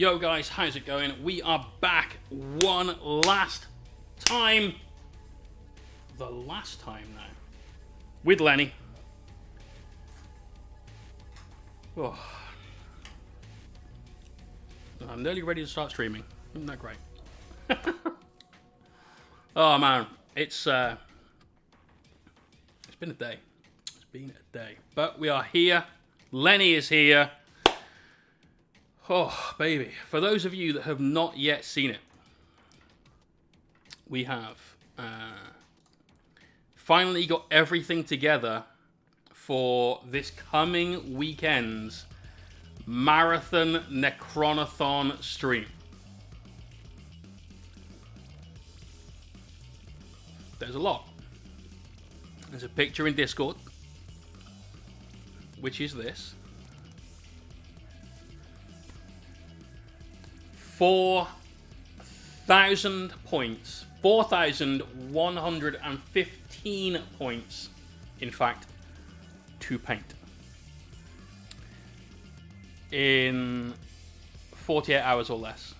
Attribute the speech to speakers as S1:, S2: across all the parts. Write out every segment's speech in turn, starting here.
S1: Yo guys, how's it going? We are back one last time. The last time now. With Lenny. Oh. I'm nearly ready to start streaming. Isn't that great? Oh man, it's been a day. It's been a day. But we are here. Lenny is here. Oh, baby. For those of you that have not yet seen it, we have finally got everything together for this coming weekend's Marathon Necronathon stream. There's a lot. There's a picture in Discord, which is this. 4,000 points. 4,115 points, in fact, to paint. In 48 hours or less.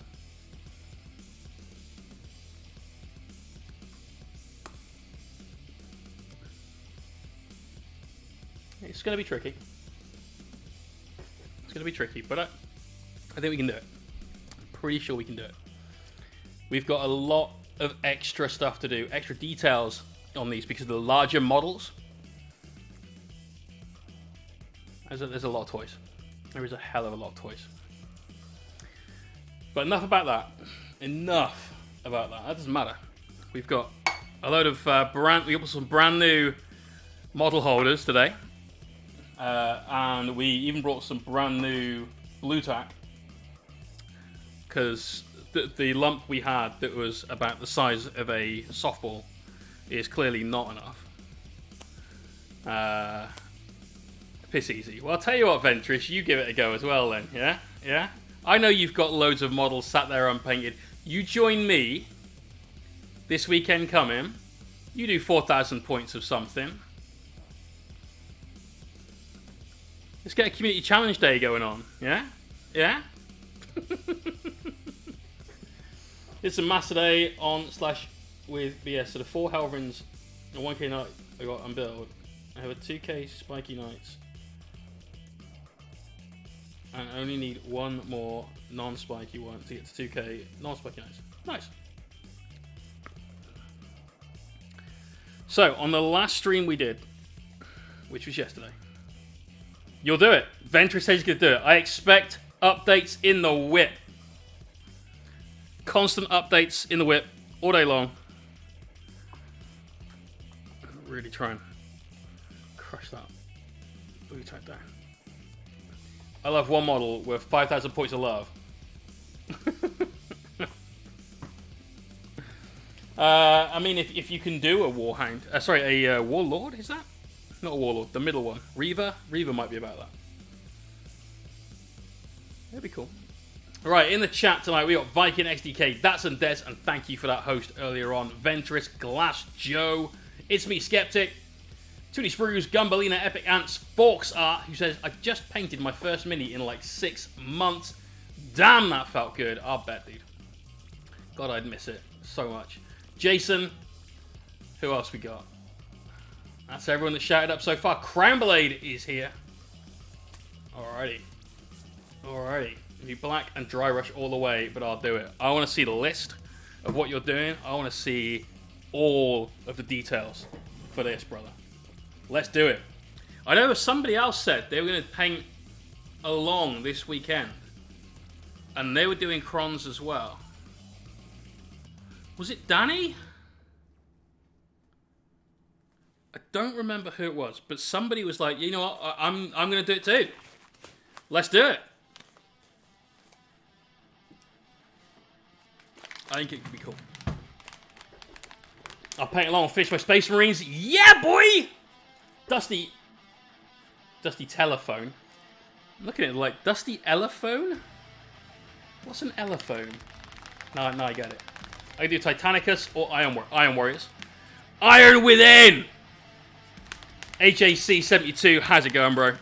S1: It's going to be tricky. It's going to be tricky, but I think we can do it. Pretty sure we can do it. We've got a lot of extra stuff to do, extra details on these because of the larger models. There's a lot of toys. There is a hell of a lot of toys. But enough about that. Enough about that. That doesn't matter. We've got a load of we got some brand new model holders today, and we even brought some brand new blue tack. Because the lump we had that was about the size of a softball is clearly not enough. Piss easy. Well, I'll tell you what, Ventress, you give it a go as well then, yeah? Yeah? I know you've got loads of models sat there unpainted. You join me this weekend coming. You do 4,000 points of something. Let's get a community challenge day going on, yeah? Yeah? It's a master day on / with BS. So the 4 Helvrins and 1k knight I got unbuilt. I have a 2k spiky knights. And I only need one more non-spiky one to get to 2k non-spiky knights. Nice. So on the last stream we did, which was yesterday, you'll do it. Ventress says he's going to do it. I expect updates in the whip. Constant updates in the whip all day long. Really try and crush that blue tack down. I love one model with 5,000 points of love. I mean, if you can do a warhound, a warlord, is that? Not a warlord, the middle one. Reaver might be about that. That'd be cool. Right, in the chat tonight, we got Viking XDK, That's and Des, and thank you for that host earlier on. Ventress, Glass Joe, It's Me Skeptic, Toonie Sprues, Gumbalina, Epic Ants, Forks Art, who says, I just painted my first mini in like 6 months. Damn, that felt good. I'll bet, dude. God, I'd miss it so much. Jason, who else we got? That's everyone that shouted up so far. Crownblade is here. Alrighty. Be black and dry rush all the way, but I'll do it. I want to see the list of what you're doing. I want to see all of the details for this, brother. Let's do it. I know somebody else said they were going to paint along this weekend, and they were doing crons as well. Was it Danny? I don't remember who it was, but somebody was like, you know what, I'm going to do it too. Let's do it. I think it could be cool. I'll paint along Fish by Space Marines. Yeah, boy! Dusty Telephone. I'm looking at it like, Dusty Elephone? What's an Elephone? No, I get it. I can do Titanicus or Iron Warriors. Iron Within! HAC72, how's it going, bro?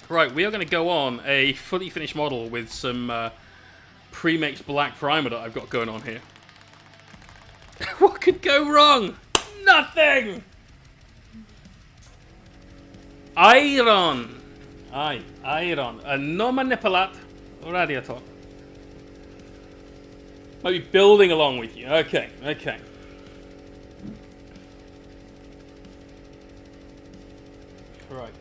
S1: Right, we are going to go on a fully finished model with some pre-mixed black primer that I've got going on here. What could go wrong? Nothing! Iron. Iron. A no manipulat radiator. Might be building along with you. Okay. Right.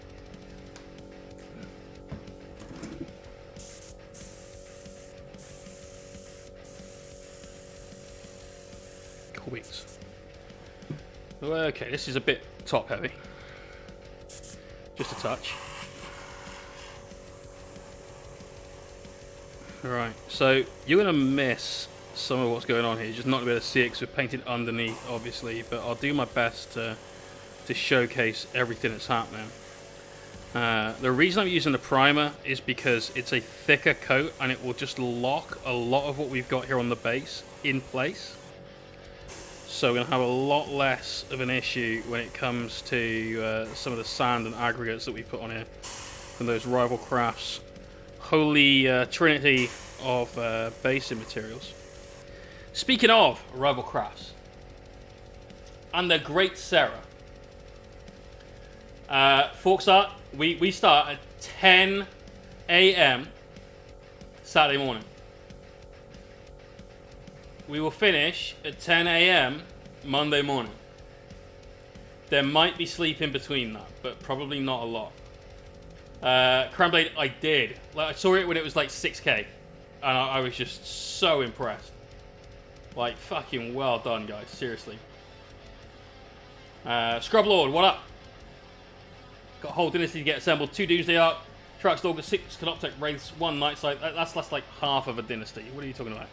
S1: Queens. Okay, this is a bit top heavy. Just a touch. Right, so you're going to miss some of what's going on here. You're just not going to be able to see it because we're painted underneath, obviously. But I'll do my best to showcase everything that's happening. The reason I'm using the primer is because it's a thicker coat and it will just lock a lot of what we've got here on the base in place. So we're going to have a lot less of an issue when it comes to some of the sand and aggregates that we put on here from those Rival Crafts holy trinity of basing materials. Speaking of Rival Crafts and the great Sarah, Forks Art, we start at 10 a.m. Saturday morning. We will finish at 10 a.m. Monday morning. There might be sleep in between that, but probably not a lot. Crownblade, I did. Like, I saw it when it was like 6K, and I was just so impressed. Like, fucking well done, guys. Seriously. Scrub Lord, what up? Got a whole dynasty to get assembled. 2 Doomsday Arc, Trackstalker, 6 Canoptech Wraiths, 1 Nightside. That's like half of a dynasty. What are you talking about?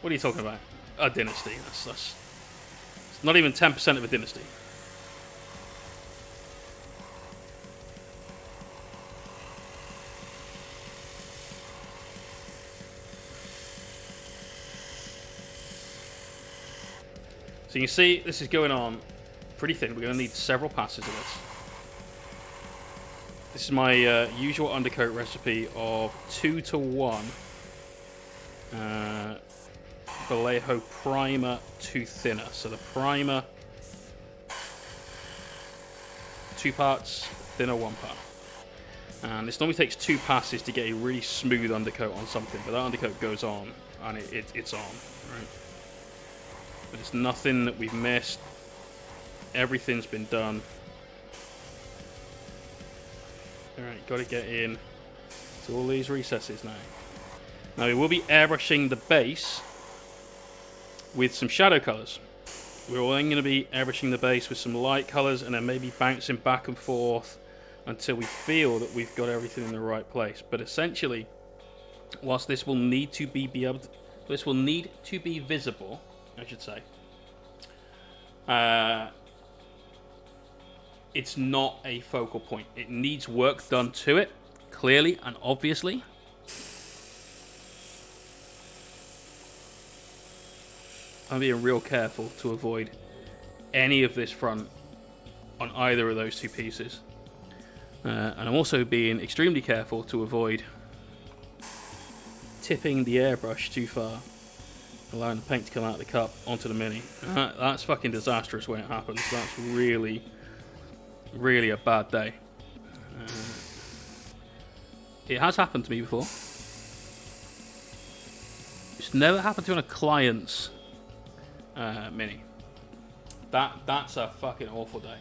S1: What are you talking about? A dynasty. That's it's not even 10% of a dynasty. So you can see this is going on pretty thin. We're going to need several passes of this. This is my usual undercoat recipe of 2-to-1 Vallejo primer to thinner. So the primer, 2 parts, thinner 1 part. And this normally takes 2 passes to get a really smooth undercoat on something, but that undercoat goes on and it's on, right? But it's nothing that we've missed. Everything's been done. Alright, got to get in to all these recesses now. Now we will be airbrushing the base with some shadow colours. We're then going to be airbrushing the base with some light colours and then maybe bouncing back and forth until we feel that we've got everything in the right place. But essentially, whilst this will need to be visible, I should say, it's not a focal point. It needs work done to it, clearly and obviously. I'm being real careful to avoid any of this front on either of those 2 pieces. And I'm also being extremely careful to avoid tipping the airbrush too far, allowing the paint to come out of the cup onto the mini. That's fucking disastrous when it happens. That's really, really a bad day. It has happened to me before. It's never happened to a client's mini. That's a fucking awful day.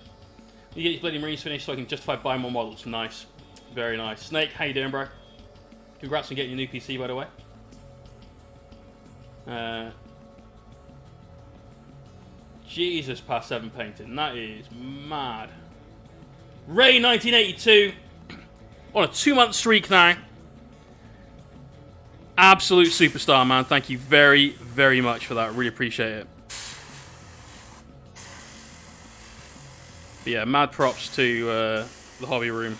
S1: You get your Bloody Marines finished so I can justify buying more models. Nice. Very nice. Snake, how you doing, bro? Congrats on getting your new PC, by the way. Jesus, past 7 painting. That is mad. Ray 1982 on a 2-month streak now. Absolute superstar, man. Thank you very, very much for that. Really appreciate it. But yeah, mad props to the Hobby Room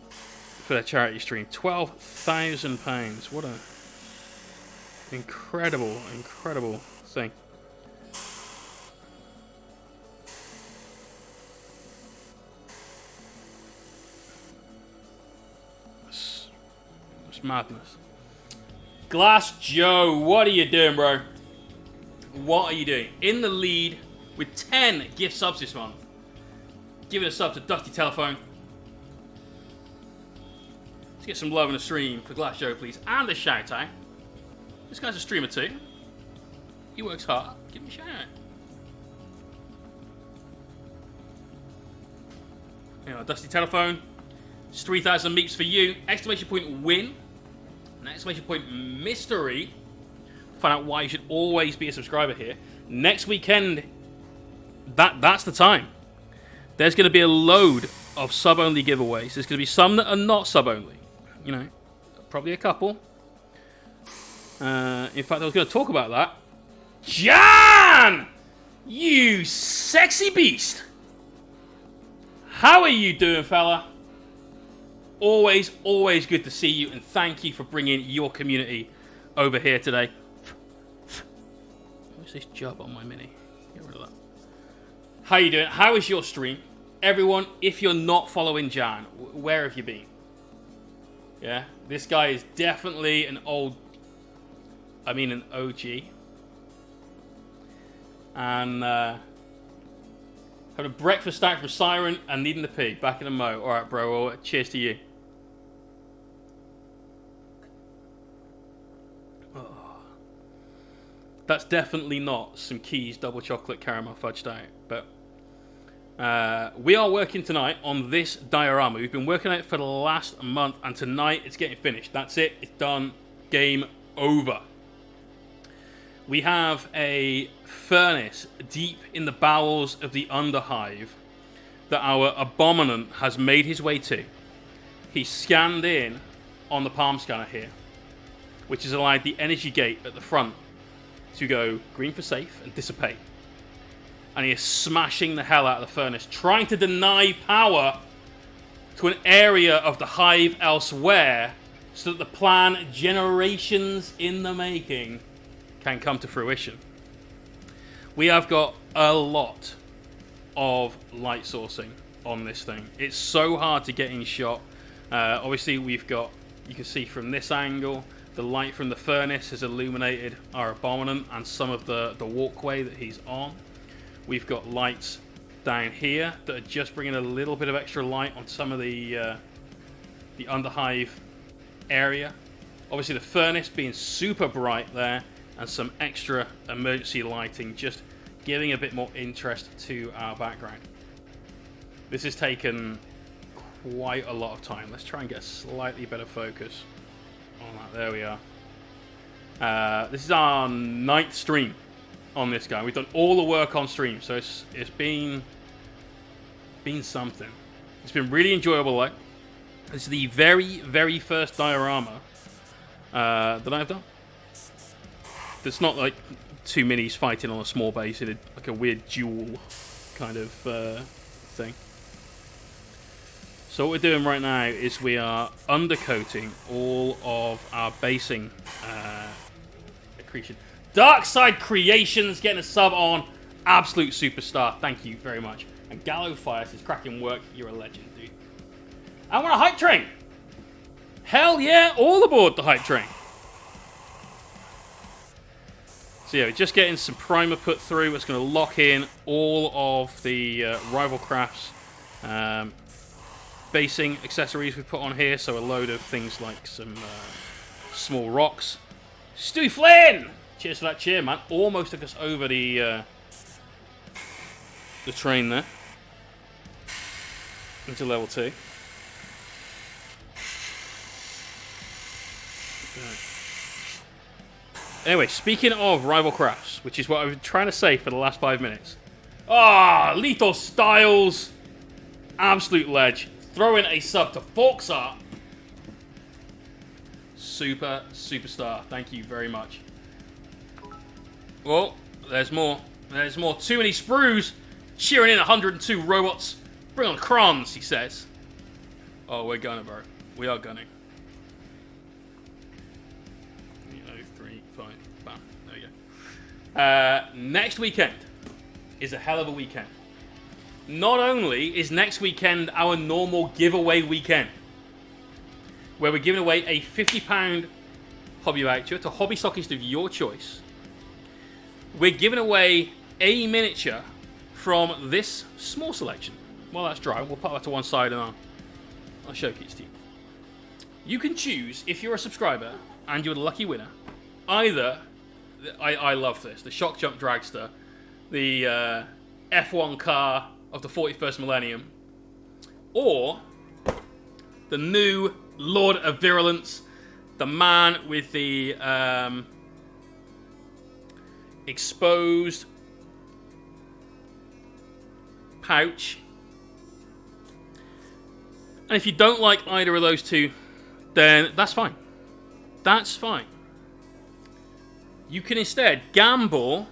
S1: for their charity stream. £12,000. What a incredible, incredible thing. It's madness. Glass Joe, what are you doing, bro? What are you doing? In the lead with 10 gift subs this month. Giving a sub to Dusty Telephone. Let's get some love in the stream for Glass Joe, please. And a shout out. This guy's a streamer too. He works hard. Give him a shout out. Dusty Telephone. It's 3,000 meeps for you. Exclamation point win. An exclamation point mystery. Find out why you should always be a subscriber here. Next weekend, that's the time. There's going to be a load of sub-only giveaways. There's going to be some that are not sub-only. You know, probably a couple. In fact, I was going to talk about that. Jan! You sexy beast! How are you doing, fella? Always, always good to see you, and thank you for bringing your community over here today. What's this job on my mini? Get rid of that. How you doing? How is your stream? Everyone, if you're not following Jan, where have you been? Yeah, this guy is definitely an OG. And having a breakfast stack from Siren and needing the pee. Back in the mo. Alright, bro. Well, cheers to you. Oh. That's definitely not some Keys double chocolate caramel fudged out. But we are working tonight on this diorama. We've been working on it for the last month, and tonight it's getting finished. That's it. It's done. Game over. We have a furnace deep in the bowels of the Underhive that our Abominant has made his way to. He scanned in on the palm scanner here, which has allowed the energy gate at the front to go green for safe and dissipate. And he is smashing the hell out of the furnace, trying to deny power to an area of the hive elsewhere so that the plan, generations in the making, can come to fruition. We have got a lot of light sourcing on this thing. It's so hard to get in shot. Obviously, we've got, you can see from this angle, the light from the furnace has illuminated our Abominant and some of the walkway that he's on. We've got lights down here that are just bringing a little bit of extra light on some of the Underhive area. Obviously, the furnace being super bright there, and some extra emergency lighting, just giving a bit more interest to our background. This has taken quite a lot of time. Let's try and get a slightly better focus on that. There we are. This is our 9th stream on this guy. We've done all the work on stream, so it's been something. It's been really enjoyable, though. This is the very, very first diorama that I've done. It's not like two minis fighting on a small base in like a weird duel kind of thing. So what we're doing right now is we are undercoating all of our basing accretion. Darkside Creations getting a sub on. Absolute superstar. Thank you very much. And Gallo Fires is cracking work. You're a legend, dude. I want a hype train. Hell yeah, all aboard the hype train. So yeah, we're just getting some primer put through. It's going to lock in all of the Rival Crafts basing accessories we put on here. So a load of things like some small rocks. Stewie Flynn! Cheers for that cheer, man. Almost took us over the train there. Into level 2. Okay. Anyway, speaking of Rival Crafts, which is what I've been trying to say for the last 5 minutes. Ah, Lethal Styles. Absolute ledge. Throw in a sub to Foxart. Superstar. Thank you very much. Well, there's more. There's more. Too many sprues. Cheering in 102 robots. Bring on crons, he says. Oh, we're gunning, bro. We are gunning. 3, 5, bam. There we go. Next weekend is a hell of a weekend. Not only is next weekend our normal giveaway weekend, where we're giving away a £50 hobby voucher to hobby stockist of your choice. We're giving away a miniature from this small selection. While that's dry, we'll put that to one side and I'll showcase to you. You can choose, if you're a subscriber and you're the lucky winner, either, I love this, the Shock Jump Dragster, the F1 car of the 41st millennium, or the new Lord of Virulence, the man with the exposed pouch. And if you don't like either of those two, then that's fine. That's fine. You can instead gamble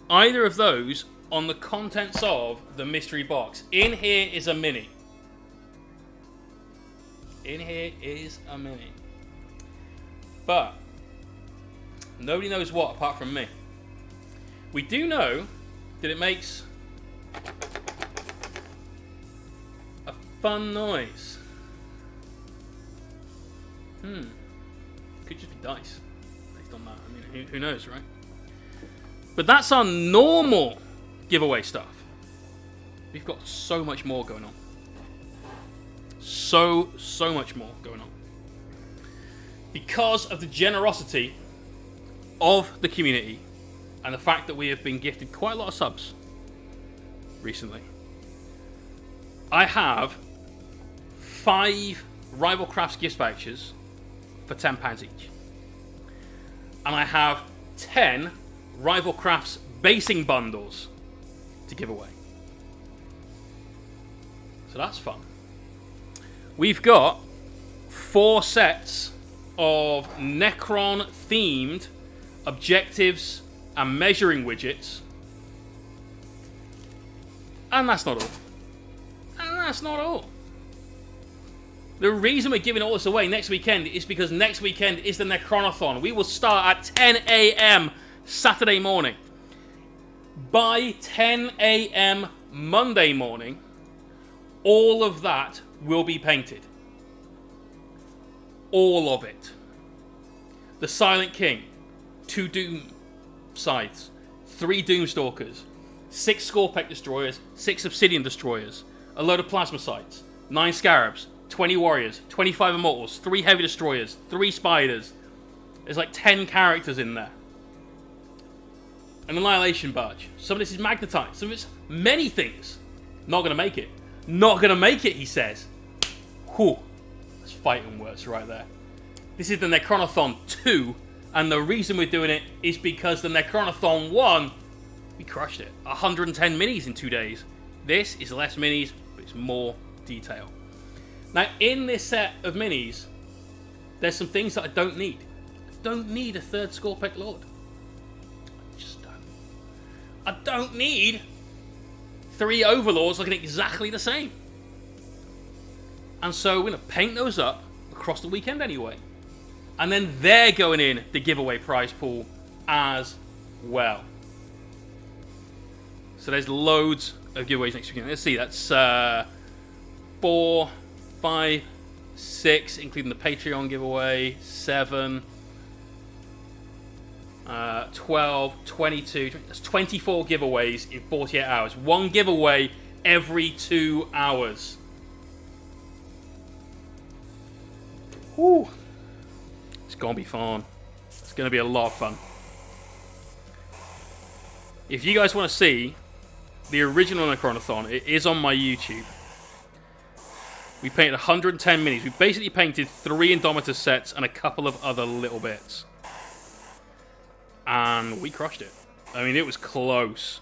S1: either of those on the contents of the mystery box. In here is a mini. In here is a mini. But nobody knows what apart from me. We do know that it makes a fun noise. Could just be dice based on that. I mean, who knows, right? But that's our normal giveaway stuff. We've got so much more going on. So much more going on. Because of the generosity of the community and the fact that we have been gifted quite a lot of subs recently, I have 5 Rival Crafts gift vouchers for £10 each. And I have 10 Rival Crafts basing bundles to give away. So that's fun. We've got 4 sets of Necron themed objectives and measuring widgets. And that's not all. And that's not all. The reason we're giving all this away next weekend is because next weekend is the Necronathon. We will start at 10 a.m. Saturday morning. By 10 a.m. Monday morning, all of that will be painted. All of it. The Silent King, 2 Doom Scythes, 3 Doomstalkers, 6 Scorpec Destroyers, 6 Obsidian Destroyers, a load of Plasma Sights, 9 Scarabs, 20 Warriors, 25 Immortals, 3 Heavy Destroyers, 3 Spiders. There's like 10 characters in there. An Annihilation Barge. Some of this is magnetized. Some of it's many things. Not going to make it. Not going to make it, he says. Whew. That's fighting words right there. This is the Necronathon 2, and the reason we're doing it is because the Necronathon 1, we crushed it. 110 minis in 2 days. This is less minis, but it's more detail. Now, in this set of minis, there's some things that I don't need. I don't need a 3rd Scorpec Lord. I just don't. I don't need 3 Overlords looking exactly the same. And so we're going to paint those up across the weekend anyway. And then they're going in the giveaway prize pool as well. So there's loads of giveaways next weekend. Let's see, that's 4, 5, 6, including the Patreon giveaway, 7, 12, 22, that's 24 giveaways in 48 hours. 1 giveaway every 2 hours. Woo. It's going to be fun. It's going to be a lot of fun. If you guys want to see the original Necronathon, it is on my YouTube. We painted 110 minis. We basically painted 3 Indomitus sets and a couple of other little bits. And we crushed it. I mean, it was close.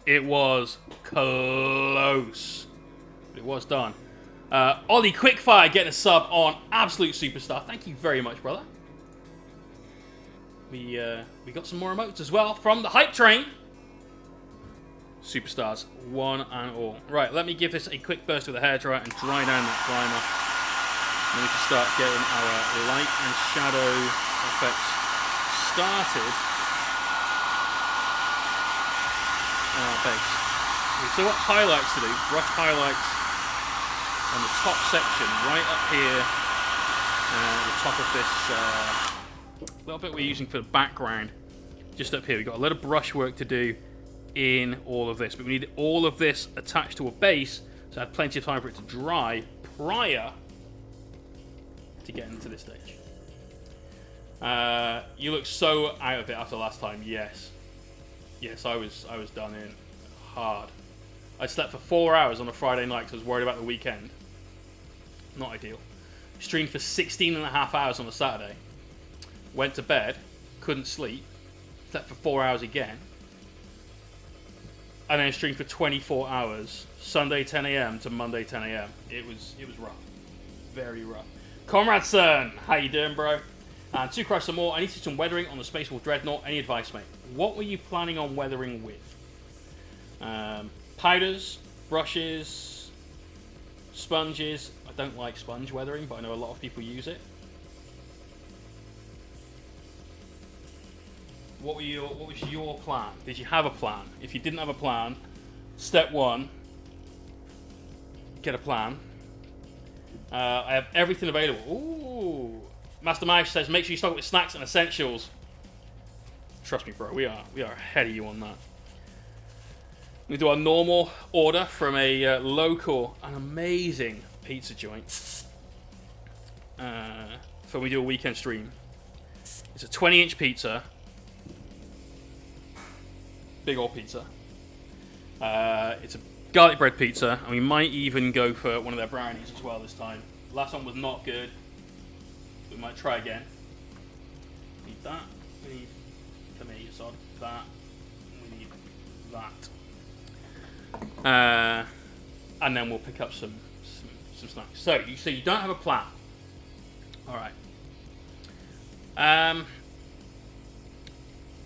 S1: It was close. But it was done. Ollie Quickfire getting a sub on Absolute Superstar. Thank you very much, brother. We got some more emotes as well from the Hype Train. Superstars, one and all. Right, let me give this a quick burst with a hairdryer and dry down that primer. And then we can start getting our light and shadow effects started on our base. So what highlights to do? Brush highlights on the top section, right up here, at the top of this little bit we're using for the background, just up here. We've got a lot of brush work to do in all of this, but we need all of this attached to a base, so I had plenty of time for it to dry prior to getting to this stage. You look so out of it after last time. Yes, I was done in hard. I slept for 4 hours on a Friday night because I was worried about the weekend. Not ideal. Streamed for 16 and a half hours on a Saturday. Went to bed, couldn't sleep, slept for 4 hours again, and then streamed for 24 hours, Sunday 10 a.m. to Monday 10 a.m. It was rough. Very rough. Comradson, how you doing, bro? And to crush some more, I need to do some weathering on the Space Wolf Dreadnought. Any advice, mate? What were you planning on weathering with? Powders, brushes, sponges. I don't like sponge weathering, but I know a lot of people use it. What was your plan? Did you have a plan? If you didn't have a plan, step one, get a plan. I have everything available. Ooh. Master Mash says, make sure you stock it with snacks and essentials. Trust me, bro, we are ahead of you on that. We do our normal order from a local and amazing pizza joint. For when we do a weekend stream. It's a 20-inch pizza. Big old pizza. It's a garlic bread pizza, and we might even go for one of their brownies as well this time. Last one was not good. We might try again. Need that. We need tomatoes on that. We need that. And then we'll pick up some snacks. So you don't have a plan. All right.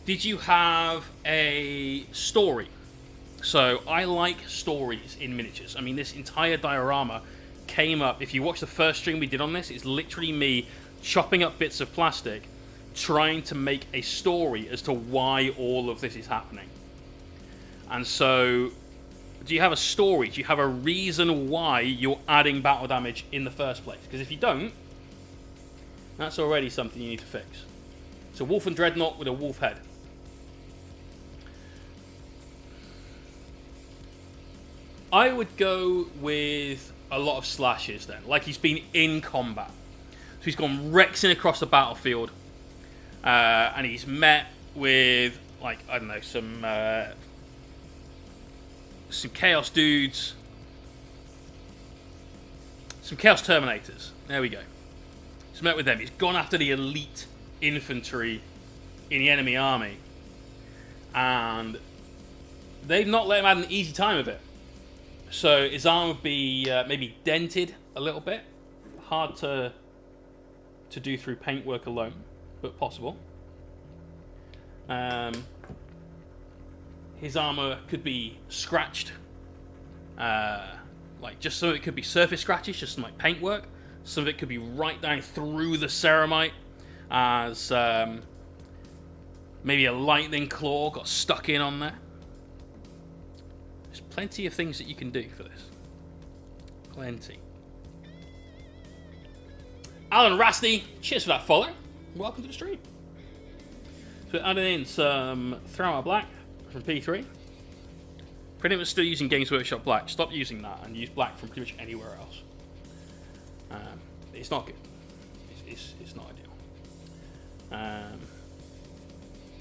S1: Did you have a story? So I like stories in miniatures. I mean, this entire diorama came up. If you watch the first stream we did on this, it's literally me chopping up bits of plastic, trying to make a story as to why all of this is happening. And so, do you have a story? Do you have a reason why you're adding battle damage in the first place? Because if you don't, that's already something you need to fix. So Wolf and Dreadnought with a wolf head. I would go with a lot of slashes then, like he's been in combat. So he's gone rexing across the battlefield, and he's met with, like, I don't know, some Chaos dudes, some Chaos Terminators. There we go. He's met with them. He's gone after the elite infantry in the enemy army, and they've not let him have an easy time of it. So his arm would be maybe dented a little bit. Hard to do through paintwork alone, but possible. His armor could be scratched. Like, just some of it could be surface scratches, just some like paintwork. Some of it could be right down through the ceramite, as maybe a lightning claw got stuck in on there. There's plenty of things that you can do for this. Plenty. Alan Rasty, cheers for that follow. Welcome to the stream. So we're adding in some Thrower Black from P3. Pretty much still using Games Workshop Black. Stop using that and use black from pretty much anywhere else. It's not good. It's not ideal.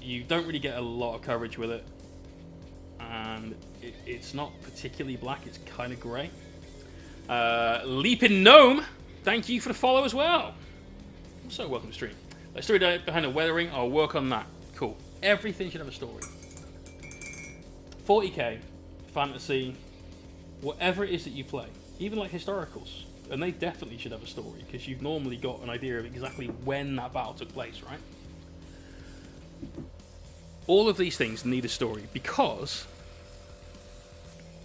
S1: You don't really get a lot of coverage with it. And it's not particularly black, it's kind of grey. Leaping Gnome, thank you for the follow as well. So welcome to stream. The story behind the weathering, I'll work on that. Cool. Everything should have a story. 40k, fantasy, whatever it is that you play, even like historicals, and they definitely should have a story, because you've normally got an idea of exactly when that battle took place, right? All of these things need a story, because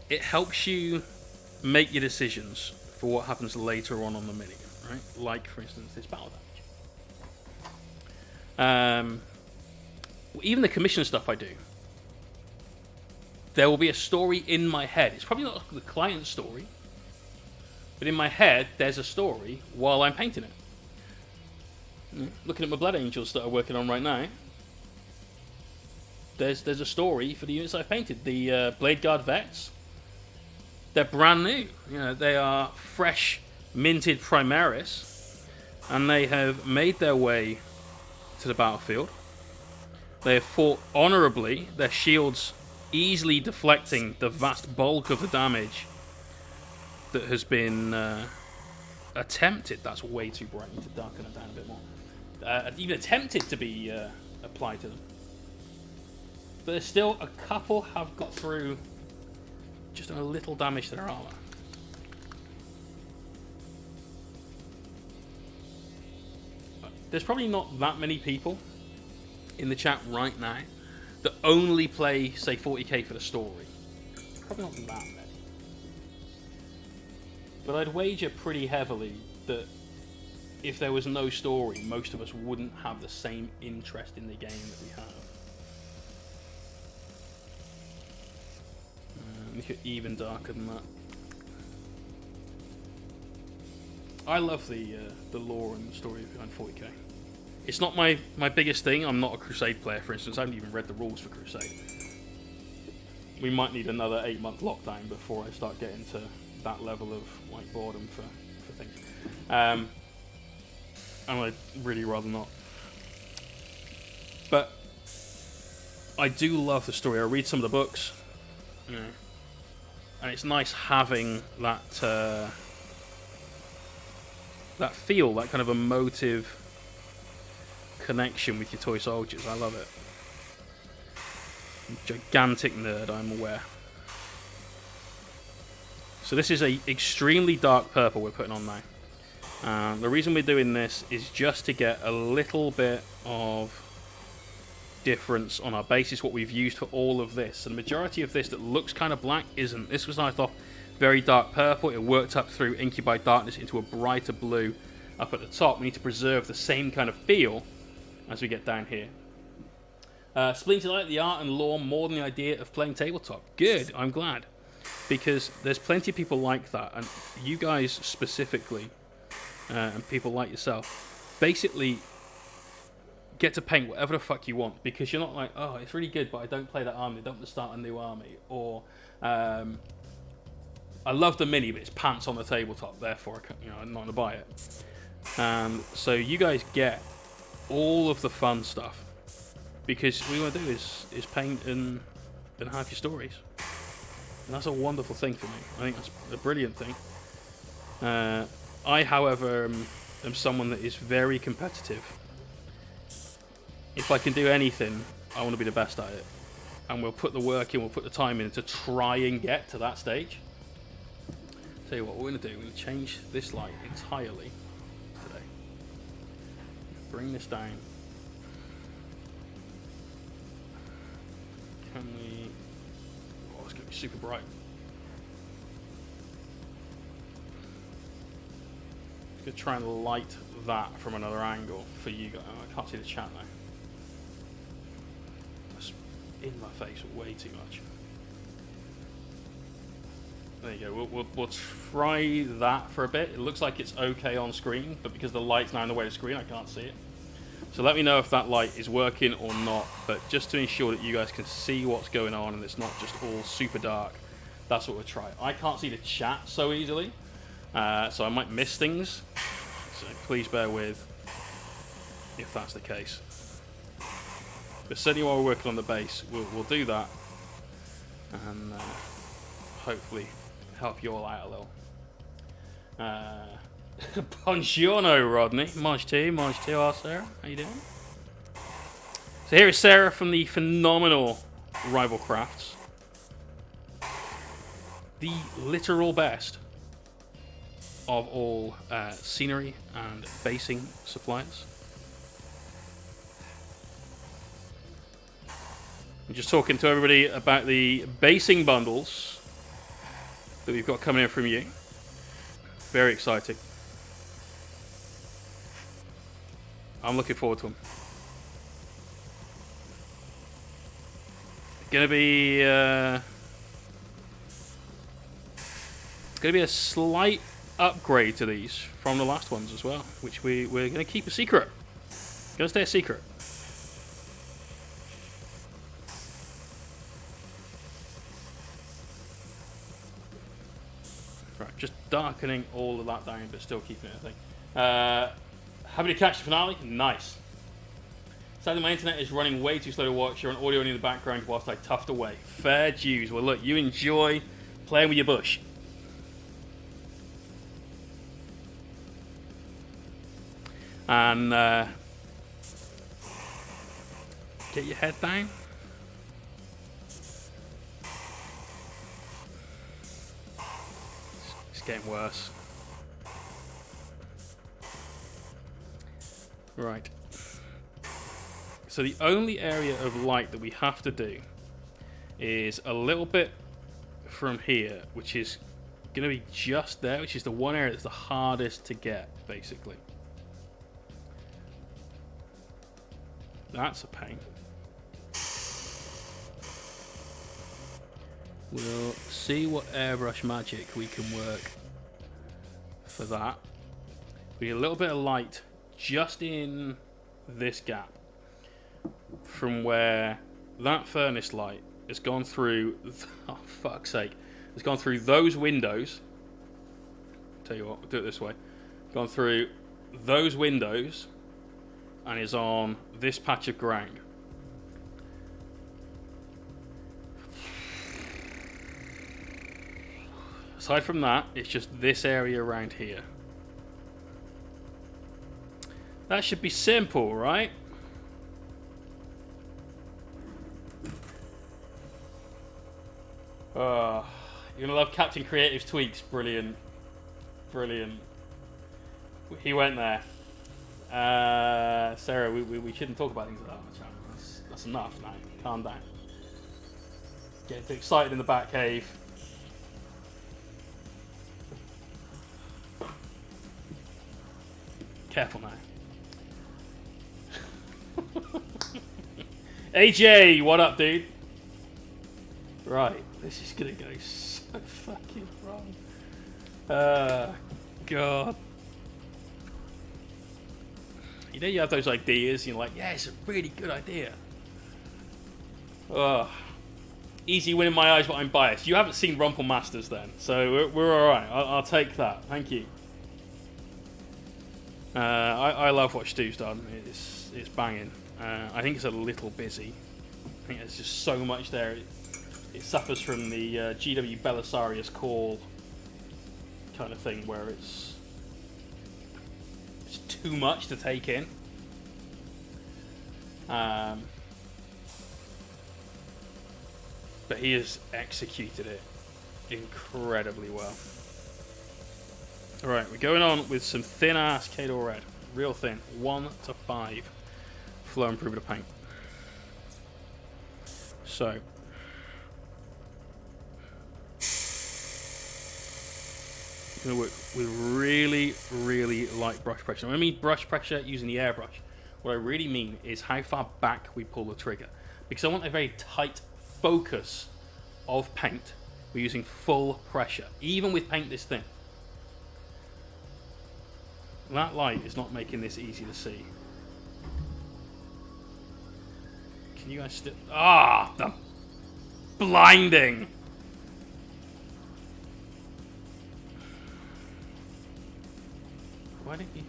S1: it helps you make your decisions for what happens later on the minigun, right? Like, for instance, this battle damage. Even the commission stuff I do, there will be a story in my head. It's probably not the client's story, but in my head, there's a story while I'm painting it. Looking at my Blood Angels that I'm working on right now, there's a story for the units I painted. The Blade Guard Vets, they're brand new. They are fresh, minted Primaris, and they have made their way to the battlefield. They have fought honourably, their shields easily deflecting the vast bulk of the damage that has been attempted. That's way too bright. I need to darken it down a bit more. Even attempted to be applied to them. But there's still a couple have got through just a little damage to their armor. There's probably not that many people in the chat right now that only play, say, 40k for the story. Probably not that many. But I'd wager pretty heavily that if there was no story, most of us wouldn't have the same interest in the game that we have. Make it even darker than that. I love the lore and the story behind 40k. It's not my biggest thing. I'm not a Crusade player, for instance. I haven't even read the rules for Crusade. We might need another 8-month lockdown before I start getting to that level of like boredom for things. And I'd really rather not. But I do love the story. I read some of the books, and it's nice having that that feel, that kind of emotive connection with your toy soldiers. I love it. Gigantic nerd, I'm aware. So this is a extremely dark purple we're putting on now. The reason we're doing this is just to get a little bit of difference on our basis, what we've used for all of this. And the majority of this that looks kind of black isn't. This was started off very dark purple. It worked up through Incubi Darkness into a brighter blue up at the top. We need to preserve the same kind of feel as we get down here. Splinter like the art and lore more than the idea of playing tabletop. Good, I'm glad. Because there's plenty of people like that, and you guys specifically, and people like yourself, basically get to paint whatever the fuck you want, because you're not like, oh, it's really good, but I don't play that army, I don't want to start a new army, or I love the mini, but it's pants on the tabletop, therefore I'm not going to buy it. So you guys get all of the fun stuff, because what you want to do is paint and have your stories. And that's a wonderful thing for me. I think that's a brilliant thing. I, however, am someone that is very competitive. If I can do anything, I want to be the best at it. And we'll put the work in, we'll put the time in to try and get to that stage. Tell you what we're going to do. We're going to change this light entirely today. Bring this down. Can we... Oh, it's going to be super bright. I'm going to try and light that from another angle for you guys. I can't see the chat now. That's in my face way too much. There you go. We'll try that for a bit. It looks like it's okay on screen, but because the light's now in the way of the screen, I can't see it. So let me know if that light is working or not. But just to ensure that you guys can see what's going on and it's not just all super dark, that's what we'll try. I can't see the chat so easily, so I might miss things. So please bear with if that's the case. But certainly while we're working on the base, we'll do that, and hopefully help you all out a little. Buongiorno, Rodney. March 2, Sarah. How you doing? So here is Sarah from the phenomenal Rival Crafts. The literal best of all scenery and basing suppliers. I'm just talking to everybody about the basing bundles that we've got coming in from you. Very exciting. I'm looking forward to them. Gonna be a slight upgrade to these from the last ones as well, which we're gonna keep a secret. gonna stay a secret. Right, just darkening all of that down, but still keeping it a thing. Happy to catch the finale? Nice. Sadly, my internet is running way too slow to watch. You're on audio in the background whilst I tuft away. Fair dues. Well, look, you enjoy playing with your bush. And get your head down. It's getting worse. Right. So the only area of light that we have to do is a little bit from here, which is going to be just there, which is the one area that's the hardest to get, basically. That's a pain. We'll see what airbrush magic we can work for that. We need a little bit of light just in this gap from where that furnace light has gone through. Oh, fuck's sake. It's gone through those windows. Tell you what, we'll do it this way. Gone through those windows and is on this patch of ground. Aside from that, it's just this area around here. That should be simple, right? You're gonna love Captain Creative's tweaks. Brilliant. Brilliant. He went there. Sarah, we shouldn't talk about things like that on the channel. That's enough now. Calm down. Getting excited in the back cave. Careful now. AJ, what up, dude? Right, this is gonna go so fucking wrong. God. You know, you have those ideas, you're like, yeah, it's a really good idea. Easy win in my eyes, but I'm biased. You haven't seen Rumple Masters then, so we're alright. I'll take that. Thank you. I love what Stu's done. It's banging. I think it's a little busy. I think there's just so much there. It suffers from the GW Belisarius call kind of thing, where it's too much to take in. But he has executed it incredibly well. Alright, we're going on with some thin ass Kador Red. Real thin. 1 to 5 flow improver to paint. So I'm going to work with really, really light brush pressure. When I mean brush pressure using the airbrush, what I really mean is how far back we pull the trigger. Because I want a very tight focus of paint. We're using full pressure, even with paint this thin. That light is not making this easy to see. Can you guys still... Ah, the blinding! Why don't you...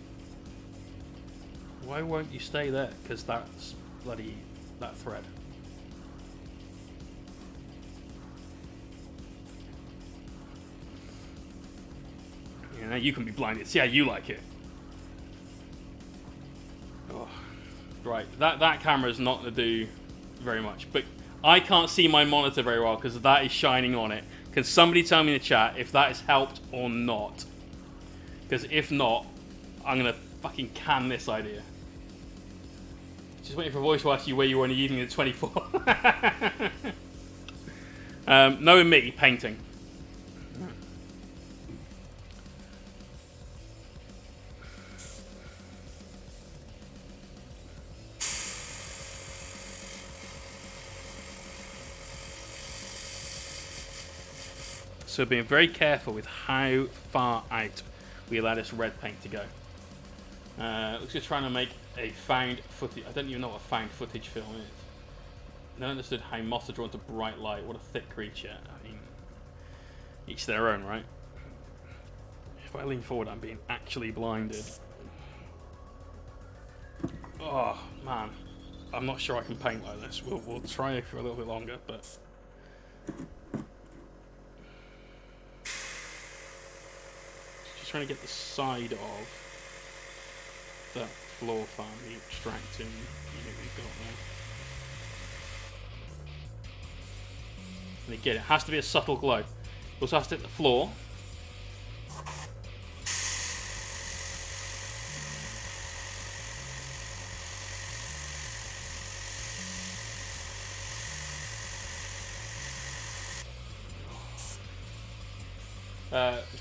S1: Why won't you stay there? Because that's bloody... that thread. Yeah, now you can be blinded. See how you like it. Oh. Right, that camera is not going to do very much. But I can't see my monitor very well because that is shining on it. Can somebody tell me in the chat if that has helped or not? Because if not, I'm going to fucking can this idea. Just waiting for a voice to ask you where you were on the evening of the 24th. Knowing me, painting. So being very careful with how far out we allow this red paint to go. Let's just trying to make a found footage. I don't even know what a found footage film is. I never understood how moths are drawn to bright light. What a thick creature. I mean, each their own, right? If I lean forward, I'm being actually blinded. Oh, man. I'm not sure I can paint like this. We'll try it for a little bit longer, but... Just trying to get the side of that floor fan, the extracting unit we've got there. And again, it has to be a subtle glow. It also has to hit the floor.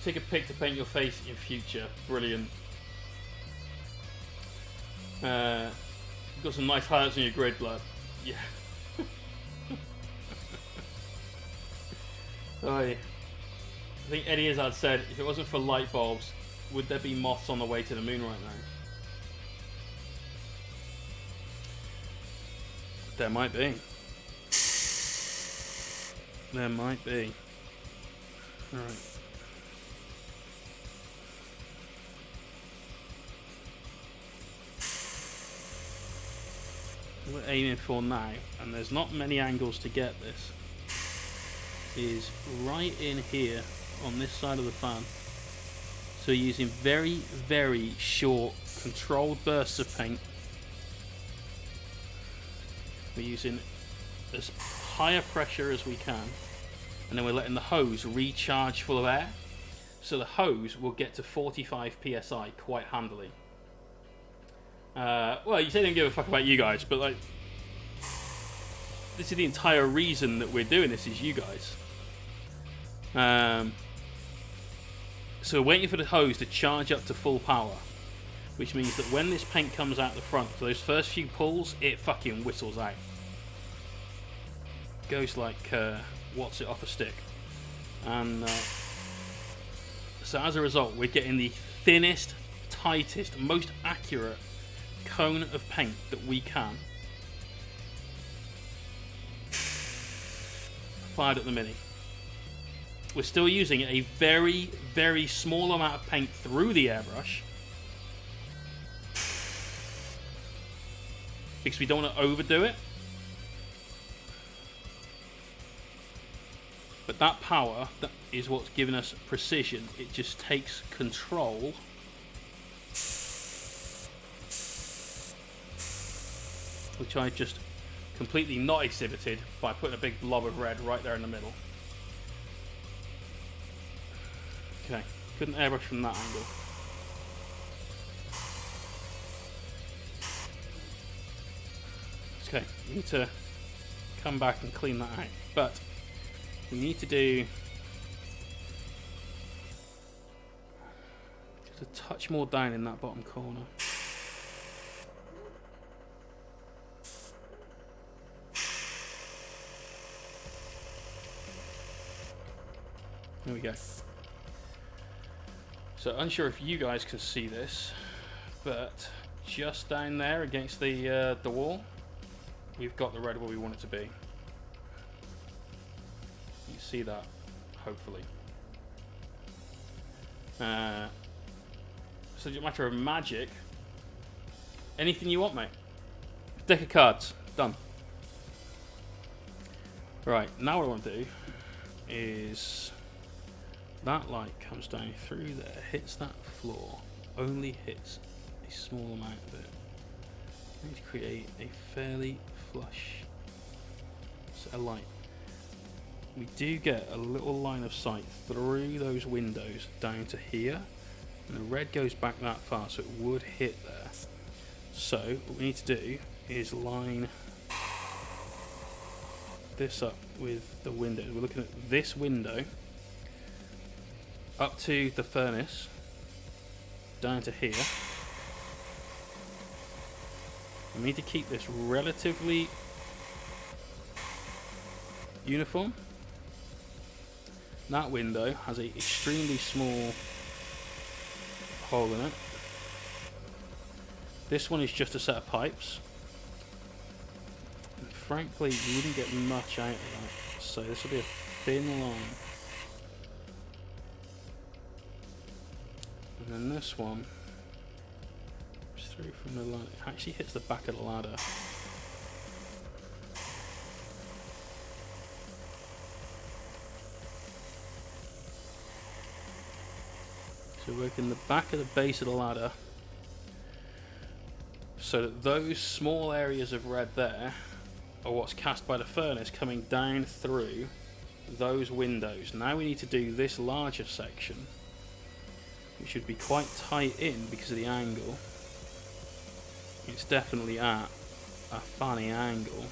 S1: Take a pic to paint your face in future. Brilliant. You've got some nice highlights on your grid, blood. Yeah. I think Eddie Izzard said, if it wasn't for light bulbs, would there be moths on the way to the moon right now? There might be. There might be. Alright. What we're aiming for now, and there's not many angles to get this, is right in here on this side of the fan. So using very, very short controlled bursts of paint. We're using as high a pressure as we can, and then we're letting the hose recharge full of air, so the hose will get to 45 psi quite handily. Well, you say they don't give a fuck about you guys, but like, this is the entire reason that we're doing this, is you guys. So we're waiting for the hose to charge up to full power, which means that when this paint comes out the front, for those first few pulls, it fucking whistles out. Goes like what's it off a stick. And so as a result, we're getting the thinnest, tightest, most accurate cone of paint that we can fired at the Mini. We're still using a very, very small amount of paint through the airbrush because we don't want to overdo it. But that power, that is what's giving us precision. It just takes control which I just completely not exhibited by putting a big blob of red right there in the middle. Okay, couldn't airbrush from that angle. Okay, we need to come back and clean that out. But we need to do just a touch more down in that bottom corner. There we go. So unsure if you guys can see this, but just down there against the wall, we've got the red where we want it to be. You can see that, hopefully. So it's a matter of magic. Anything you want, mate. Deck of cards. Done. Right, now what I want to do is that light comes down through there, hits that floor, only hits a small amount of it. I need to create a fairly flush set of light. We do get a little line of sight through those windows down to here, and the red goes back that far, so it would hit there. So what we need to do is line this up with the window. We're looking at this window up to the furnace, down to here. We need to keep this relatively uniform. That window has an extremely small hole in it. This one is just a set of pipes. And frankly, you wouldn't get much out of that. So this will be a thin line. And then this one is through from the ladder. It actually hits the back of the ladder. So working the back of the base of the ladder so that those small areas of red there are what's cast by the furnace coming down through those windows. Now we need to do this larger section, which should be quite tight in because of the angle. It's definitely at a funny angle.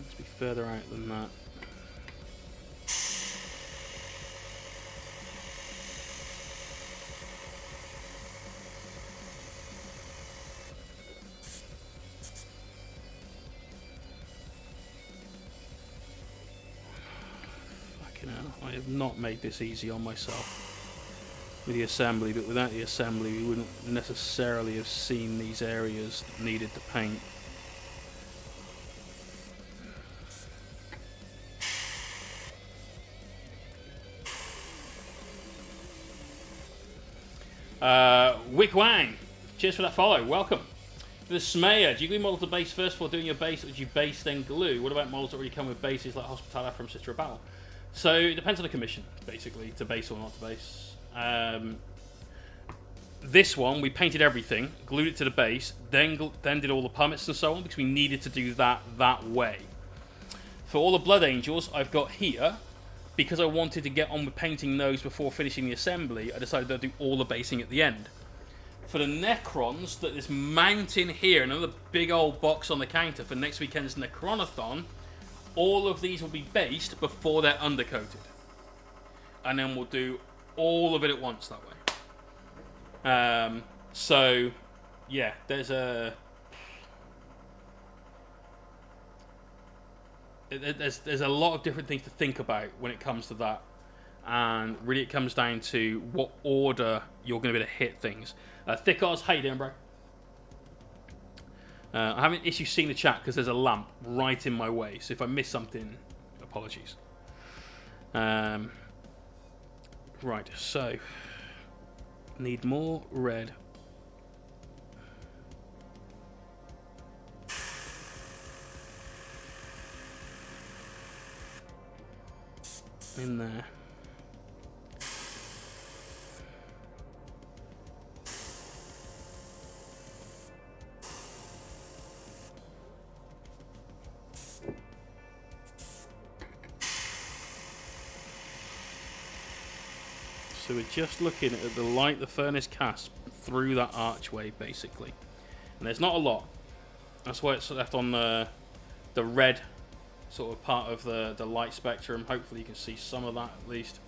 S1: Let's be further out than that. I have not made this easy on myself with the assembly, but without the assembly we wouldn't necessarily have seen these areas that needed to paint. Wick Wang, cheers for that follow, welcome. The Smayer, do you glue models to base first before doing your base, or do you base then glue? What about models that already come with bases like Hospitaler from Sister of Battle? So it depends on the commission, basically, to base or not to base. This one, we painted everything, glued it to the base, then did all the pummets and so on, because we needed to do that way. For all the Blood Angels I've got here, because I wanted to get on with painting those before finishing the assembly, I decided to do all the basing at the end. For the Necrons, that is mounting here, another big old box on the counter for next weekend's Necronathon, all of these will be based before they're undercoated. And then we'll do all of it at once that way. So, yeah, there's a lot of different things to think about when it comes to that. And really it comes down to what order you're going to be able to hit things. Thick Oz, how you doing, bro? I'm having issues seeing the chat because there's a lamp right in my way. So if I miss something, apologies. Right, so need more red. In there. So we're just looking at the light the furnace casts through that archway, basically. And there's not a lot. That's why it's left on the red sort of part of the light spectrum. Hopefully you can see some of that at least.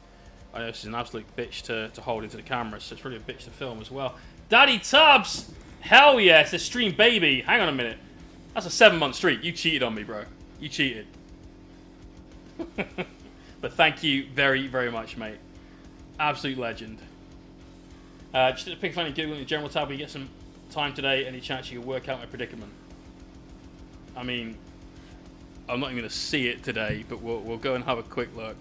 S1: I know this is an absolute bitch to hold into the camera, so it's really a bitch to film as well. Daddy Tubbs! Hell yeah, it's a stream baby. Hang on a minute. That's a 7-month streak. You cheated on me, bro. You cheated. But thank you very, very much, mate. Absolute legend. Just to pick a funny Google in the general tab, we get some time today, any chance you can work out my predicament? I mean, I'm not even going to see it today, but we'll go and have a quick look.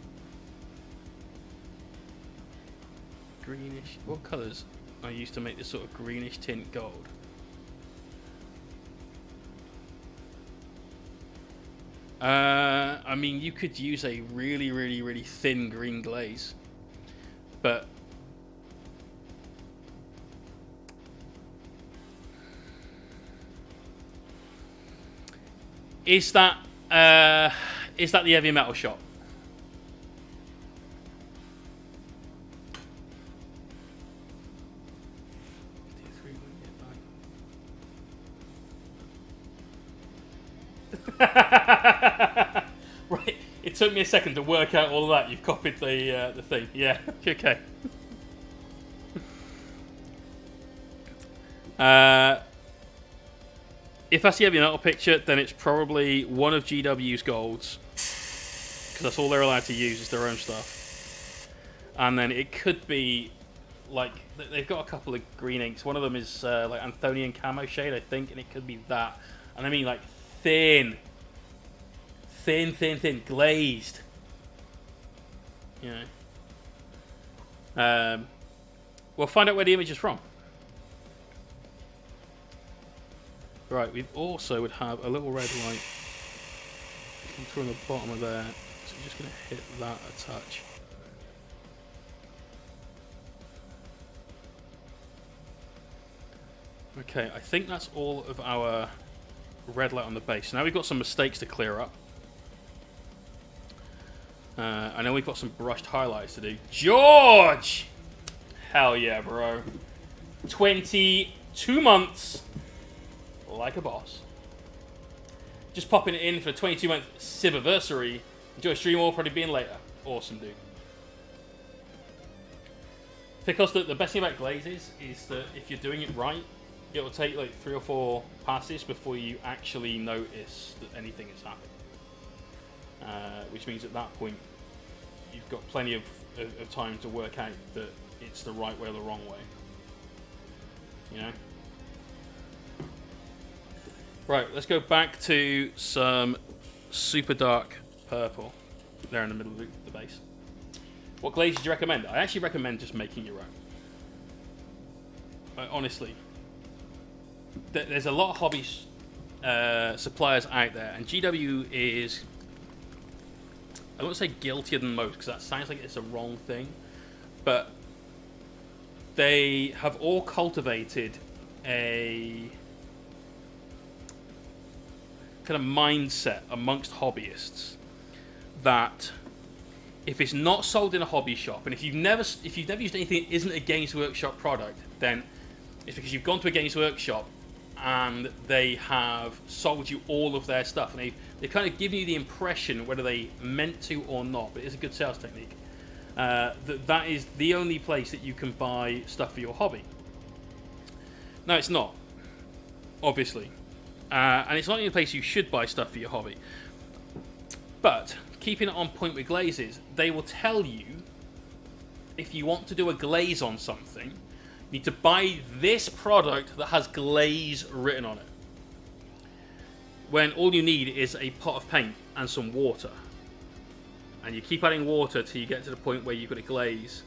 S1: Greenish. What colours I used to make this sort of greenish tint gold? I mean, you could use a really, really, really thin green glaze. But is that the heavy metal shop? Right. It took me a second to work out all of that. You've copied the thing. Yeah. Okay. If that's the heavy metal picture, then it's probably one of GW's golds, because that's all they're allowed to use is their own stuff. And then it could be like they've got a couple of green inks. One of them is like Anthonian camo shade, I think, and it could be that. And I mean like thin, glazed. You know. We'll find out where the image is from. Right, we also would have a little red light come through on the bottom of there. So we're just going to hit that a touch. Okay, I think that's all of our red light on the base. Now we've got some mistakes to clear up. I know we've got some brushed highlights to do. George! Hell yeah, bro. 22 months. Like a boss. Just popping it in for 22-month Cibiversary. Enjoy stream, will probably be in later. Awesome, dude. Because the best thing about glazes is that if you're doing it right, it will take like 3 or 4 passes before you actually notice that anything has happened. Which means at that point, you've got plenty of time to work out that it's the right way or the wrong way. You know? Right, let's go back to some super dark purple there in the middle of the base. What glaze do you recommend? I actually recommend just making your own. Honestly. There's a lot of hobby suppliers out there, and GW is, I won't say guiltier than most, because that sounds like it's a wrong thing, but they have all cultivated a kind of mindset amongst hobbyists that if it's not sold in a hobby shop, and if you've never used anything that isn't a Games Workshop product, then it's because you've gone to a Games Workshop and they have sold you all of their stuff, and they've kind of given you the impression, whether they meant to or not, but it's a good sales technique, that is the only place that you can buy stuff for your hobby. No, it's not, obviously. And it's not the only place you should buy stuff for your hobby. But, keeping it on point with glazes, they will tell you, if you want to do a glaze on something, you need to buy this product that has glaze written on it. When all you need is a pot of paint and some water. And you keep adding water till you get to the point where you've got a glaze.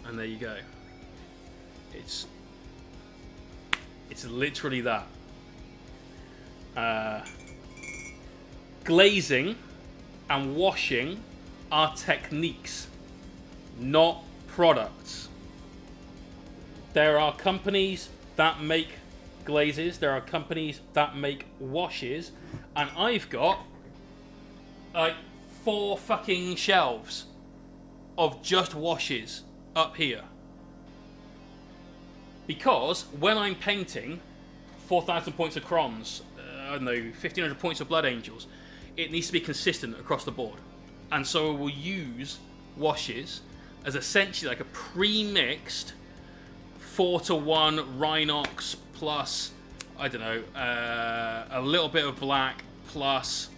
S1: And there you go. It's literally that. Glazing and washing are techniques, not products. There are companies that make glazes, there are companies that make washes, and I've got like 4 fucking shelves of just washes up here. Because when I'm painting 4,000 points of Crons, I don't know, 1,500 points of Blood Angels, it needs to be consistent across the board. And so we'll use washes as essentially like a pre-mixed 4-to-1 Rhinox plus, I don't know, a little bit of black plus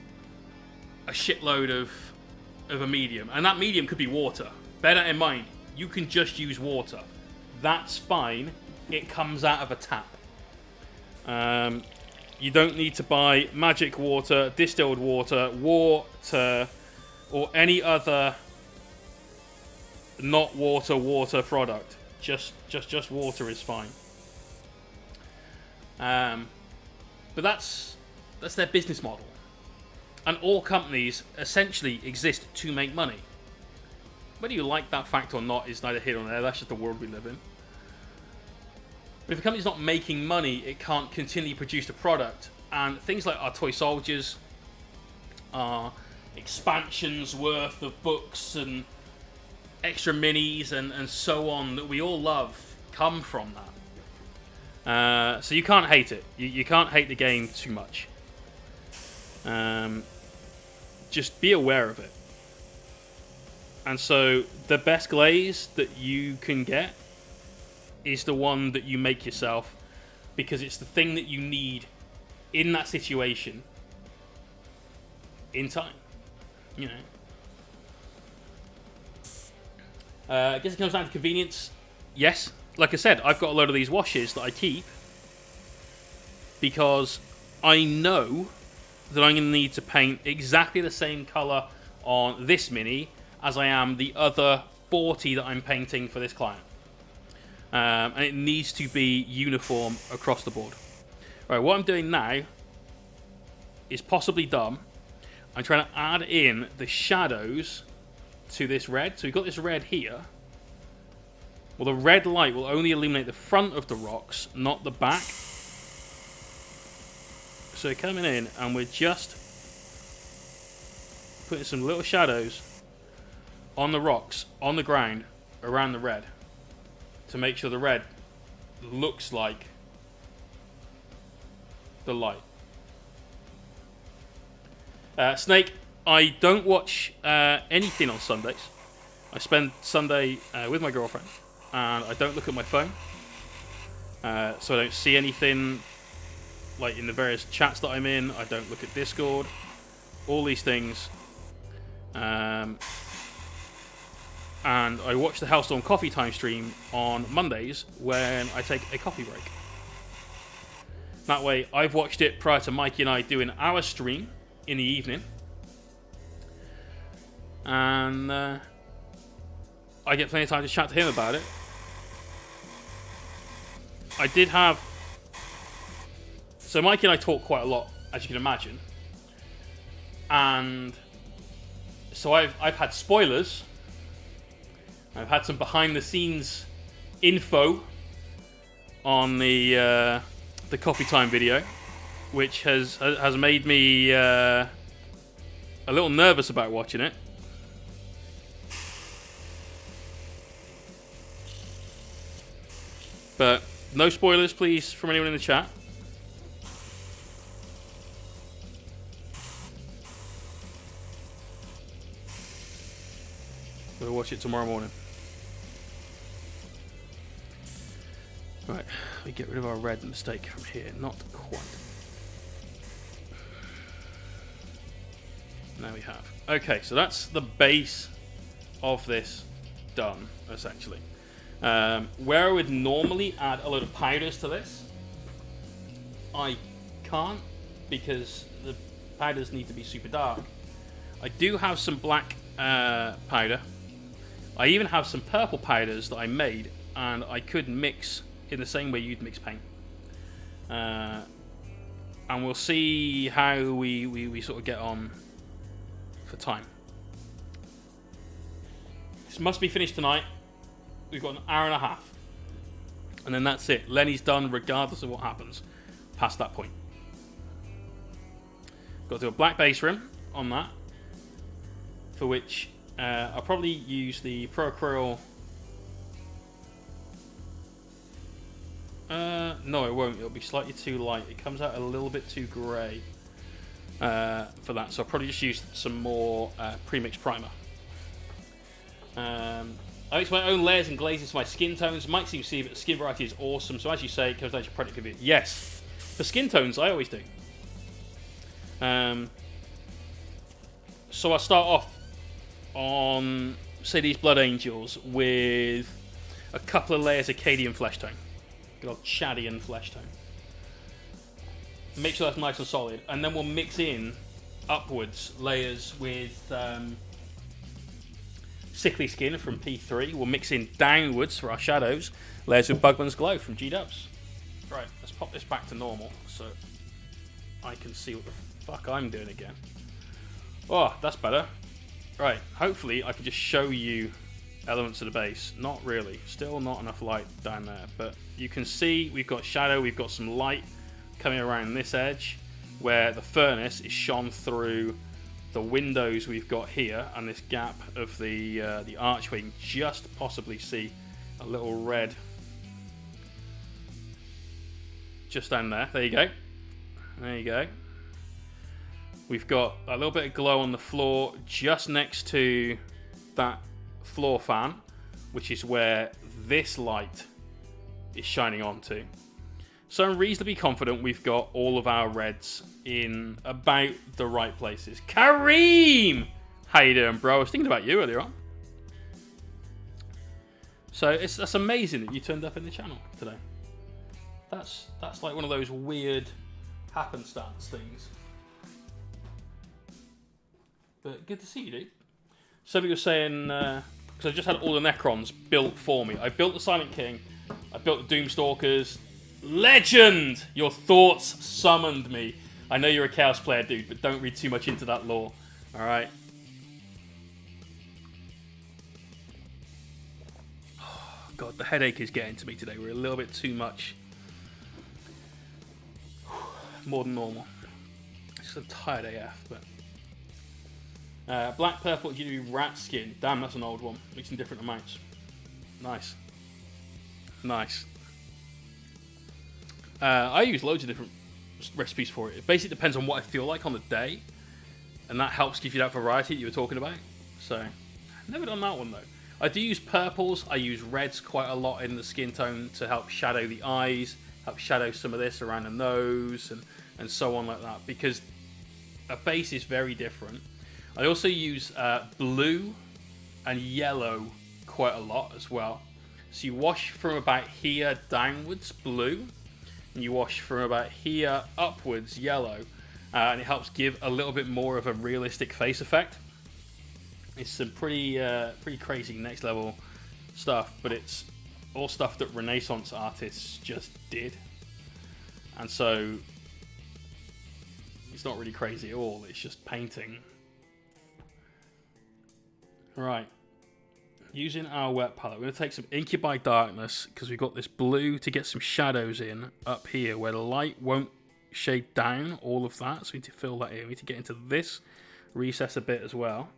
S1: a shitload of a medium. And that medium could be water. Bear that in mind. You can just use water. That's fine. It comes out of a tap. You don't need to buy magic water, distilled water, water, or any other not water product. Just water is fine. But that's their business model. And all companies essentially exist to make money. Whether you like that fact or not is neither here nor there. That's just the world we live in. But if a company's not making money, it can't continue to produce the product. And things like our toy soldiers, our expansions worth of books and extra minis and so on that we all love come from that. So you can't hate it. You can't hate the game too much. Just be aware of it. And so the best glaze that you can get is the one that you make yourself, because it's the thing that you need in that situation in time, you know. I guess it comes down to convenience. yes, like I said, I've got a load of these washes that I keep because I know that I'm going to need to paint exactly the same colour on this Mini as I am the other 40 that I'm painting for this client. And it needs to be uniform across the board. Right, what I'm doing now is possibly dumb. I'm trying to add in the shadows to this red. So we've got this red here. Well, the red light will only illuminate the front of the rocks, not the back. So we're coming in and we're just putting some little shadows on the rocks, on the ground, around the red, to make sure the red looks like the light. Snake, I don't watch anything on Sundays. I spend Sunday with my girlfriend, and I don't look at my phone, so I don't see anything like in the various chats that I'm in. I don't look at Discord, all these things. And I watch the Hellstorm Coffee Time stream on Mondays when I take a coffee break. That way, I've watched it prior to Mikey and I doing our stream in the evening. And I get plenty of time to chat to him about it. I did have... So Mikey and I talk quite a lot, as you can imagine. And so I've had spoilers. I've had some behind-the-scenes info on the Coffee Time video, which has made me a little nervous about watching it. But no spoilers, please, from anyone in the chat. We'll watch it tomorrow morning. Right, we get rid of our red mistake from here. Not quite. Now we have. Okay, so that's the base of this done, essentially. Where I would normally add a load of powders to this, I can't, because the powders need to be super dark. I do have some black powder. I even have some purple powders that I made, and I could mix in the same way you'd mix paint. And we'll see how we sort of get on for time. This must be finished tonight. We've got an hour and a half. And then that's it. Lenny's done regardless of what happens past that point. Got to do a black base rim on that, for which I'll probably use the Pro Acryl. No, it won't. It'll be slightly too light. It comes out a little bit too grey for that. So I'll probably just use some more premixed primer. I mix my own layers and glazes for my skin tones. Might seem silly, but the skin variety is awesome. So as you say, it comes down to your product review. Yes, for skin tones, I always do. So I'll start off on, say, these Blood Angels with a couple of layers of Cadian flesh tone. Good old Chadian flesh tone. Make sure that's nice and solid. And then we'll mix in upwards layers with Sickly Skin from P3. We'll mix in downwards for our shadows layers with Bugman's Glow from G-Dubs. Right, let's pop this back to normal so I can see what the fuck I'm doing again. Oh, that's better. Right, hopefully I can just show you elements of the base. Not really. Still not enough light down there. But you can see we've got shadow, we've got some light coming around this edge where the furnace is shone through the windows we've got here and this gap of the archway. You can just possibly see a little red just down there. There you go. There you go. We've got a little bit of glow on the floor just next to that floor fan, which is where this light is shining onto. So I'm reasonably confident we've got all of our reds in about the right places. Kareem! How you doing, bro? I was thinking about you earlier on. So that's amazing that you turned up in the channel today. That's like one of those weird happenstance things. But good to see you, dude. Somebody was saying, because I just had all the Necrons built for me. I built the Silent King. I built the Doomstalkers. Legend! Your thoughts summoned me. I know you're a Chaos player, dude, but don't read too much into that lore. Alright? Oh, God, the headache is getting to me today. We're a little bit too much. More than normal. It's just a tired AF, but... black, purple, you do rat skin. Damn, that's an old one. Mixing different amounts. Nice. Nice. I use loads of different recipes for it. It basically depends on what I feel like on the day. And that helps give you that variety that you were talking about. So, I've never done that one though. I do use purples. I use reds quite a lot in the skin tone to help shadow the eyes. Help shadow some of this around the nose. And so on like that. Because a face is very different. I also use blue and yellow quite a lot as well. So you wash from about here downwards, blue. And you wash from about here upwards, yellow. And it helps give a little bit more of a realistic face effect. It's some pretty crazy next level stuff. But it's all stuff that Renaissance artists just did. And so it's not really crazy at all. It's just painting. Right, using our wet palette, we're going to take some Incubi Darkness because we've got this blue to get some shadows in up here where the light won't shade down all of that. So we need to fill that in. We need to get into this recess a bit as well.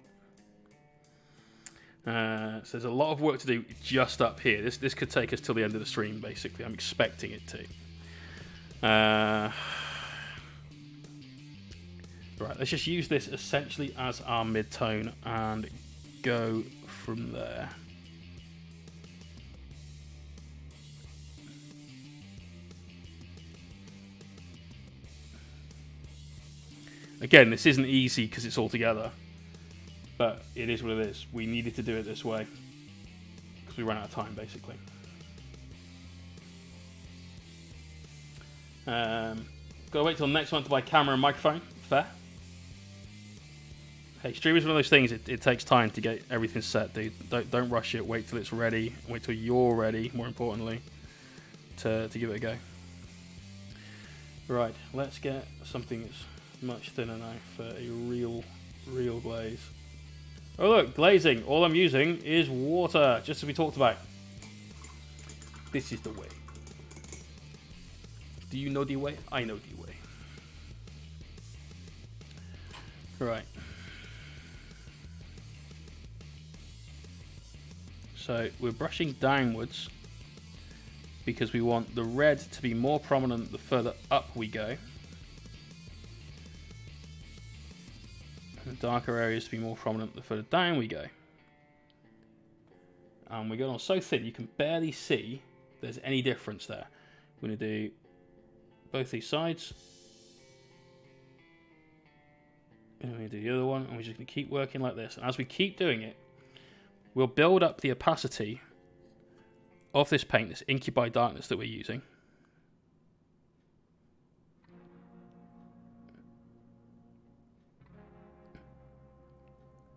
S1: So there's a lot of work to do just up here. This could take us till the end of the stream, basically. I'm expecting it to. Right, let's just use this essentially as our mid-tone and go from there. Again, this isn't easy because it's all together, but it is what it is. We needed to do it this way because we ran out of time, basically. Gotta wait till next month to buy camera and microphone. Fair. Hey, streaming is one of those things, it takes time to get everything set, dude. Don't rush it, wait till it's ready. Wait till you're ready, more importantly, to give it a go. Right, let's get something that's much thinner now for a real glaze. Oh look, glazing. All I'm using is water, just as we talked about. This is the way. Do you know the way? I know the way. Right. So we're brushing downwards because we want the red to be more prominent the further up we go. And the darker areas to be more prominent the further down we go. And we're going on so thin you can barely see there's any difference there. We're going to do both these sides. And we're going to do the other one, and we're just going to keep working like this. And as we keep doing it, we'll build up the opacity of this paint, this Incubi Darkness that we're using.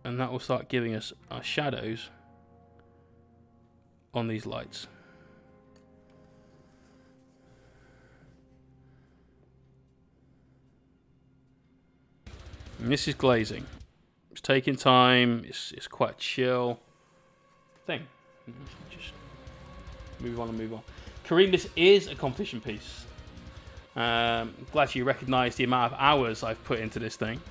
S1: And that will start giving us our shadows on these lights. And this is glazing. It's taking time, it's quite a chill thing. Just move on and move on. Kareem, this is a competition piece. Glad you recognise the amount of hours I've put into this thing.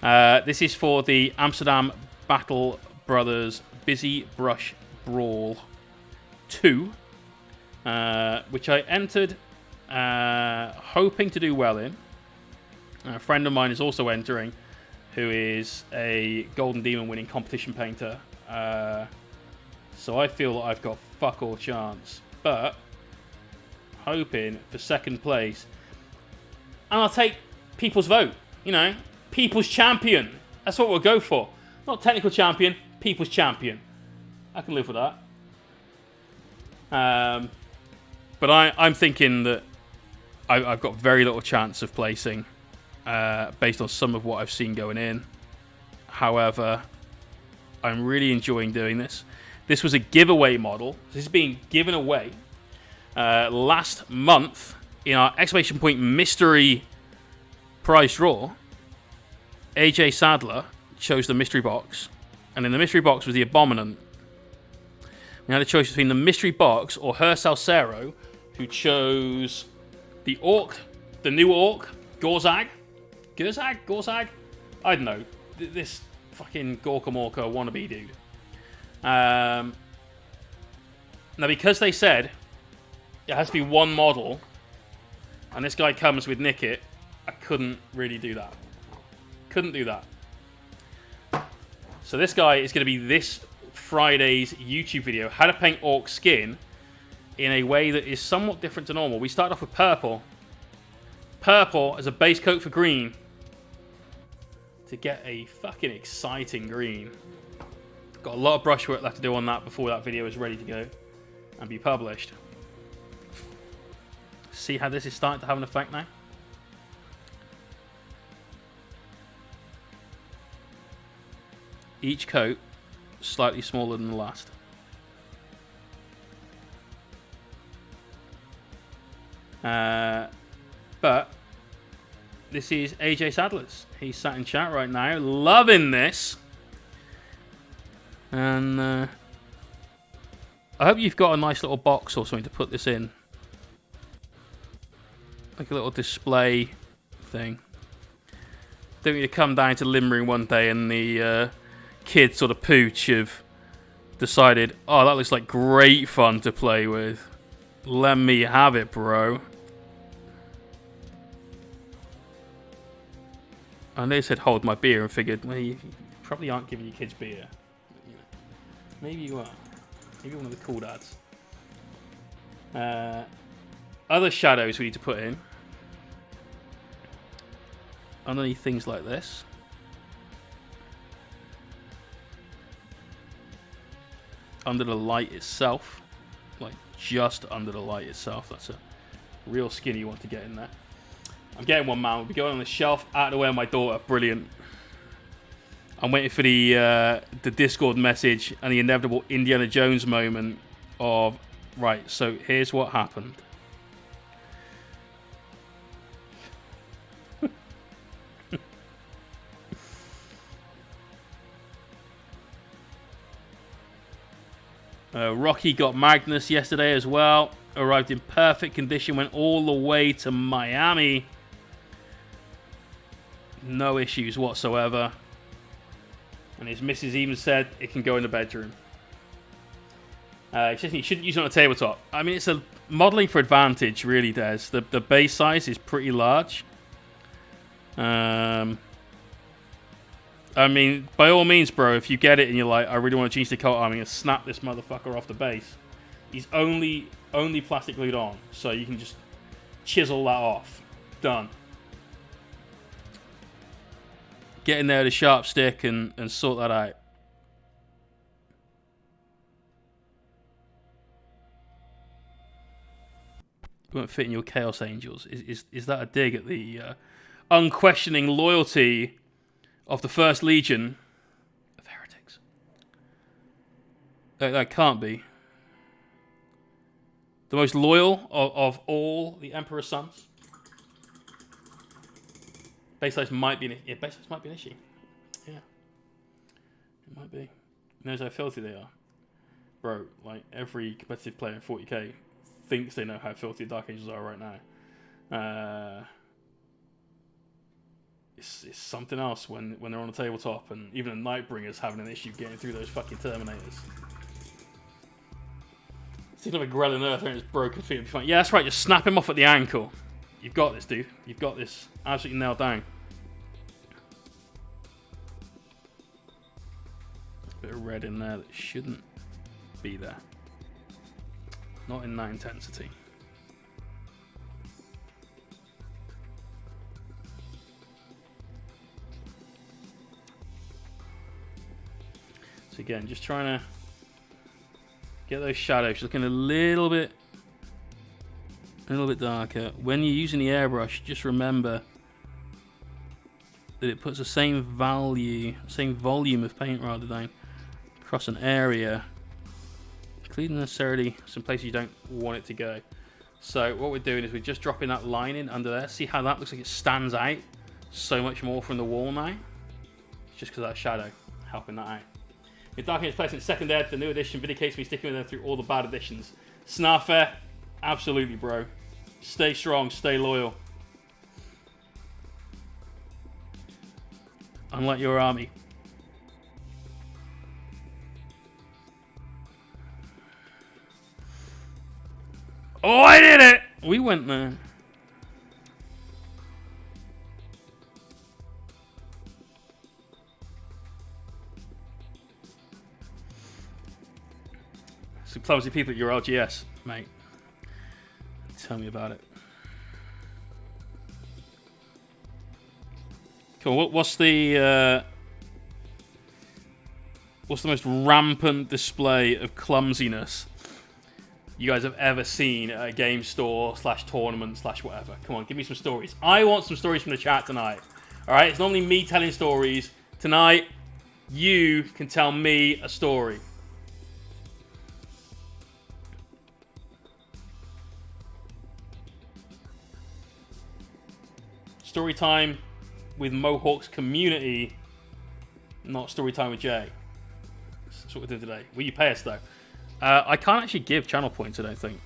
S1: This is for the Amsterdam Battle Brothers Busy Brush Brawl 2, which I entered hoping to do well in. A friend of mine is also entering, who is a Golden Demon winning competition painter. So I feel that I've got fuck all chance. But hoping for second place. And I'll take people's vote. You know, people's champion. That's what we'll go for. Not technical champion, people's champion. I can live with that. But I'm thinking that I've got very little chance of placing based on some of what I've seen going in. However, I'm really enjoying doing this. This was a giveaway model. This is being given away last month in our exclamation point mystery prize draw. AJ Sadler chose the mystery box, and in the mystery box was the Abominant. We had a choice between the mystery box or Her Salcero, who chose the Orc, the new Orc, Gorzag? Gorzag? I don't know. This fucking Gorka Morka wannabe dude. Now, because they said it has to be one model, and this guy comes with Nick It, I couldn't really do that. Couldn't do that. So this guy is going to be this Friday's YouTube video, how to paint Orc skin in a way that is somewhat different to normal. We started off with purple. Purple as a base coat for green to get a fucking exciting green. Got a lot of brushwork left to do on that before that video is ready to go and be published. See how this is starting to have an effect now? Each coat slightly smaller than the last. But this is AJ Sadler's. He's sat in chat right now, loving this. And I hope you've got a nice little box or something to put this in. Like a little display thing. Don't you come down to Limerick one day and the kids or the pooch have decided, oh, that looks like great fun to play with. Let me have it, bro. And they said, hold my beer, and figured, well, you probably aren't giving your kids beer. You know, maybe you are. Maybe one of the cool dads. Other shadows we need to put in. Underneath things like this. Under the light itself. Like, just under the light itself. That's a real skinny you want to get in there. I'm getting one, man. We'll be going on the shelf out of the way of my daughter. Brilliant. I'm waiting for the Discord message and the inevitable Indiana Jones moment of, right, so here's what happened. Rocky got Magnus yesterday as well. Arrived in perfect condition. Went all the way to Miami. No issues whatsoever. And his missus even said it can go in the bedroom. He says you shouldn't use it on a tabletop. I mean, it's a modeling for advantage, really, Des. The base size is pretty large. I mean, by all means, bro, if you get it and you're like, I really want to change the coat, I'm going to snap this motherfucker off the base. He's only plastic glued on, so you can just chisel that off. Done. Get in there with a sharp stick and sort that out. It won't fit in your Chaos Angels. Is that a dig at the unquestioning loyalty of the First Legion of heretics? That can't be. The most loyal of all the Emperor's sons. Base size might be an issue. Yeah. It might be. He knows how filthy they are. Bro, like every competitive player in 40k thinks they know how filthy Dark Angels are right now. It's something else when they're on the tabletop, and even the Nightbringers having an issue getting through those fucking Terminators. Thinking of a Grell in Earth and his broken feet. Be fine. Yeah, that's right. Just snap him off at the ankle. You've got this, dude. You've got this absolutely nailed down. A bit of red in there that shouldn't be there. Not in that intensity. So again, just trying to Get those shadows looking a little bit darker. When you're using the airbrush, just remember that it puts the same volume of paint rather than across an area, including necessarily some places you don't want it to go. So what we're doing is we're just dropping that line in under there. See how that looks like it stands out so much more from the wall now? It's just because of that shadow helping that out. In Dark Age Pleasant Second Ed, the new edition vindicates me sticking with them through all the bad editions. Snarfair, absolutely, bro. Stay strong, stay loyal. Unlike your army. Oh, I did it! We went there. Some clumsy people at your LGS, mate. Tell me about it. Cool. What's the most rampant display of clumsiness you guys have ever seen at a game store / tournament / whatever? Come on, give me some stories. I want some stories from the chat tonight. All right, it's normally me telling stories. Tonight, you can tell me a story. Story time with Mohawk's community, not story time with Jay. That's what we're doing today. Will you pay us though? I can't actually give channel points, I don't think.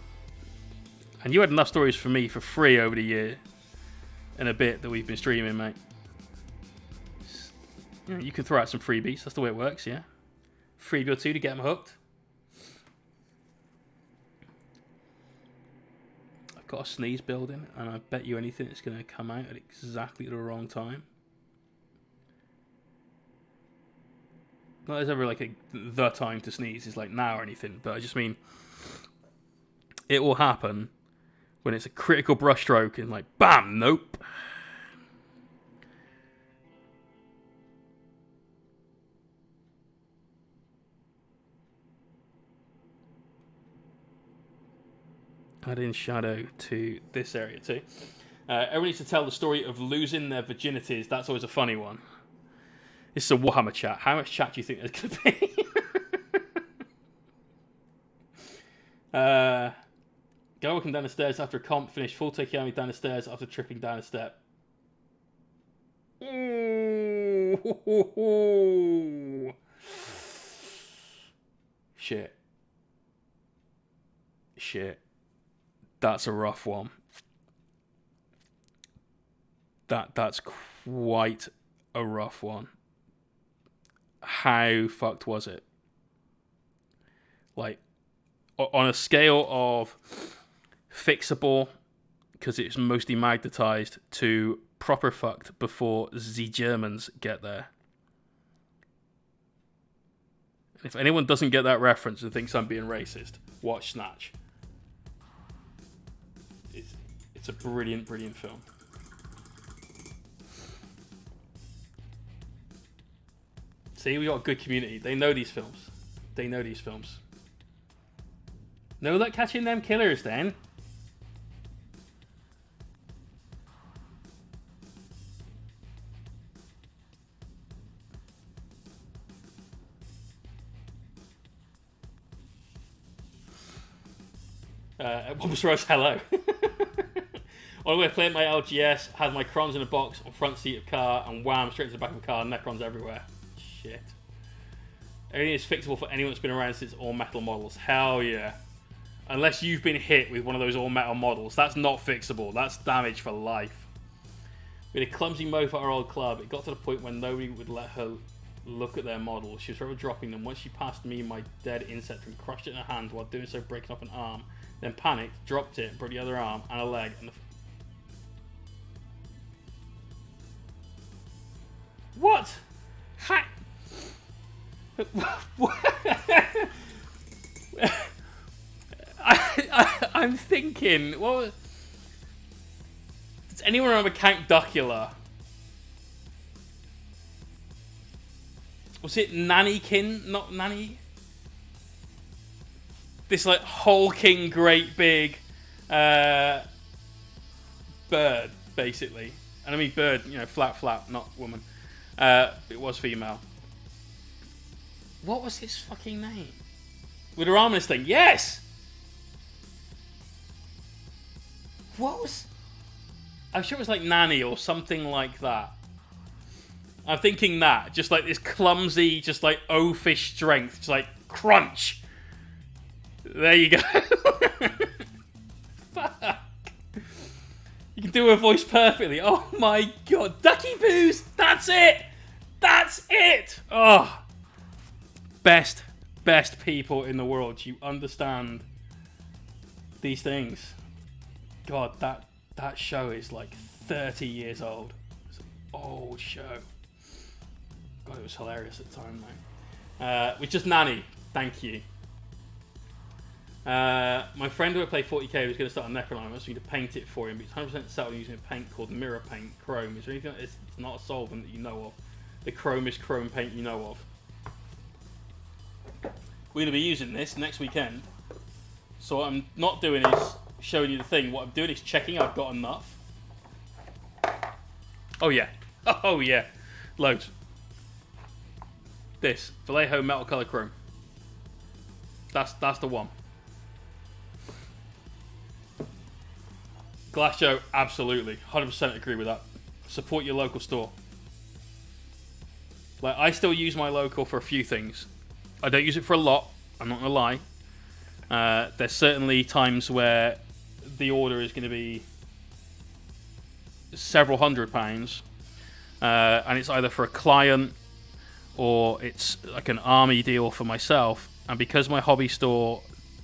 S1: And you had enough stories for me for free over the year and a bit that we've been streaming, mate. You can throw out some freebies. That's the way it works, yeah? Freebie or two to get them hooked. I've got a sneeze building, and I bet you anything it's going to come out at exactly the wrong time. Not there's ever like the time to sneeze is like now or anything, but I just mean it will happen when it's a critical brushstroke and like bam, nope. Add in shadow to this area too. Everyone needs to tell the story of losing their virginities. That's always a funny one. This is a Warhammer chat. How much chat do you think there's going to be? Guy walking down the stairs after a comp finished full Takeami down the stairs after tripping down a step. Ooh. Shit. That's a rough one. That's quite a rough one. How fucked was it? Like, on a scale of fixable, because it's mostly magnetized, to proper fucked before the Germans get there. If anyone doesn't get that reference and thinks I'm being racist, watch Snatch. It's a brilliant, brilliant film. See, we got a good community. They know these films. Know that catching them killers, then. Bombs Rose, hello. On the way playing my LGS, had my crons in a box on front seat of car, and wham, straight to the back of the car, Necrons everywhere. Shit. Everything is fixable for anyone that's been around since all metal models. Hell yeah. Unless you've been hit with one of those all metal models. That's not fixable. That's damage for life. We had a clumsy mofo at our old club. It got to the point when nobody would let her look at their models. She was forever dropping them. Once she passed me my dead insect and crushed it in her hand while doing so breaking off an arm. Then panicked, dropped it, broke the other arm and a leg. And what? I'm thinking, what? Does anyone remember Count Duckula? Was it Nannykin? Not Nanny? this like hulking, great big bird, basically. And I mean bird, you know, flat, not woman. It was female. What was his fucking name? With her arm in this thing. Yes! What was... I'm sure it was like Nanny or something like that. I'm thinking that. Just like this clumsy, just like oafish strength. Just like crunch. There you go. Fuck. You can do her voice perfectly. Oh my god. Ducky Boos! That's it! That's it! Oh. Best people in the world. You understand these things. God, that show is like 30 years old. It's an old show. God, it was hilarious at the time, though. With just Nanny. Thank you. My friend who I play 40k was going to start a Necronomicon, so we need to paint it for him. But he's 100% settled using a paint called Mirror Paint Chrome. Is there anything? It's not a solvent that you know of. The chromish chrome paint you know of. We're going to be using this next weekend. So what I'm not doing is showing you the thing. What I'm doing is checking I've got enough. Oh yeah. Oh yeah. Loads. This. Vallejo Metal Color Chrome. That's the one. Glass Joe, absolutely. 100% agree with that. Support your local store. Like, I still use my local for a few things. I don't use it for a lot, I'm not going to lie. There's certainly times where the order is going to be several £100, and it's either for a client or it's like an army deal for myself. And because my hobby store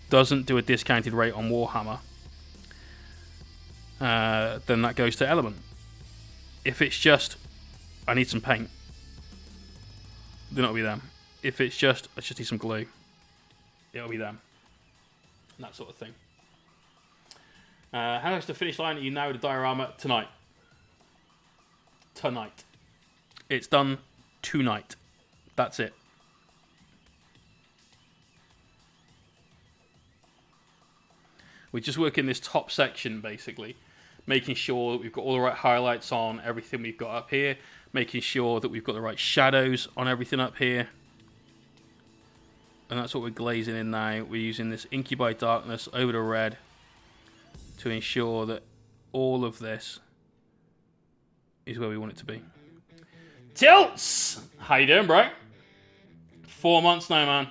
S1: doesn't do a discounted rate on Warhammer, then that goes to Element. If it's just, I need some paint, then it'll be them. If it's just, I just need some glue, it'll be them. And that sort of thing. How is the finish line? Are you now the diorama? Tonight. It's done tonight. That's it. We're just working this top section, basically. Making sure that we've got all the right highlights on everything we've got up here. Making sure that we've got the right shadows on everything up here. And that's what we're glazing in now. We're using this Incubi Darkness over the red to ensure that all of this is where we want it to be. Tilts! How you doing, bro? 4 months now, man.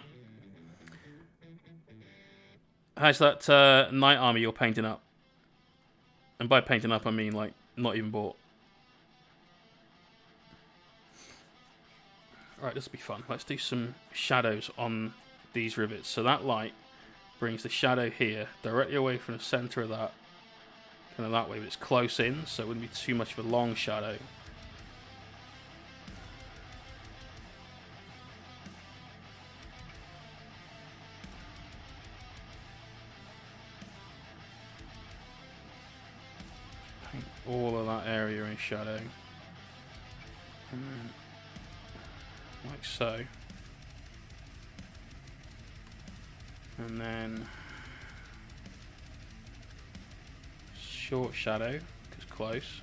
S1: How's that night army you're painting up? And by painting up, I mean, like, not even bought. Alright, this will be fun. Let's do some shadows on these rivets. So that light brings the shadow here, directly away from the center of that. Kind of that way, but it's close in, so it wouldn't be too much of a long shadow. Paint all of that area in shadow. And then, like so. And then short shadow, because close.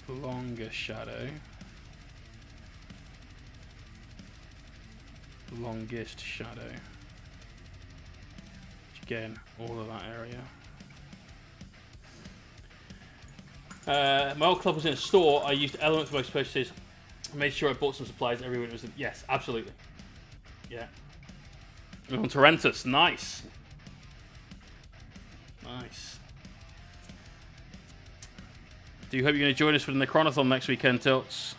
S1: Longer shadow. Longest shadow. Which again, all of that area. My old club was in a store. I used Element for most purchases. I made sure I bought some supplies everywhere it was in. Yes, absolutely. Yeah. On Torrentus, nice. Nice. Do you hope you're going to join us for the Necronomicon next weekend, Tilts?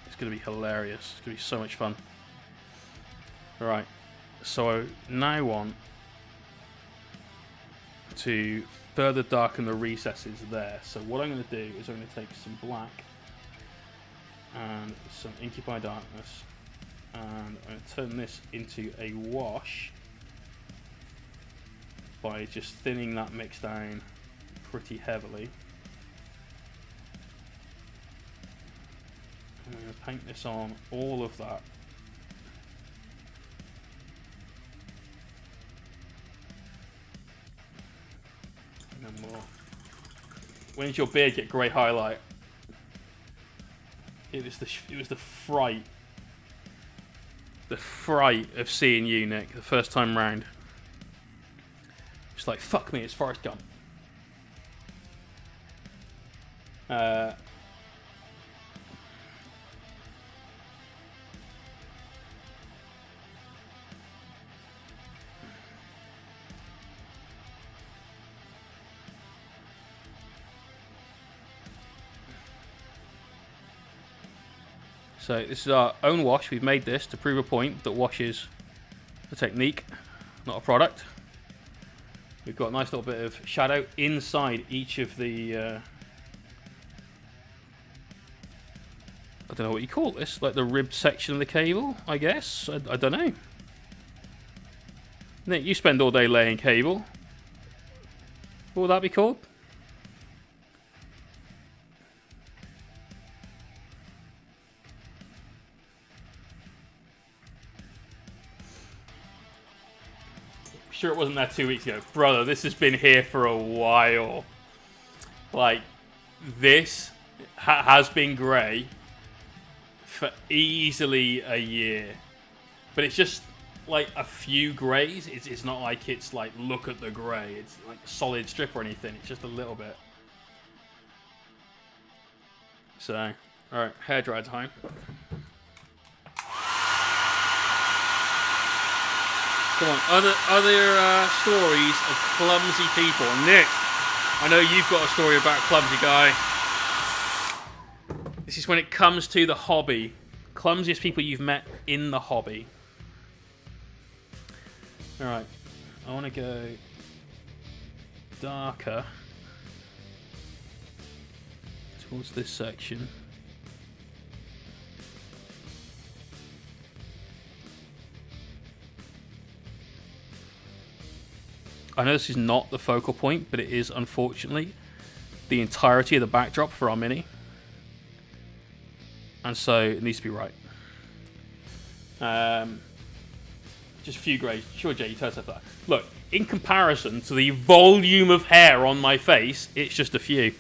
S1: It's going to be hilarious. It's going to be so much fun. Alright, so now I want to further darken the recesses there. So what I'm going to do is I'm going to take some black and some Incubi Darkness, and I'm going to turn this into a wash by just thinning that mix down pretty heavily. I'm going to paint this on all of that. When did your beard get grey highlight? It was the fright. The fright of seeing you, Nick, the first time round. It's like, fuck me, it's Forrest Gump. So this is our own wash. We've made this to prove a point that wash is a technique, not a product. We've got a nice little bit of shadow inside each of the... I don't know what you call this, like the ribbed section of the cable, I guess. I don't know. Nick, you spend all day laying cable. What would that be called? Sure it wasn't there 2 weeks ago. Brother, this has been here for a while. Like, this has been grey for easily a year. But it's just like a few greys. It's not like it's like, look at the grey. It's like a solid strip or anything. It's just a little bit. So, alright, hairdryer time. Come on, other stories of clumsy people. Nick, I know you've got a story about clumsy guy. This is when it comes to the hobby. Clumsiest people you've met in the hobby. Alright, I want to go darker towards this section. I know this is not the focal point, but it is, unfortunately, the entirety of the backdrop for our mini. And so it needs to be right. Just a few greys. Sure, Jay, you tell us that. Look, in comparison to the volume of hair on my face, it's just a few.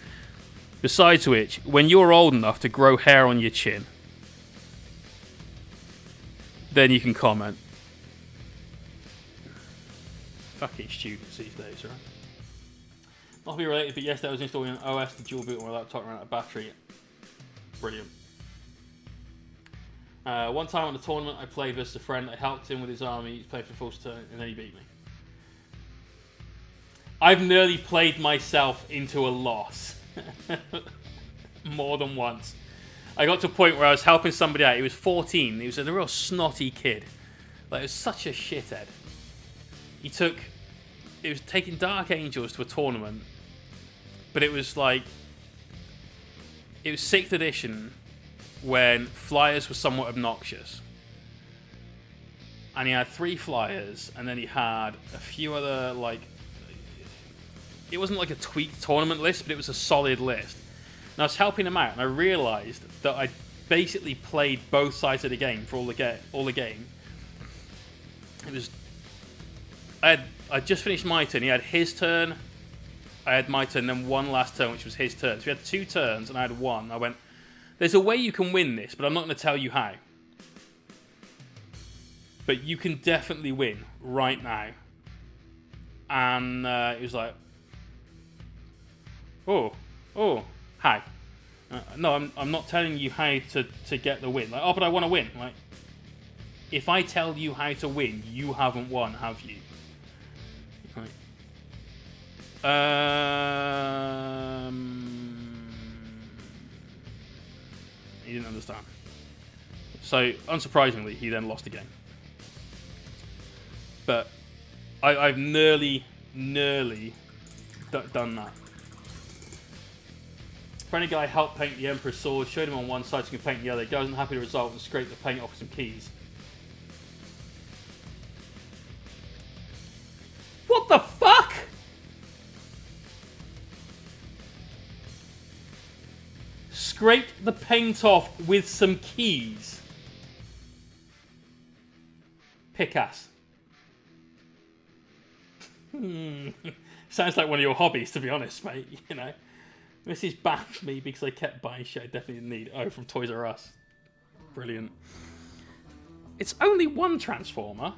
S1: Besides which, when you're old enough to grow hair on your chin, then you can comment. Fucking students these days, right? Not to be related, but yesterday I was installing an OS to dual boot on my laptop around a battery. Brilliant. One time on a tournament, I played versus a friend. I helped him with his army. He played for full turn, and then he beat me. I've nearly played myself into a loss. More than once. I got to a point where I was helping somebody out. He was 14. He was a real snotty kid. Like, it was such a shithead. It was taking Dark Angels to a tournament, but it was like, it was 6th edition when flyers were somewhat obnoxious. And he had 3 flyers, and then he had a few other, like, it wasn't like a tweaked tournament list, but it was a solid list. And I was helping him out, and I realised that I basically played both sides of the game for all the game. It was... I just finished my turn. He had his turn. I had my turn, then one last turn, which was his turn. So we had 2 turns, and I had 1. I went, there's a way you can win this, but I'm not going to tell you how. But you can definitely win right now. And he was like, oh, how? No, I'm not telling you how to get the win. Like, oh, but I want to win. Like, if I tell you how to win, you haven't won, have you? Right. He didn't understand. So, unsurprisingly, he then lost the game. But I've nearly done that. Friendly guy helped paint the Emperor's sword, showed him on one side so he could paint the other. Guy wasn't happy with the result and scraped the paint off with some keys. What the fuck? Scraped the paint off with some keys. Pick-ass. Sounds like one of your hobbies, to be honest, mate. You know. Mrs. backed me because I kept buying shit I definitely didn't need. Oh, from Toys R Us. Brilliant. It's only one Transformer.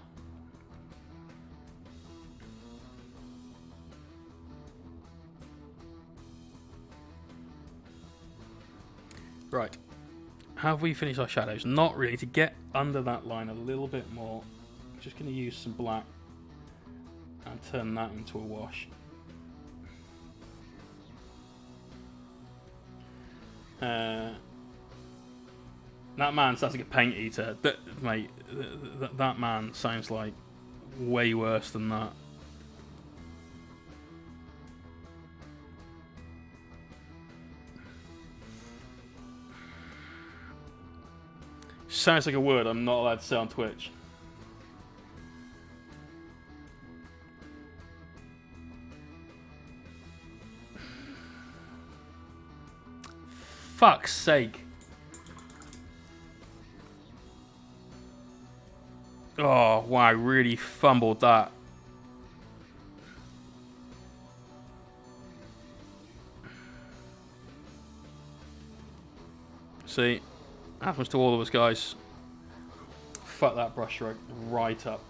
S1: Right. Have we finished our shadows? Not really. To get under that line a little bit more, I'm just going to use some black and turn that into a wash. That man sounds like a paint eater. Mate, that man sounds like way worse than that. Sounds like a word I'm not allowed to say on Twitch. Fuck's sake. Oh, wow, I really fumbled that. See, happens to all of us, guys. Fuck that brushstroke right up.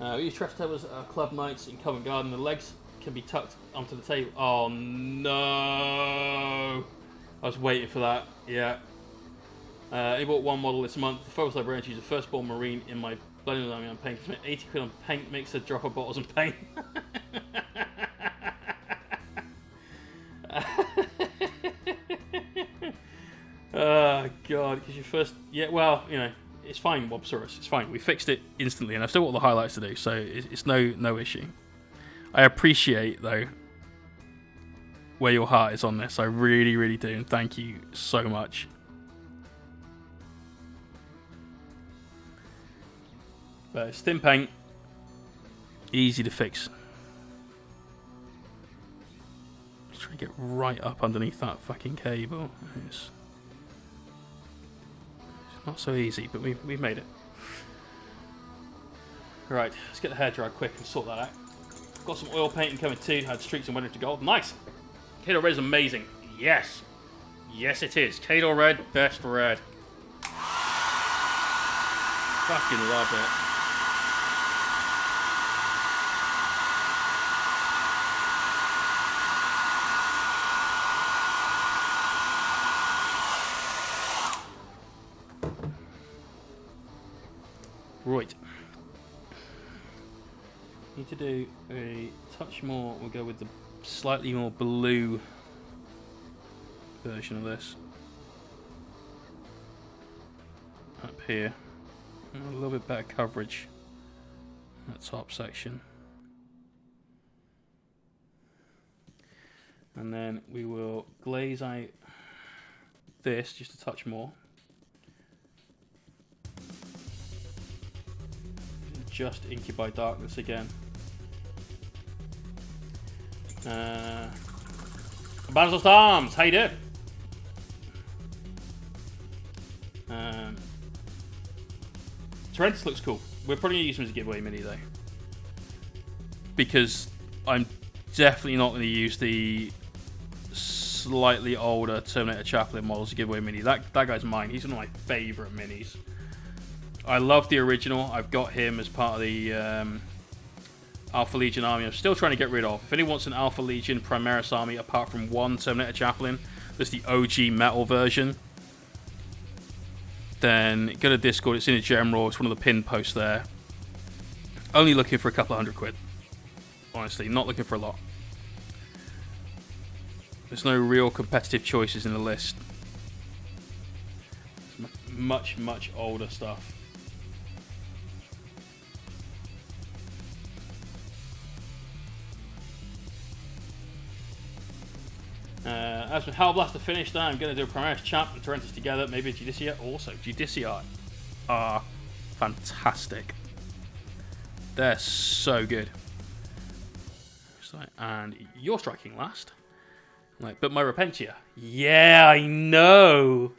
S1: We use trash tables at our club nights in Covent Garden. The legs can be tucked onto the table. Oh no! I was waiting for that. Yeah. I bought one model this month. The Focus Librarian used a firstborn Marine in my blending army on paint. 80 quid on paint mixer, dropper bottles and paint. Oh god, because you first... Yeah, well, you know, it's fine, Wobsaurus. It's fine. We fixed it instantly, and I've still got all the highlights to do, so it's no issue. I appreciate, though, where your heart is on this. I really, really do, and thank you so much. But stim paint, easy to fix. Just try to get right up underneath that fucking cable. It's not so easy, but we've made it. Right, let's get the hairdryer quick and sort that out. Got some oil painting coming too. Had streaks and went into gold. Nice. Kato Red is amazing. Yes. Yes, it is. Kato Red, best red. Fucking love it. Right. Need to do a touch more. We'll go with the slightly more blue version of this. Up here. A little bit better coverage. That top section. And then we will glaze out this just a touch more. Just Incubi Darkness again. Abandoned Arms, how you doing? Torrentus looks cool. We're probably going to use him as a giveaway mini though. Because I'm definitely not going to use the slightly older Terminator Chaplain models as a giveaway mini. That guy's mine. He's one of my favourite minis. I love the original. I've got him as part of the Alpha Legion army. I'm still trying to get rid of. If anyone wants an Alpha Legion Primaris army apart from one Terminator Chaplain, that's the OG metal version, then go to Discord. It's in a general. It's one of the pinned posts there. Only looking for a couple of $100. Honestly, not looking for a lot. There's no real competitive choices in the list. It's much older stuff. As with Hellblaster finished, I'm going to do a Primaris Champ and Torrentus together. Maybe a Judicia also. Judicia are fantastic. They're so good. And you're striking last. Like, but my Repentia. Yeah, I know.